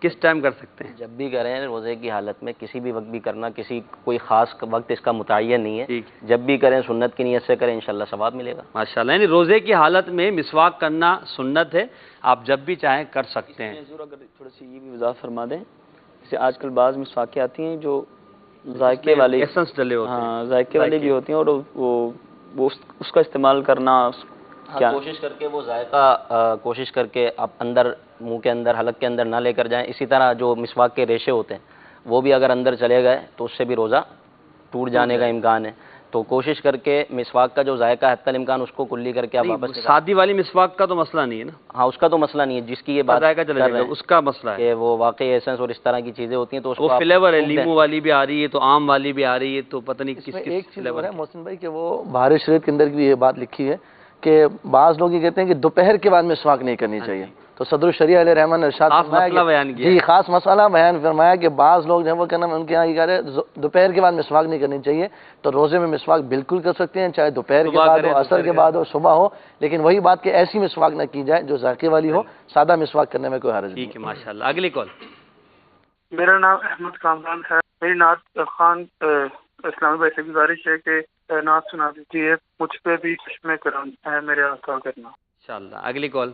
کس ٹائم کر سکتے ہیں؟
جب بھی کریں، روزے کی حالت میں کسی بھی وقت بھی کرنا، کوئی خاص وقت اس کا متعین نہیں ہے، جب بھی کریں سنت کی نیت سے کریں، انشاءاللہ ثواب ملے گا
ماشاءاللہ۔ یعنی روزے کی حالت میں مسواک کرنا سنت ہے، آپ جب بھی چاہیں کر سکتے ہیں۔
اگر تھوڑا سی یہ بھی وضاحت فرما دیں، جیسے آج کل بعض مسواکیں آتی ہیں جو ذائقے والی،
ایسنس ڈلے ہوتے ہیں،
ہاں ذائقے والی بھی ہوتی ہیں، اور وہ اس کا استعمال کرنا کیا
کوشش کر کے وہ ذائقہ کوشش کر کے آپ اندر منہ کے اندر حلق کے اندر نہ لے کر جائیں۔ اسی طرح جو مسواک کے ریشے ہوتے ہیں وہ بھی اگر اندر چلے گئے تو اس سے بھی روزہ ٹوٹ جانے کا امکان ہے، تو کوشش کر کے مسواک کا جو ذائقہ حتی الامکان اس کو کلی کر کے آپ واپس
سادی والی مسواک کا تو مسئلہ نہیں ہے نا،
ہاں اس کا تو مسئلہ نہیں ہے، جس کی یہ بات
ذائقہ چلے گا اس کا مسئلہ ہے
کہ وہ واقعی ایسنس اور اس طرح کی چیزیں ہوتی ہیں، تو اس
وہ فلیور ہے، لیمو والی بھی آ رہی ہے تو آم والی بھی آ رہی ہے، تو پتہ نہیں کس
ایک چیز ہے محسن بھائی کہ وہ بہار شریف کے اندر بھی یہ بات لکھی ہے کہ بعض لوگ یہ کہتے ہیں کہ دوپہر کے بعد مسواک نہیں کرنی چاہیے، تو صدر الشریعہ علیہ رحمٰن نے ارشاد فرمایا جی خاص مسئلہ بیان فرمایا کہ بعض لوگ جو ہے وہ کہنا ان کے یہاں یہ کہہ رہے ہیں دوپہر کے بعد مسواک نہیں کرنی چاہیے، تو روزے میں مسواک بالکل کر سکتے ہیں، چاہے دوپہر کے بعد ہو، عصر کے بعد ہو، صبح ہو، لیکن وہی بات کہ ایسی مسواک نہ کی جائے جو ذائقے والی ہو، سادہ مسواک کرنے میں کوئی حرج نہیں۔
ٹھیک ہے ماشاءاللہ۔ اگلی کال۔
میرا نام احمد کامران ہے، میری نعت خان اسلامی بھائی سے گزارش ہے کہ نعت سنا دیجیے، مجھ پہ بھی چشمے کرم ہے میرے آقا کرنا۔
انشاءاللہ۔ اگلی کال۔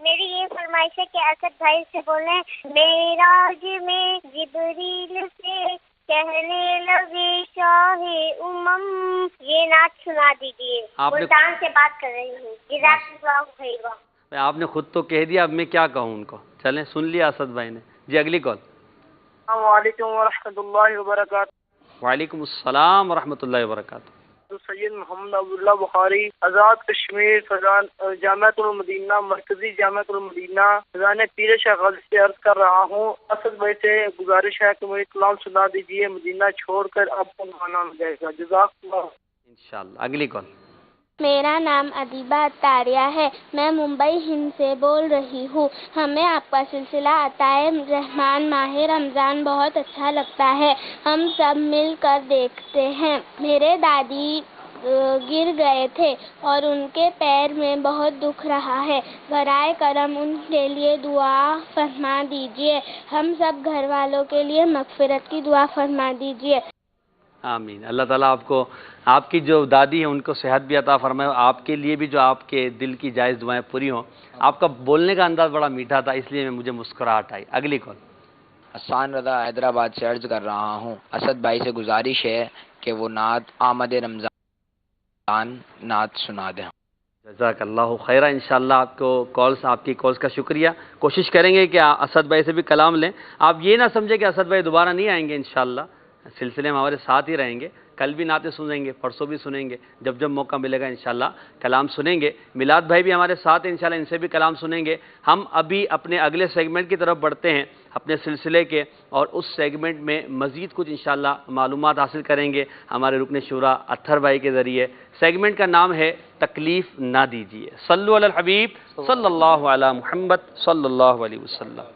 میری یہ فرمائش ہے کہ اسد بھائی سے بولیں معراج میں جبریل سے کہنے لگے شاہ یہ نعت سنا دیجیے. ملتان سے بات کر رہی ہوں. جزاک اللہ خیر.
آپ نے خود تو کہہ دیا، اب میں کیا کہوں ان کو. چلیں سن لیا اسد بھائی نے. جی اگلی کال.
السلام علیکم ورحمۃ اللہ وبرکاتہ.
وعلیکم السلام ورحمۃ اللہ وبرکاتہ.
سید محمد عبداللہ بخاری، آزاد کشمیر، فضان جامعۃ المدینہ، مرکزی جامعۃ المدینہ، فضان پیر شاہ غازی سے عرض کر رہا ہوں. اسد بھائی سے گزارش ہے کہ مجھے کلام سنا دیجیے، مدینہ چھوڑ کر آپ کو مانا مل جائے گا. جزاک اللہ.
انشاءاللہ. اگلی کال.
میرا نام ادیبہ اتاریہ ہے. میں ممبئی ہند سے بول رہی ہوں. ہمیں آپ کا سلسلہ عطائے رحمان ماہ رمضان بہت اچھا لگتا ہے. ہم سب مل کر دیکھتے ہیں. میرے دادی گر گئے تھے اور ان کے پیر میں بہت دکھ رہا ہے. برائے کرم ان کے لیے دعا فرما دیجیے. ہم سب گھر والوں کے لیے مغفرت کی دعا فرما دیجیے.
آمین. اللہ تعالیٰ آپ کو، آپ کی جو دادی ہیں ان کو صحت بھی عطا فرمائے، آپ کے لیے بھی جو آپ کے دل کی جائز دعائیں پوری ہوں. آپ کا بولنے کا انداز بڑا میٹھا تھا، اس لیے مجھے مسکراہٹ آئی. اگلی کال.
حسان رضا حیدرآباد سے عرض کر رہا ہوں. اسد بھائی سے گزارش ہے کہ وہ نعت آمد رمضان نعت سنا دیں.
جزاک اللہ خیرہ. انشاءاللہ آپ کی کالز کا شکریہ. کوشش کریں گے کہ اسد بھائی سے بھی کلام لیں. آپ یہ نہ سمجھیں کہ اسد بھائی دوبارہ نہیں آئیں گے. انشاءاللہ سلسلے میں ہمارے ساتھ ہی رہیں گے. کل بھی نعتیں سنیں گے، پرسوں بھی سنیں گے. جب موقع ملے گا انشاءاللہ کلام سنیں گے. میلاد بھائی بھی ہمارے ساتھ ہیں انشاءاللہ، ان سے بھی کلام سنیں گے. ہم ابھی اپنے اگلے سیگمنٹ کی طرف بڑھتے ہیں اپنے سلسلے کے، اور اس سیگمنٹ میں مزید کچھ انشاءاللہ معلومات حاصل کریں گے ہمارے رکن شورا اطہر بھائی کے ذریعے. سیگمنٹ کا نام ہے تکلیف نہ دیجیے. صلو علی الحبیب صلی اللہ علی محمد صلی اللہ علیہ وسلم.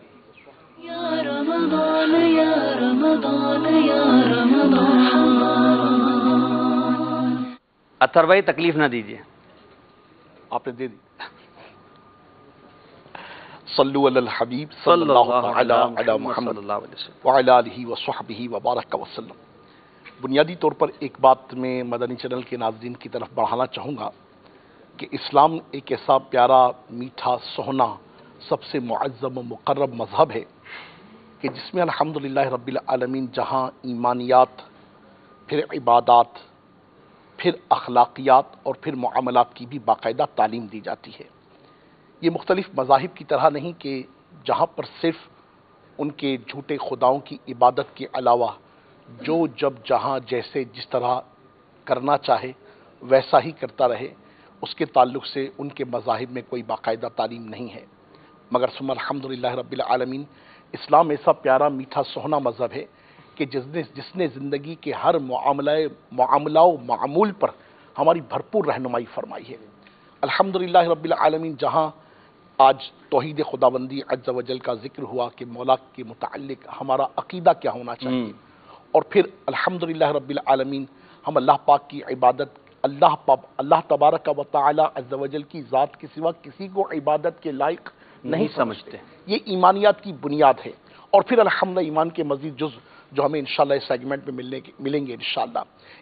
یا رمضان یا رمضان یا رمضان.
اطہر بھائی تکلیف نہ دیجیے.
آپ نے دے دی. صلو علی الحبیب صلی اللہ علی محمد وعلی آلہ وصحبہ وبارک وسلم. بنیادی طور پر ایک بات میں مدنی چینل کے ناظرین کی طرف بڑھانا چاہوں گا کہ اسلام ایک ایسا پیارا، میٹھا، سہنا، سب سے معظم و مقرب مذہب ہے کہ جس میں الحمدللہ رب العالمین جہاں ایمانیات، پھر عبادات، پھر اخلاقیات اور پھر معاملات کی بھی باقاعدہ تعلیم دی جاتی ہے. یہ مختلف مذاہب کی طرح نہیں کہ جہاں پر صرف ان کے جھوٹے خداؤں کی عبادت کے علاوہ جو جب جہاں جیسے جس طرح کرنا چاہے ویسا ہی کرتا رہے، اس کے تعلق سے ان کے مذاہب میں کوئی باقاعدہ تعلیم نہیں ہے. مگر ثم الحمدللہ رب العالمین اسلام ایسا پیارا، میٹھا، سہنا مذہب ہے کہ جس نے زندگی کے ہر معاملہ و معمول پر ہماری بھرپور رہنمائی فرمائی ہے. الحمدللہ رب العالمین جہاں آج توحید خداوندی عز و جل کا ذکر ہوا کہ مولا کے متعلق ہمارا عقیدہ کیا ہونا چاہیے، اور پھر الحمدللہ رب العالمین ہم اللہ پاک کی عبادت، اللہ تبارک و تعالی عز و جل کی ذات کے سوا کسی کو عبادت کے لائق نہیں سمجھتے. یہ ایمانیات کی بنیاد ہے. اور پھر الحمدللہ ایمان کے مزید جز جو ہمیں انشاءاللہ اس سیگمنٹ میں ملیں گے انشاءاللہ.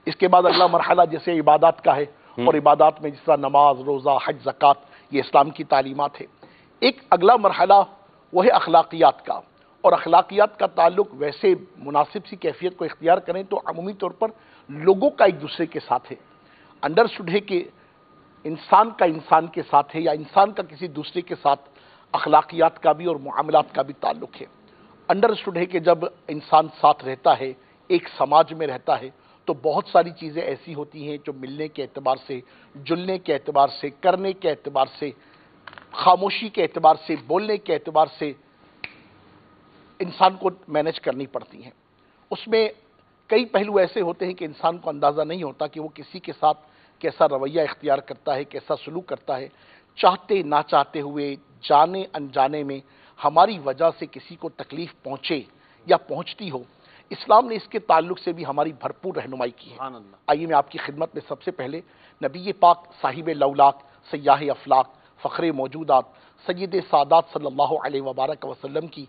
اس کے بعد اگلا مرحلہ جیسے عبادات کا ہے، اور عبادات میں جس طرح نماز، روزہ، حج، زکوٰۃ، یہ اسلام کی تعلیمات ہے. ایک اگلا مرحلہ وہ ہے اخلاقیات کا، اور اخلاقیات کا تعلق ویسے مناسب سی کیفیت کو اختیار کریں تو عمومی طور پر لوگوں کا ایک دوسرے کے ساتھ ہے. انڈرسٹوڈ ہے کہ انسان کا انسان کے ساتھ ہے، یا انسان کا کسی دوسرے کے ساتھ اخلاقیات کا بھی اور معاملات کا بھی تعلق ہے. انڈرسٹوڈ ہے کہ جب انسان ساتھ رہتا ہے، ایک سماج میں رہتا ہے، تو بہت ساری چیزیں ایسی ہوتی ہیں جو ملنے کے اعتبار سے، جلنے کے اعتبار سے، کرنے کے اعتبار سے، خاموشی کے اعتبار سے، بولنے کے اعتبار سے انسان کو مینج کرنی پڑتی ہیں. اس میں کئی پہلو ایسے ہوتے ہیں کہ انسان کو اندازہ نہیں ہوتا کہ وہ کسی کے ساتھ کیسا رویہ اختیار کرتا ہے، کیسا سلوک کرتا ہے. چاہتے نہ چاہتے ہوئے، جانے انجانے میں ہماری وجہ سے کسی کو تکلیف پہنچے یا پہنچتی ہو، اسلام نے اس کے تعلق سے بھی ہماری بھرپور رہنمائی کی ہے. آئیے میں آپ کی خدمت میں سب سے پہلے نبی پاک صاحب لولاک، سیاح افلاق، فخر موجودات، سید سادات صلی اللہ علیہ وبارک وسلم کی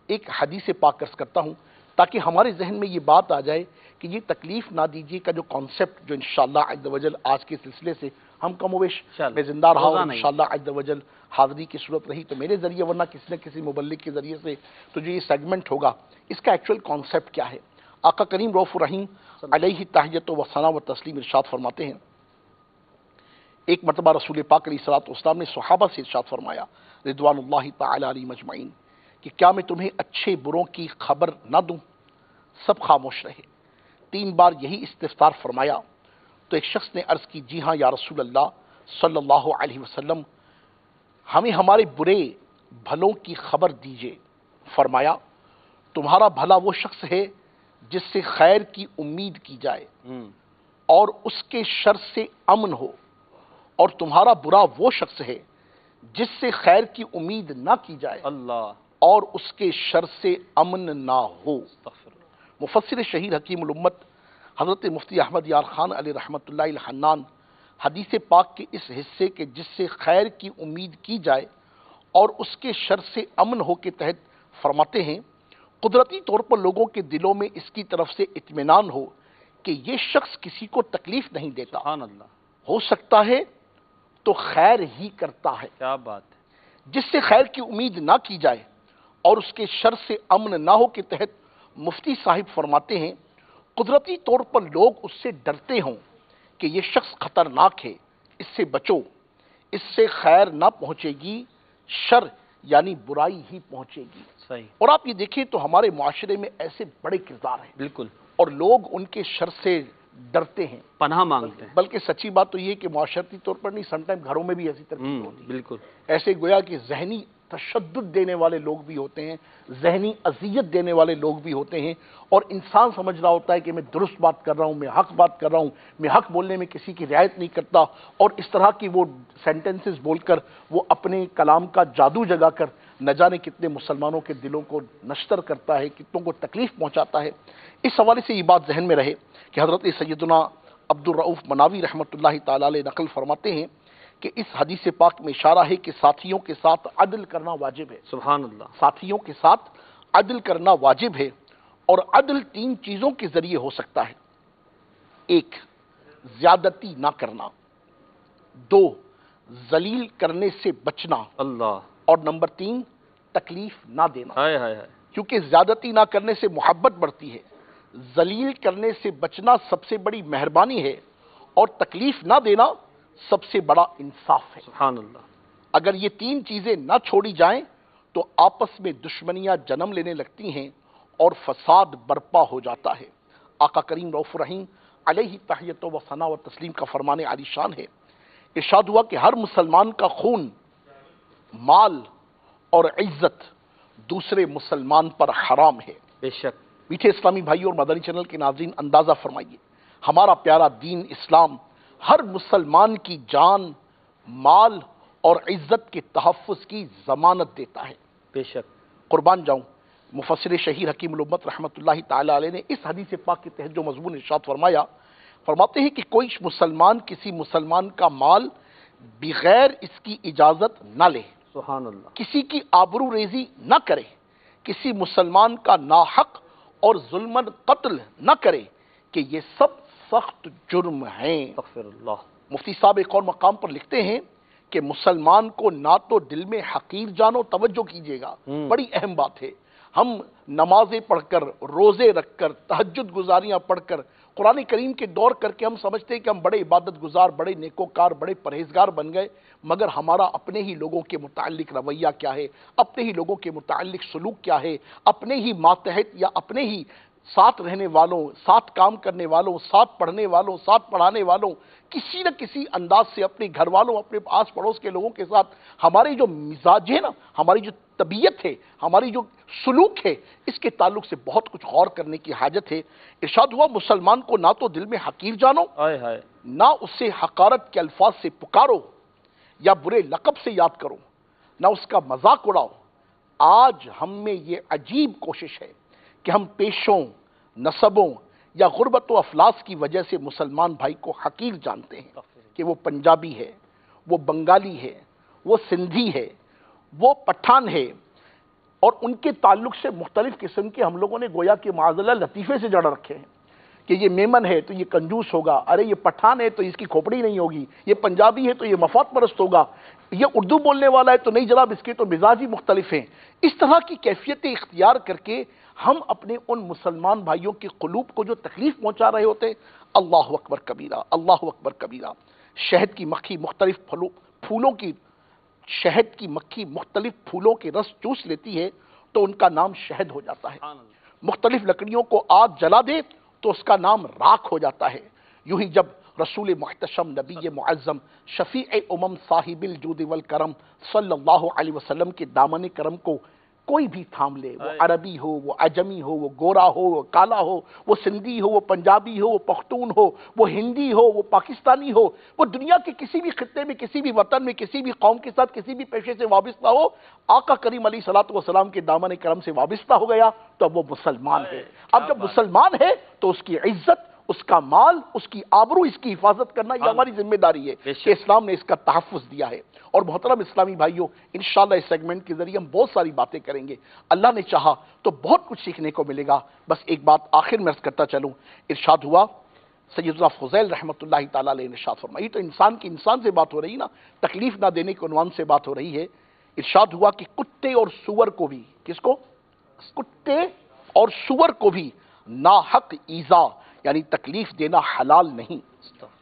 ایک حدیث پاک عرض کرتا ہوں تاکہ ہمارے ذہن میں یہ بات آ جائے کہ یہ تکلیف نہ دیجیے کا جو کانسیپٹ جو انشاءاللہ عز و جل آج کے سلسلے سے ہم کم و بیش میں زندہ رہا ہوں، انشاءاللہ عز و جل حاضری کی صورت رہی تو میرے ذریعے ورنہ کسی نہ کسی مبلغ کے ذریعے سے تو جو یہ سیگمنٹ ہوگا اس کا ایکچوئل کانسیپٹ کیا ہے. آقا کریم رؤوف الرحیم علیہ تحیت و ثنا و تسلیم ارشاد فرماتے ہیں، ایک مرتبہ رسول پاک علیہ الصلوۃ والسلام نے صحابہ سے ارشاد فرمایا رضوان اللہ تعالی علیہم اجمعین کہ کیا میں تمہیں اچھے بروں کی خبر نہ دوں؟ سب خاموش رہے. 3 بار یہی استفسار فرمایا تو ایک شخص نے عرض کی جی ہاں یا رسول اللہ صلی اللہ علیہ وسلم، ہمیں ہمارے برے بھلوں کی خبر دیجئے. فرمایا تمہارا بھلا وہ شخص ہے جس سے خیر کی امید کی جائے اور اس کے شر سے امن ہو، اور تمہارا برا وہ شخص ہے جس سے خیر کی امید نہ کی جائے اور اس کے شر سے امن نہ ہو. مفسر شہیر حکیم الامت حضرت مفتی احمد یار خان علیہ رحمۃ اللہ الحنان حدیث پاک کے اس حصے کے جس سے خیر کی امید کی جائے اور اس کے شر سے امن ہو کے تحت فرماتے ہیں قدرتی طور پر لوگوں کے دلوں میں اس کی طرف سے اطمینان ہو کہ یہ شخص کسی کو تکلیف نہیں دیتا، ہو سکتا ہے تو خیر ہی کرتا ہے.
کیا بات ہے.
جس سے خیر کی امید نہ کی جائے اور اس کے شر سے امن نہ ہو کے تحت مفتی صاحب فرماتے ہیں قدرتی طور پر لوگ اس سے ڈرتے ہوں کہ یہ شخص خطرناک ہے، اس سے بچو، اس سے خیر نہ پہنچے گی، شر یعنی برائی ہی پہنچے گی.
صحیح.
اور آپ یہ دیکھیں تو ہمارے معاشرے میں ایسے بڑے کردار ہیں
بالکل،
اور لوگ ان کے شر سے ڈرتے ہیں،
پناہ مانگتے ہیں.
بلکہ سچی بات تو یہ کہ معاشرتی طور پر نہیں، سم ٹائم گھروں میں بھی ایسی تربیت ہوتی ہے.
بالکل
ایسے گویا کہ ذہنی تشدد دینے والے لوگ بھی ہوتے ہیں، ذہنی اذیت دینے والے لوگ بھی ہوتے ہیں، اور انسان سمجھ رہا ہوتا ہے کہ میں درست بات کر رہا ہوں، میں حق بات کر رہا ہوں، میں حق بولنے میں کسی کی رعایت نہیں کرتا، اور اس طرح کی وہ سینٹنسز بول کر وہ اپنے کلام کا جادو جگا کر نہ جانے کتنے مسلمانوں کے دلوں کو نشتر کرتا ہے، کتنوں کو تکلیف پہنچاتا ہے. اس حوالے سے یہ بات ذہن میں رہے کہ حضرت سیدنا عبد الرؤوف مناوی رحمۃ اللہ تعالی علیہ نقل فرماتے ہیں کہ اس حدیث پاک میں اشارہ ہے کہ ساتھیوں کے ساتھ عدل کرنا واجب ہے.
سبحان اللہ.
ساتھیوں کے ساتھ عدل کرنا واجب ہے، اور عدل 3 چیزوں کے ذریعے ہو سکتا ہے. 1 زیادتی نہ کرنا، 2 ذلیل کرنے سے بچنا،
اللہ،
اور نمبر 3 تکلیف نہ دینا.
ہائے ہائے ہائے.
کیونکہ زیادتی نہ کرنے سے محبت بڑھتی ہے، ذلیل کرنے سے بچنا سب سے بڑی مہربانی ہے، اور تکلیف نہ دینا سب سے بڑا انصاف ہے.
سبحان اللہ.
اگر یہ 3 چیزیں نہ چھوڑی جائیں تو آپس میں دشمنیاں جنم لینے لگتی ہیں اور فساد برپا ہو جاتا ہے. آقا کریم رؤوف الرحیم علیہ تحیت و ثنا و تسلیم کا فرمان عالی شان ہے، ارشاد ہوا کہ ہر مسلمان کا خون، مال اور عزت دوسرے مسلمان پر حرام ہے.
بے شک.
میٹھے اسلامی بھائی اور مدنی چینل کے ناظرین، اندازہ فرمائیے ہمارا پیارا دین اسلام ہر مسلمان کی جان، مال اور عزت کے تحفظ کی ضمانت دیتا ہے.
بے شک.
قربان جاؤں، مفسر شہیر حکیم الامت رحمۃ اللہ تعالی علیہ نے اس حدیث پاک کے تحت جو مضمون ارشاد فرمایا، فرماتے ہیں کہ کوئی مسلمان کسی مسلمان کا مال بغیر اس کی اجازت نہ لے،
سبحان اللہ،
کسی کی آبرو ریزی نہ کرے، کسی مسلمان کا ناحق اور ظلمن قتل نہ کرے، کہ یہ سب سخت جرم ہیں.
استغفر اللہ.
مفتی صاحب ایک اور مقام پر لکھتے ہیں کہ مسلمان کو نہ تو دل میں حقیر جانو، توجہ کیجئے گا، بڑی اہم بات ہے. ہم نمازیں پڑھ کر، روزے رکھ کر، تہجد گزاریاں پڑھ کر، قرآن کریم کے دور کر کے ہم سمجھتے ہیں کہ ہم بڑے عبادت گزار، بڑے نیکوکار، بڑے پرہیزگار بن گئے، مگر ہمارا اپنے ہی لوگوں کے متعلق رویہ کیا ہے، اپنے ہی لوگوں کے متعلق سلوک کیا ہے، اپنے ہی ماتحت یا اپنے ہی ساتھ رہنے والوں، ساتھ کام کرنے والوں، ساتھ پڑھنے والوں، ساتھ پڑھانے والوں، کسی نہ کسی انداز سے اپنے گھر والوں، اپنے آس پڑوس کے لوگوں کے ساتھ ہماری جو مزاج ہے نا، ہماری جو طبیعت ہے، ہماری جو سلوک ہے، اس کے تعلق سے بہت کچھ غور کرنے کی حاجت ہے. ارشاد ہوا مسلمان کو نہ تو دل میں حقیر جانو، نہ اسے حقارت کے الفاظ سے پکارو یا برے لقب سے یاد کرو، نہ اس کا مذاق اڑاؤ. آج ہم میں یہ عجیب کوشش ہے کہ ہم پیشوں، نسبوں یا غربت و افلاس کی وجہ سے مسلمان بھائی کو حقیر جانتے ہیں کہ وہ پنجابی ہے، وہ بنگالی ہے، وہ سندھی ہے، وہ پٹھان ہے، اور ان کے تعلق سے مختلف قسم کے ہم لوگوں نے گویا کہ معاذاللہ لطیفے سے جڑ رکھے ہیں کہ یہ میمن ہے تو یہ کنجوس ہوگا، ارے یہ پٹھان ہے تو اس کی کھوپڑی نہیں ہوگی، یہ پنجابی ہے تو یہ مفاد پرست ہوگا. یہ اردو بولنے والا ہے تو نہیں جناب، اس کے تو مزاج ہی مختلف ہیں۔ اس طرح کی کیفیتیں اختیار کر کے ہم اپنے ان مسلمان بھائیوں کے قلوب کو جو تکلیف پہنچا رہے ہوتے ہیں، اللہ اکبر کبیرہ، اللہ اکبر کبیرہ۔ شہد کی مکھی مختلف پھولوں کی شہد کی مکھی مختلف پھولوں کے رس چوس لیتی ہے تو ان کا نام شہد ہو جاتا ہے، مختلف لکڑیوں کو آگ جلا دے تو اس کا نام راکھ ہو جاتا ہے۔ یوں ہی جب رسول محتشم نبی معظم شفیع امم صاحب الجود والکرم صلی اللہ علیہ وسلم کے دامن کرم کو کوئی بھی تھام لے، وہ عربی ہو، وہ عجمی ہو، وہ گورا ہو، وہ کالا ہو، وہ سندھی ہو، وہ پنجابی ہو، وہ پختون ہو، وہ ہندی ہو، وہ پاکستانی ہو، وہ دنیا کے کسی بھی خطے میں، کسی بھی وطن میں، کسی بھی قوم کے ساتھ کسی بھی پیشے سے وابستہ ہو، آقا کریم علیہ الصلوۃ والسلام کے دامن کرم سے وابستہ ہو گیا تو اب وہ مسلمان ہے۔ اب جب مسلمان ہے تو اس کی عزت، اس کا مال، اس کی آبرو، اس کی حفاظت کرنا یہ ہماری ذمہ داری ہے کہ اسلام نے اس کا تحفظ دیا ہے۔ اور محترم اسلامی بھائیوں، انشاءاللہ اس سیگمنٹ کے ذریعے ہم بہت ساری باتیں کریں گے، اللہ نے چاہا تو بہت کچھ سیکھنے کو ملے گا۔ بس ایک بات آخر میں عرض کرتا چلوں، ارشاد ہوا، سیدنا فضیل رحمۃ اللہ تعالیٰ علیہ نے ارشاد فرمائی، تو انسان کی انسان سے بات ہو رہی نا، تکلیف نہ دینے کے عنوان سے بات ہو رہی ہے۔ ارشاد ہوا کہ کتے اور سور کو بھی، کس کو؟ کتے اور سور کو بھی ناحق ایذا یعنی تکلیف دینا حلال نہیں،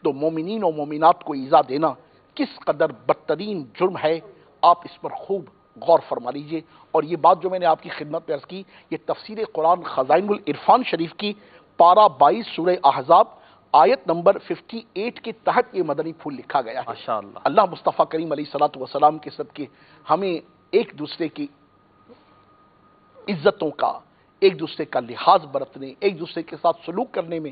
تو مومنین و مومنات کو ایذا دینا کس قدر بدترین جرم ہے، آپ اس پر خوب غور فرما لیجئے۔ اور یہ بات جو میں نے آپ کی خدمت میں عرض کی، یہ تفسیر قرآن خزائن العرفان شریف کی پارہ 22 سورہ احزاب آیت نمبر 58 کے تحت یہ مدنی پھول لکھا گیا ہے۔ ماشاءاللہ، اللہ مصطفیٰ کریم علیہ الصلوۃ والسلام کے صدقے ہمیں ایک دوسرے کی عزتوں کا، ایک دوسرے کا لحاظ برتنے، ایک دوسرے کے ساتھ سلوک کرنے میں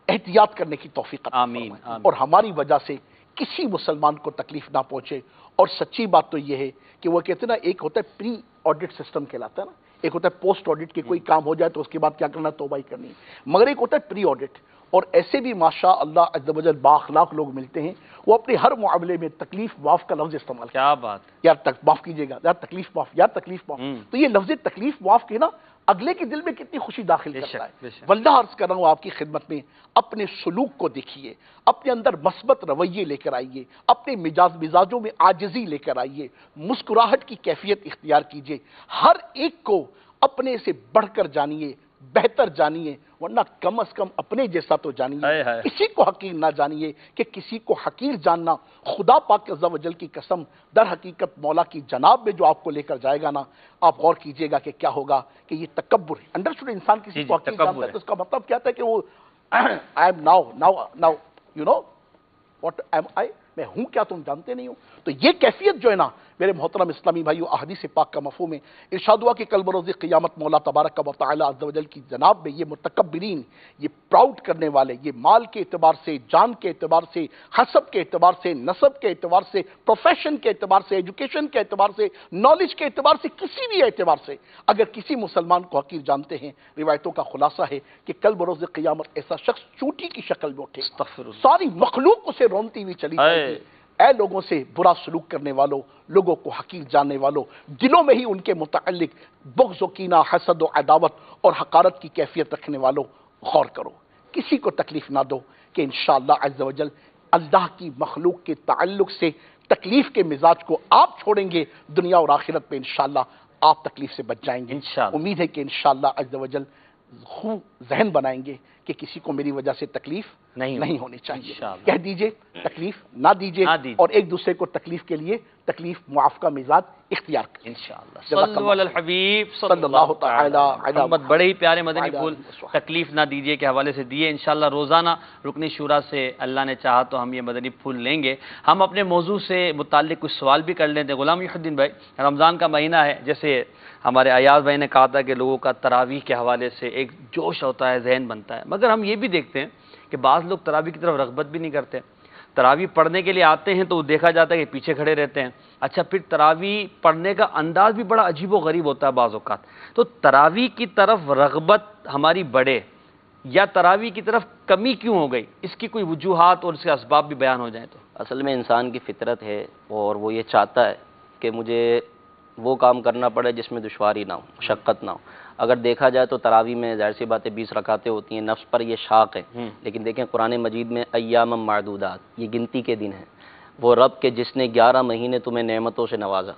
احتیاط کرنے کی توفیق عطا فرمائے، اور ہماری وجہ سے کسی مسلمان کو تکلیف نہ پہنچے۔ اور سچی بات تو یہ ہے کہ وہ کہتے ہیں نا، ایک ہوتا ہے پری آڈٹ سسٹم کہلاتا ہے نا، ایک ہوتا ہے پوسٹ آڈٹ کہ کوئی کام ہو جائے تو اس کے بعد کیا کرنا، توبہ ہی کرنی ہے، مگر ایک ہوتا ہے پری آڈٹ۔ اور ایسے بھی ماشاء اللہ عز و جل بااخلاق لوگ ملتے ہیں، وہ اپنے ہر معاملے میں تکلیف معاف کا لفظ استعمال کرتے ہیں۔ کیا بات، یار معاف کیجیے گا، یار تکلیف معاف، یار تکلیف معاف۔ تو یہ لفظ تکلیف معاف کے نا اگلے کے دل میں کتنی خوشی داخل کرتا ہے۔ واللہ عرض کر رہا ہوں آپ کی خدمت میں، اپنے سلوک کو دیکھیے، اپنے اندر مثبت رویے لے کر آئیے، اپنے مزاجوں میں عاجزی لے کر آئیے، مسکراہٹ کی کیفیت اختیار کیجیے، ہر ایک کو اپنے سے بڑھ کر جانیے، بہتر جانیے، ورنہ کم از کم اپنے جیسا تو جانیے، کسی کو حقیر نہ جانیے، کہ کسی کو حقیر جاننا خدا پاک عز و جل کی قسم در حقیقت مولا کی جناب میں جو آپ کو لے کر جائے گا نا، آپ غور کیجئے گا کہ کیا ہوگا، کہ یہ تکبر ہے۔ انڈرسٹوڈ، انسان کسی کو حقیر جانتا ہے تو اس کا مطلب کیا ہے کہ وہ I am now you know what am I، میں ہوں کیا تم جانتے نہیں ہو۔ تو یہ کیفیت جو ہے نا میرے محترم اسلامی بھائیو، احادیث پاک کا مفہوم ہے۔ ارشاد ہوا کہ کل بروز قیامت مولا تبارک و تعالی عز و جل کی جناب میں یہ متکبرین، یہ پراؤڈ کرنے والے، یہ مال کے اعتبار سے، جان کے اعتبار سے، حسب کے اعتبار سے، نسب کے اعتبار سے، پروفیشن کے اعتبار سے، ایجوکیشن کے اعتبار سے، نالج کے اعتبار سے، کسی بھی اعتبار سے اگر کسی مسلمان کو حقیر جانتے ہیں، روایتوں کا خلاصہ ہے کہ کل بروز قیامت ایسا شخص چونٹی کی شکل میں اٹھے، ساری مخلوق اسے رونتی ہوئی چلی جائے گی۔ اے لوگوں سے برا سلوک کرنے والوں، لوگوں کو حقیر جاننے والوں، دلوں میں ہی ان کے متعلق بغض و کینہ، حسد و عداوت اور حقارت کی کیفیت رکھنے والوں، غور کرو، کسی کو تکلیف نہ دو، کہ انشاءاللہ عز و جل اللہ کی مخلوق کے تعلق سے تکلیف کے مزاج کو آپ چھوڑیں گے، دنیا اور آخرت میں انشاءاللہ آپ تکلیف سے بچ جائیں گے۔ امید ہے کہ انشاءاللہ عز و جل خوب ذہن بنائیں گے کہ کسی کو میری وجہ سے تکلیف نہیں ہونی چاہیے۔ کہہ دیجئے تکلیف نہ دیجئے، اور ایک دوسرے کو تکلیف کے لیے تکلیف معاف کا مزاج اختیار کریں انشاءاللہ۔
صلو علی الحبیب صلی اللہ تعالی علی محمد۔ بڑے ہی پیارے مدنی پھول تکلیف نہ دیجئے کے حوالے سے دیے، انشاءاللہ روزانہ رکن شورا سے اللہ نے چاہا تو ہم یہ مدنی پھول لیں گے۔ ہم اپنے موضوع سے متعلق کچھ سوال بھی کر لیتے ہیں۔ غلام محی الدین بھائی، رمضان کا مہینہ ہے، جیسے ہمارے ایاز بھائی نے کہا تھا کہ لوگوں کا تراویح کے حوالے سے ایک جوش ہوتا ہے، ذہن بنتا ہے، مگر ہم یہ بھی دیکھتے ہیں کہ بعض لوگ تراویح کی طرف رغبت بھی نہیں کرتے۔ تراویح پڑھنے کے لیے آتے ہیں تو دیکھا جاتا ہے کہ پیچھے کھڑے رہتے ہیں۔ اچھا، پھر تراویح پڑھنے کا انداز بھی بڑا عجیب و غریب ہوتا ہے بعض اوقات۔ تو تراویح کی طرف رغبت ہماری بڑھے یا تراویح کی طرف کمی کیوں ہو گئی، اس کی کوئی وجوہات اور اس کے اسباب بھی بیان ہو جائیں تو؟
اصل میں انسان کی فطرت ہے اور وہ یہ چاہتا ہے کہ مجھے وہ کام کرنا پڑے جس میں دشواری نہ ہو، مشقت نہ ہو۔ اگر دیکھا جائے تو تراویح میں ظاہر سی باتیں 20 رکعتیں ہوتی ہیں، نفس پر یہ شاق ہے، لیکن دیکھیں قرآن مجید میں ایام معدودات، یہ گنتی کے دن ہیں، وہ رب کہ جس نے 11 مہینے تمہیں نعمتوں سے نوازا،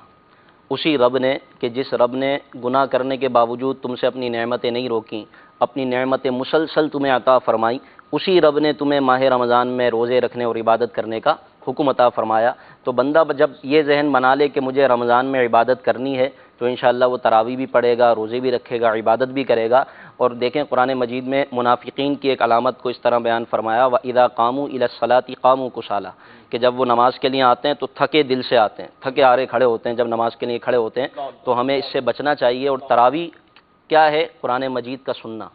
اسی رب نے کہ جس رب نے گناہ کرنے کے باوجود تم سے اپنی نعمتیں نہیں روکیں، اپنی نعمتیں مسلسل تمہیں عطا فرمائیں، اسی رب نے تمہیں ماہ رمضان میں روزے رکھنے اور عبادت کرنے کا حکم عطا فرمایا۔ تو بندہ جب یہ ذہن بنا لے کہ مجھے رمضان میں عبادت کرنی ہے تو انشاءاللہ وہ تراویح بھی پڑھے گا، روزے بھی رکھے گا، عبادت بھی کرے گا۔ اور دیکھیں قرآن مجید میں منافقین کی ایک علامت کو اس طرح بیان فرمایا، وَإِذَا قَامُوا إِلَى الصَّلَاةِ قَامُوا كُسَالَىٰ، کہ جب وہ نماز کے لیے آتے ہیں تو تھکے دل سے آتے ہیں، تھکے آرے کھڑے ہوتے ہیں جب نماز کے لیے کھڑے ہوتے ہیں۔ تو ہمیں اس سے بچنا چاہیے۔ اور تراویح کیا ہے؟ قرآن مجید کا سننا،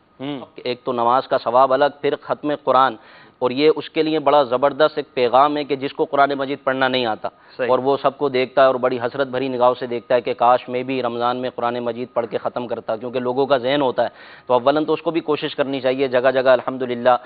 ایک تو نماز کا ثواب الگ، پھر ختم قرآن، اور یہ اس کے لیے بڑا زبردست ایک پیغام ہے کہ جس کو قرآن مجید پڑھنا نہیں آتا اور وہ سب کو دیکھتا ہے اور بڑی حسرت بھری نگاہوں سے دیکھتا ہے کہ کاش میں بھی رمضان میں قرآن مجید پڑھ کے ختم کرتا، کیونکہ لوگوں کا ذہن ہوتا ہے۔ تو اولاً تو اس کو بھی کوشش کرنی چاہیے، جگہ جگہ الحمدللہ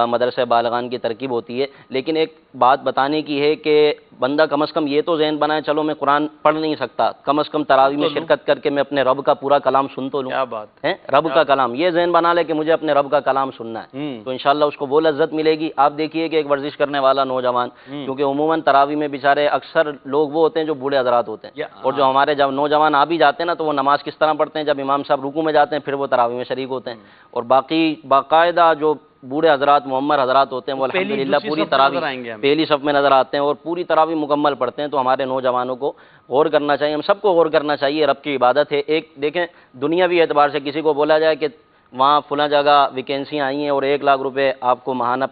مدرسہ بالغان کی ترکیب ہوتی ہے، لیکن ایک بات بتانے کی ہے کہ بندہ کم از کم یہ تو ذہن بنائے چلو میں قرآن پڑھ نہیں سکتا، کم از کم تراویح میں شرکت کر کے میں اپنے رب کا پورا کلام سن تو لوں۔
کیا بات
ہے، رب کا کلام، یہ ذہن بنا لے کہ مجھے اپنے رب کا کلام سننا ہے، تو انشاءاللہ اس کو وہ لذت ملے گی۔ آپ دیکھیے کہ ایک ورزش کرنے والا نوجوان، کیونکہ عموماً تراویح میں بیچارے اکثر لوگ وہ ہوتے ہیں جو بوڑھے حضرات ہوتے ہیں، اور جو ہمارے جب نوجوان آ بھی جاتے ہیں نا تو وہ نماز کس طرح پڑھتے ہیں، جب امام صاحب رکوع میں جاتے ہیں پھر وہ تراویح میں شریک ہوتے ہیں، اور باقی باقاعدہ جو بوڑھے حضرات معمر حضرات ہوتے ہیں وہ الحمدللہ پوری تراویح پہلی صف میں نظر آتے ہیں اور پوری تراویح مکمل پڑھتے ہیں۔ تو ہمارے نوجوانوں کو غور کرنا چاہیے، ہم سب کو غور کرنا چاہیے، رب کی عبادت ہے۔ ایک دیکھیں دنیاوی اعتبار سے کسی کو بولا جائے کہ وہاں فلاں جگہ ویکینسیاں آئی ہیں اور 1 لاکھ روپے آپ کو ماہانہ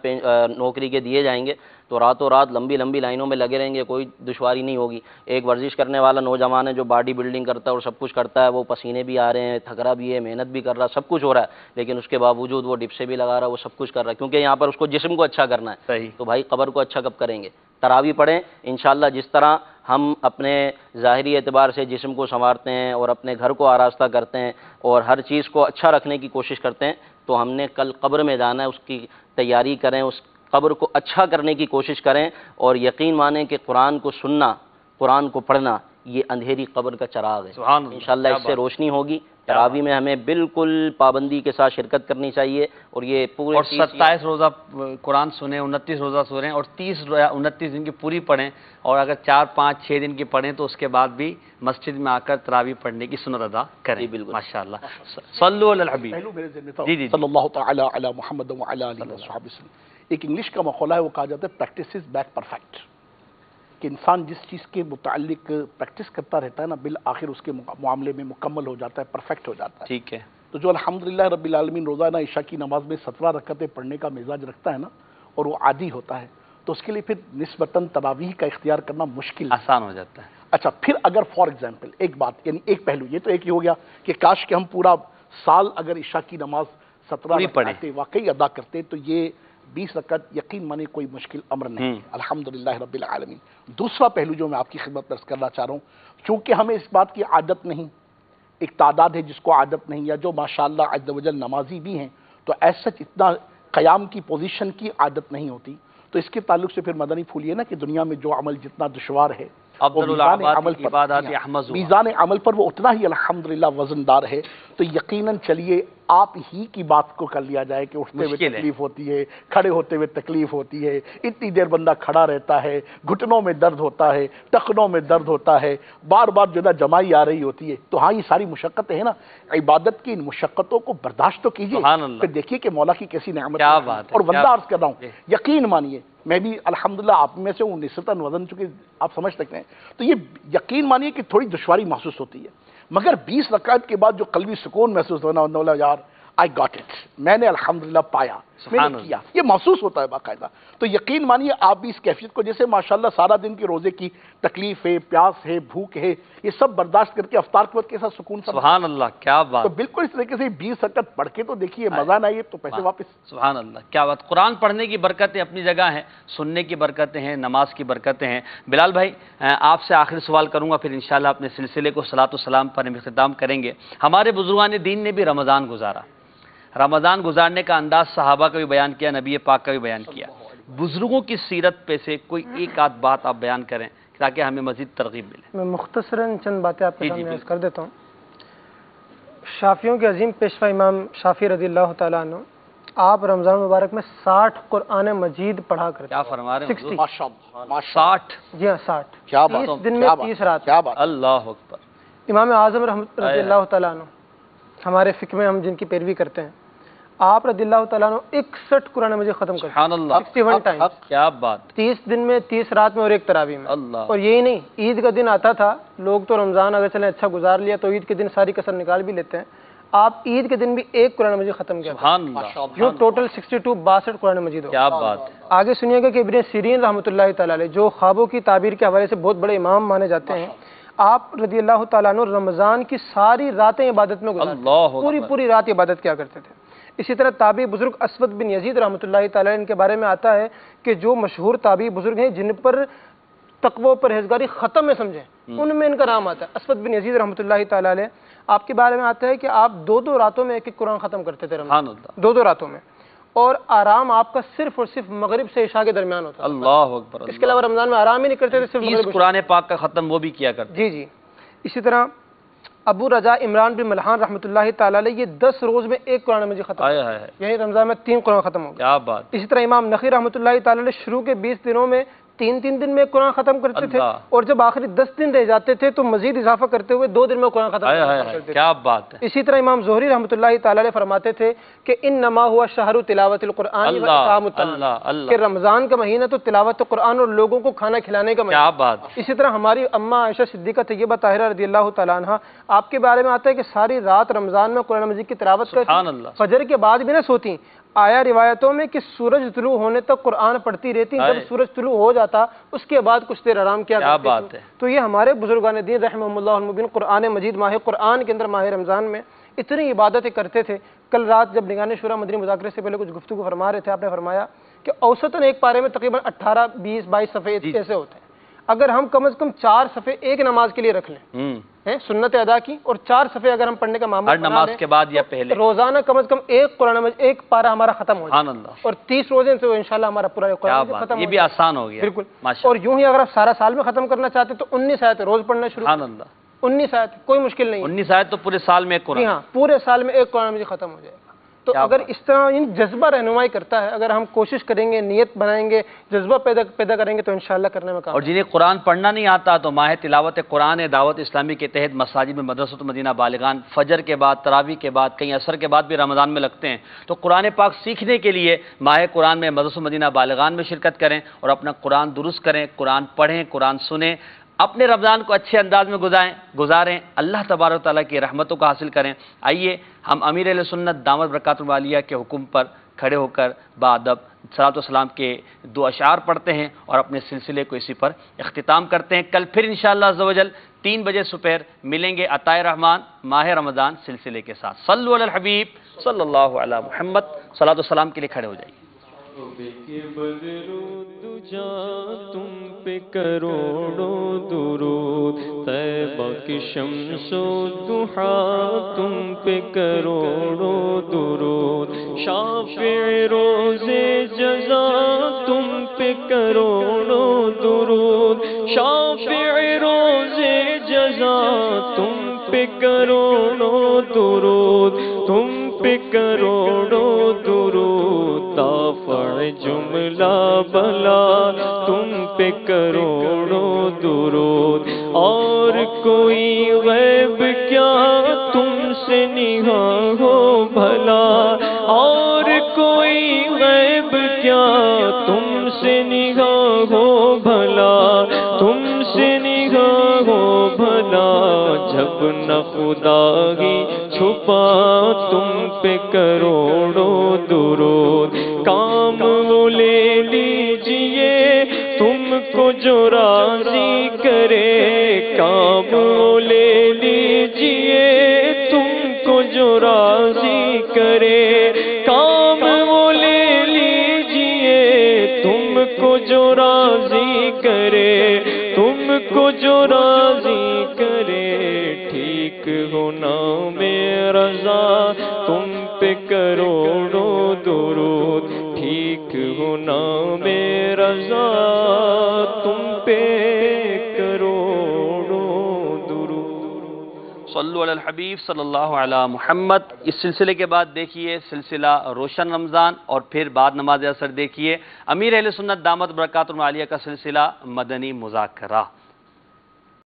نوکری کے دیے جائیں گے، تو راتوں رات لمبی لمبی لائنوں میں لگے رہیں گے، کوئی دشواری نہیں ہوگی۔ ایک ورزش کرنے والا نوجوان ہے جو باڈی بلڈنگ کرتا ہے اور سب کچھ کرتا ہے، وہ پسینے بھی آ رہے ہیں، تھک رہا بھی ہے، محنت بھی کر رہا ہے، سب کچھ ہو رہا ہے، لیکن اس کے باوجود وہ ڈپ سے بھی لگا رہا ہے، وہ سب کچھ کر رہا ہے، کیونکہ یہاں پر اس کو جسم کو اچھا کرنا ہے۔
صحیح۔
تو بھائی قبر کو اچھا کب کریں گے؟ تراویح پڑھیں انشاءاللہ۔ جس طرح ہم اپنے ظاہری اعتبار سے جسم کو سنوارتے ہیں اور اپنے گھر کو آراستہ کرتے ہیں اور ہر چیز کو اچھا رکھنے کی کوشش کرتے ہیں، تو ہم نے کل قبر میں جانا ہے، اس کی تیاری کریں، اس قبر کو اچھا کرنے کی کوشش کریں، اور یقین مانیں کہ قرآن کو سننا، قرآن کو پڑھنا یہ اندھیری قبر کا چراغ ہے۔ انشاءاللہ اس سے روشنی ہوگی۔ تراویح میں ہمیں بالکل پابندی کے ساتھ شرکت کرنی چاہیے، اور یہ پورے
اور 27 روزہ قرآن سنیں، 29 روزہ سنیں، اور 29 دن کی پوری پڑھیں، اور اگر 4 5 6 دن کی پڑھیں تو اس کے بعد بھی مسجد میں آ کر تراویح پڑھنے کی سنت ادا کریں۔ بالکل ماشاءاللہ۔ صلو علی الحبیب۔
جی صلی اللہ تعالی علی محمد وعلی آلہ وصحبہ وسلم۔ ایک انگلش کا مقولہ ہے، وہ کہا جاتا ہے پریکٹس از بیک پرفیکٹ، کہ انسان جس چیز کے متعلق پریکٹس کرتا رہتا ہے نا بالآخر اس کے معاملے میں مکمل ہو جاتا ہے، پرفیکٹ ہو جاتا ہے۔
ٹھیک ہے۔
تو جو الحمدللہ رب العالمین روزانہ عشاء کی نماز میں 17 رکعتیں پڑھنے کا مزاج رکھتا ہے نا، اور وہ عادی ہوتا ہے، تو اس کے لیے پھر نسبتاً تراویح کا اختیار کرنا مشکل
آسان ہو جاتا ہے۔
اچھا، پھر اگر فار ایگزامپل ایک بات، یعنی ایک پہلو یہ تو ایک ہی ہو گیا کہ کاش کہ ہم پورا سال اگر عشاء کی نماز 17 رکعتیں واقعی ادا کرتے تو یہ 20 رکعت یقین مانے کوئی مشکل امر نہیں، الحمدللہ رب العالمین۔ دوسرا پہلو جو میں آپ کی خدمت میں عرض کرنا چاہ رہا ہوں، چونکہ ہمیں اس بات کی عادت نہیں، ایک تعداد ہے جس کو عادت نہیں، یا جو ماشاءاللہ عز و جل نمازی بھی ہیں تو ایسا اتنا قیام کی پوزیشن کی عادت نہیں ہوتی، تو اس کے تعلق سے پھر مدنی پھول یہ نا کہ دنیا میں جو عمل جتنا دشوار ہے میزان عمل پر وہ اتنا ہی الحمدللہ وزندار ہے، تو یقیناً چلیے آپ ہی کی بات کو کر لیا جائے کہ اٹھتے ہوئے تکلیف ہوتی ہے، کھڑے ہوتے ہوئے تکلیف ہوتی ہے، اتنی دیر بندہ کھڑا رہتا ہے، گھٹنوں میں درد ہوتا ہے، ٹخنوں میں درد ہوتا ہے، بار بار جو ہے جمائی آ رہی ہوتی ہے، تو ہاں یہ ساری مشقتیں ہیں نا، عبادت کی ان مشقتوں کو برداشت تو کیجیے، پھر دیکھیے کہ مولا کی کیسی نعمت ہے۔ اور بندہ عرض کر رہا ہوں، یقین مانیے میں بھی الحمدللہ آپ میں سے ہوں، نسبتاً وزن چونکہ آپ سمجھ سکتے ہیں، تو یہ یقین مانیے کہ تھوڑی دشواری محسوس ہوتی ہے، مگر 20 رکعت کے بعد جو قلبی سکون محسوس ہونا، یار I got it، میں نے الحمدللہ پایا، میں نے کیا، یہ محسوس ہوتا ہے باقاعدہ۔ تو یقین مانیے آپ بھی اس کیفیت کو، جیسے ماشاءاللہ سارا دن کے روزے کی تکلیف ہے، پیاس ہے، بھوک ہے، یہ سب برداشت کر کے افطار کے وقت کیسا سکون،
سبحان اللہ، کیا بات۔
تو بالکل اس طریقے سے 20 رکعت پڑھ کے تو دیکھیے مزہ نہ آئے تو پیسے واپس۔
سبحان اللہ، کیا بات۔ قرآن پڑھنے کی برکتیں اپنی جگہ ہیں، سننے کی برکتیں ہیں، نماز کی برکتیں ہیں۔ بلال بھائی آپ سے آخری سوال کروں گا، پھر انشاءاللہ اپنے سلسلے کو صلاۃ و سلام پر اختتام کریں گے۔ ہمارے بزرگان دین نے بھی رمضان گزارا، رمضان گزارنے کا انداز صحابہ کا بھی بیان کیا، نبی پاک کا بھی بیان کیا، بزرگوں کی سیرت پہ سے کوئی ایک آدھ بات آپ بیان کریں تاکہ ہمیں مزید ترغیب ملے۔
میں مختصراً چند باتیں آپ کے سامنے عرض کر دیتا ہوں۔ شافعیوں کے عظیم پیشوا امام شافعی رضی اللہ تعالیٰ عنہ آپ رمضان مبارک میں 60 قرآن مجید پڑھا کرتے
کیا فرما رہے ہیں
60
60
جی ہاں 60
کیا
30 دن میں 30 رات
کیا بات
اللہ اکبر
امام اعظم رضی اللہ تعالیٰ عنہ ہمارے فقہ میں ہم جن کی پیروی کرتے ہیں آپ رضی اللہ تعالیٰ عنہ 61 قرآن مجید ختم کرتے ہیں
سبحان اللہ
61 ٹائمز
کیا بات
30 دن میں 30 رات میں اور ایک تراویح میں
اللہ
اور یہی نہیں عید کا دن آتا تھا لوگ تو رمضان اگر چلیں اچھا گزار لیا تو عید کے دن ساری کسر نکال بھی لیتے ہیں آپ عید کے دن بھی ایک قرآن مجید ختم کیا
سبحان اللہ
جو ٹوٹل 62 قرآن مجید ہو
کیا بات ہے
آگے سنیے گا کہ ابن سیرین رحمۃ اللہ تعالیٰ علیہ جو خوابوں کی تعبیر کے حوالے سے بہت بڑے امام مانے جاتے ہیں آپ رضی اللہ تعالیٰ عنہ رمضان کی ساری راتیں عبادت میں گزارتے پوری رات عبادت کیا کرتے تھے اسی طرح تابعی بزرگ اسود بن یزید رحمۃ اللہ تعالیٰ ان کے بارے میں آتا ہے کہ جو مشہور تابعی بزرگ ہیں جن پر تقوی و پرہیزگاری ختم ہے سمجھیں ان میں ان کا نام آتا ہے اسود بن یزید رحمۃ اللہ تعالیٰ علیہ آپ کے بارے میں آتا ہے کہ آپ 2 راتوں میں ایک قرآن ختم کرتے تھے رمضان 2 راتوں میں اور آرام آپ کا صرف اور صرف مغرب سے عشاء کے درمیان ہوتا ہے
اللہ اکبر
اس کے علاوہ رمضان میں آرام ہی نہیں کرتے تھے صرف مغرب
قرآن پاک کا ختم وہ بھی کیا کرتے
جی اسی طرح ابو رجا عمران بن ملحان رحمۃ اللہ تعالیٰ علیہ یہ 10 روز میں ایک قرآن مجید ختم یعنی رمضان میں 3 قرآن ختم ہو گئے
کیا بات
اسی طرح امام نخی رحمۃ اللہ تعالیٰ علیہ شروع کے 20 دنوں میں 3 دن میں قرآن ختم کرتے تھے اور جب آخری 10 دن رہ جاتے تھے تو مزید اضافہ کرتے ہوئے 2 دن میں قرآن ختم کرتے تھے
کیا بات ہے
اسی طرح امام زہری رحمۃ اللہ تعالیٰ علیہ فرماتے تھے کہ انما ہوا شہر تلاوت القرآن و اطعام الطعام کہ رمضان کا مہینہ تو تلاوت قرآن اور لوگوں کو کھانا کھلانے کا مہینہ
کیا بات
اسی طرح ہماری اماں عائشہ صدیقہ طیبہ طاہرہ رضی اللہ تعالیٰ عنہ آپ کے بارے میں آتا ہے کہ ساری رات رمضان میں قرآن مجید کی تلاوت کرتی فجر کے بعد بھی نہ سوتی آیا روایتوں میں کہ سورج طلوع ہونے تک قرآن پڑھتی رہتی جب سورج طلوع ہو جاتا اس کے بعد کچھ دیر آرام کیا کرتی تھی تو یہ ہمارے بزرگان دین رحمہم اللہ المبین قرآن مجید ماہ قرآن کے اندر ماہ رمضان میں اتنی عبادتیں کرتے تھے کل رات جب نگران شورا مدنی مذاکرے سے پہلے کچھ گفتگو فرما رہے تھے آپ نے فرمایا کہ اوسطاً ایک پارے میں تقریباً 18 20 22 صفحے ایسے ہوتے ہیں اگر ہم کم از کم 4 صفحے ایک نماز کے لیے رکھ لیں سنت ادا کی اور 4 صفحے اگر ہم پڑھنے کا معمول
ہر نماز کے بعد یا پہلے
روزانہ کم از کم ایک پارہ ہمارا ختم ہو جائے اور 30 روزے سے انشاءاللہ ہمارا پورا قرآن ختم
یہ بھی آسان ہو گیا
بالکل اور یوں ہی اگر آپ سارا سال میں ختم کرنا چاہتے تو 19 آیتیں روز پڑھنا شروع 19 آیت کوئی مشکل نہیں
19 آیت تو پورے سال میں ایک قرآن
ہاں پورے سال میں ایک قرآن مجید ختم ہو جائے گا تو اگر اس طرح جذبہ رہنمائی کرتا ہے اگر ہم کوشش کریں گے نیت بنائیں گے جذبہ پیدا کریں گے تو انشاءاللہ کرنے میں کام
اور جنہیں قرآن پڑھنا نہیں آتا تو ماہ تلاوت قرآن دعوت اسلامی کے تحت مساجد میں مدرسۃ مدینہ بالغان فجر کے بعد تراویح کے بعد کہیں عصر کے بعد بھی رمضان میں لگتے ہیں تو قرآن پاک سیکھنے کے لیے ماہ قرآن میں مدرسۃ مدینہ بالغان میں شرکت کریں اور اپنا قرآن درست کریں قرآن پڑھیں قرآن سنیں اپنے رمضان کو اچھے انداز میں گزاریں اللہ تبارک و تعالیٰ کی رحمتوں کو حاصل کریں آئیے ہم امیر اہل سنت دامت برکات العالیہ کے حکم پر کھڑے ہو کر بادب صلاۃ والسلام کے 2 اشعار پڑھتے ہیں اور اپنے سلسلے کو اسی پر اختتام کرتے ہیں کل پھر انشاءاللہ عز و جل 3 بجے دوپہر ملیں گے عطائے رحمان ماہ رمضان سلسلے کے ساتھ صلو علی الحبیب صلی اللہ علی محمد صلاۃ والسلام کے لیے کھڑے ہو جائیے
تم پہ کروڑوں درود طیبہ کی شمس و ضحیٰ تم پہ کروڑوں درود شافع روز جزا تم پہ کروڑوں درود شافع روز جزا تم پہ کروڑوں درود تم پہ کروڑوں درود دافع جملہ بلا تم پہ کروڑوں درود اور کوئی غیب کیا تم سے نہاں ہو بھلا اور کوئی غیب کیا تم سے نگاہ ہو بھلا تم سے نگاہ ہو بھلا جب نہ خدا ہی چھپا تم پہ کروڑوں درود کام وہ لے لیجئے تم کو جو راضی کرے کام وہ لے لیجئے تم کو جو راضی کرے کام وہ لے لیجئے تم کو جو راضی کرے تم کو جو راضی کرے ٹھیک ہونا میں رضا تم پہ کروڑوں درود ٹھیک ہونا میں رضا تم پہ کروڑوں درود
صلو علی الحبیب صلی اللہ علی محمد۔ اس سلسلے کے بعد دیکھیے سلسلہ روشن رمضان، اور پھر بعد نماز عصر دیکھیے امیر اہل سنت دامت برکاتہم العالیہ کا سلسلہ مدنی مذاکرہ۔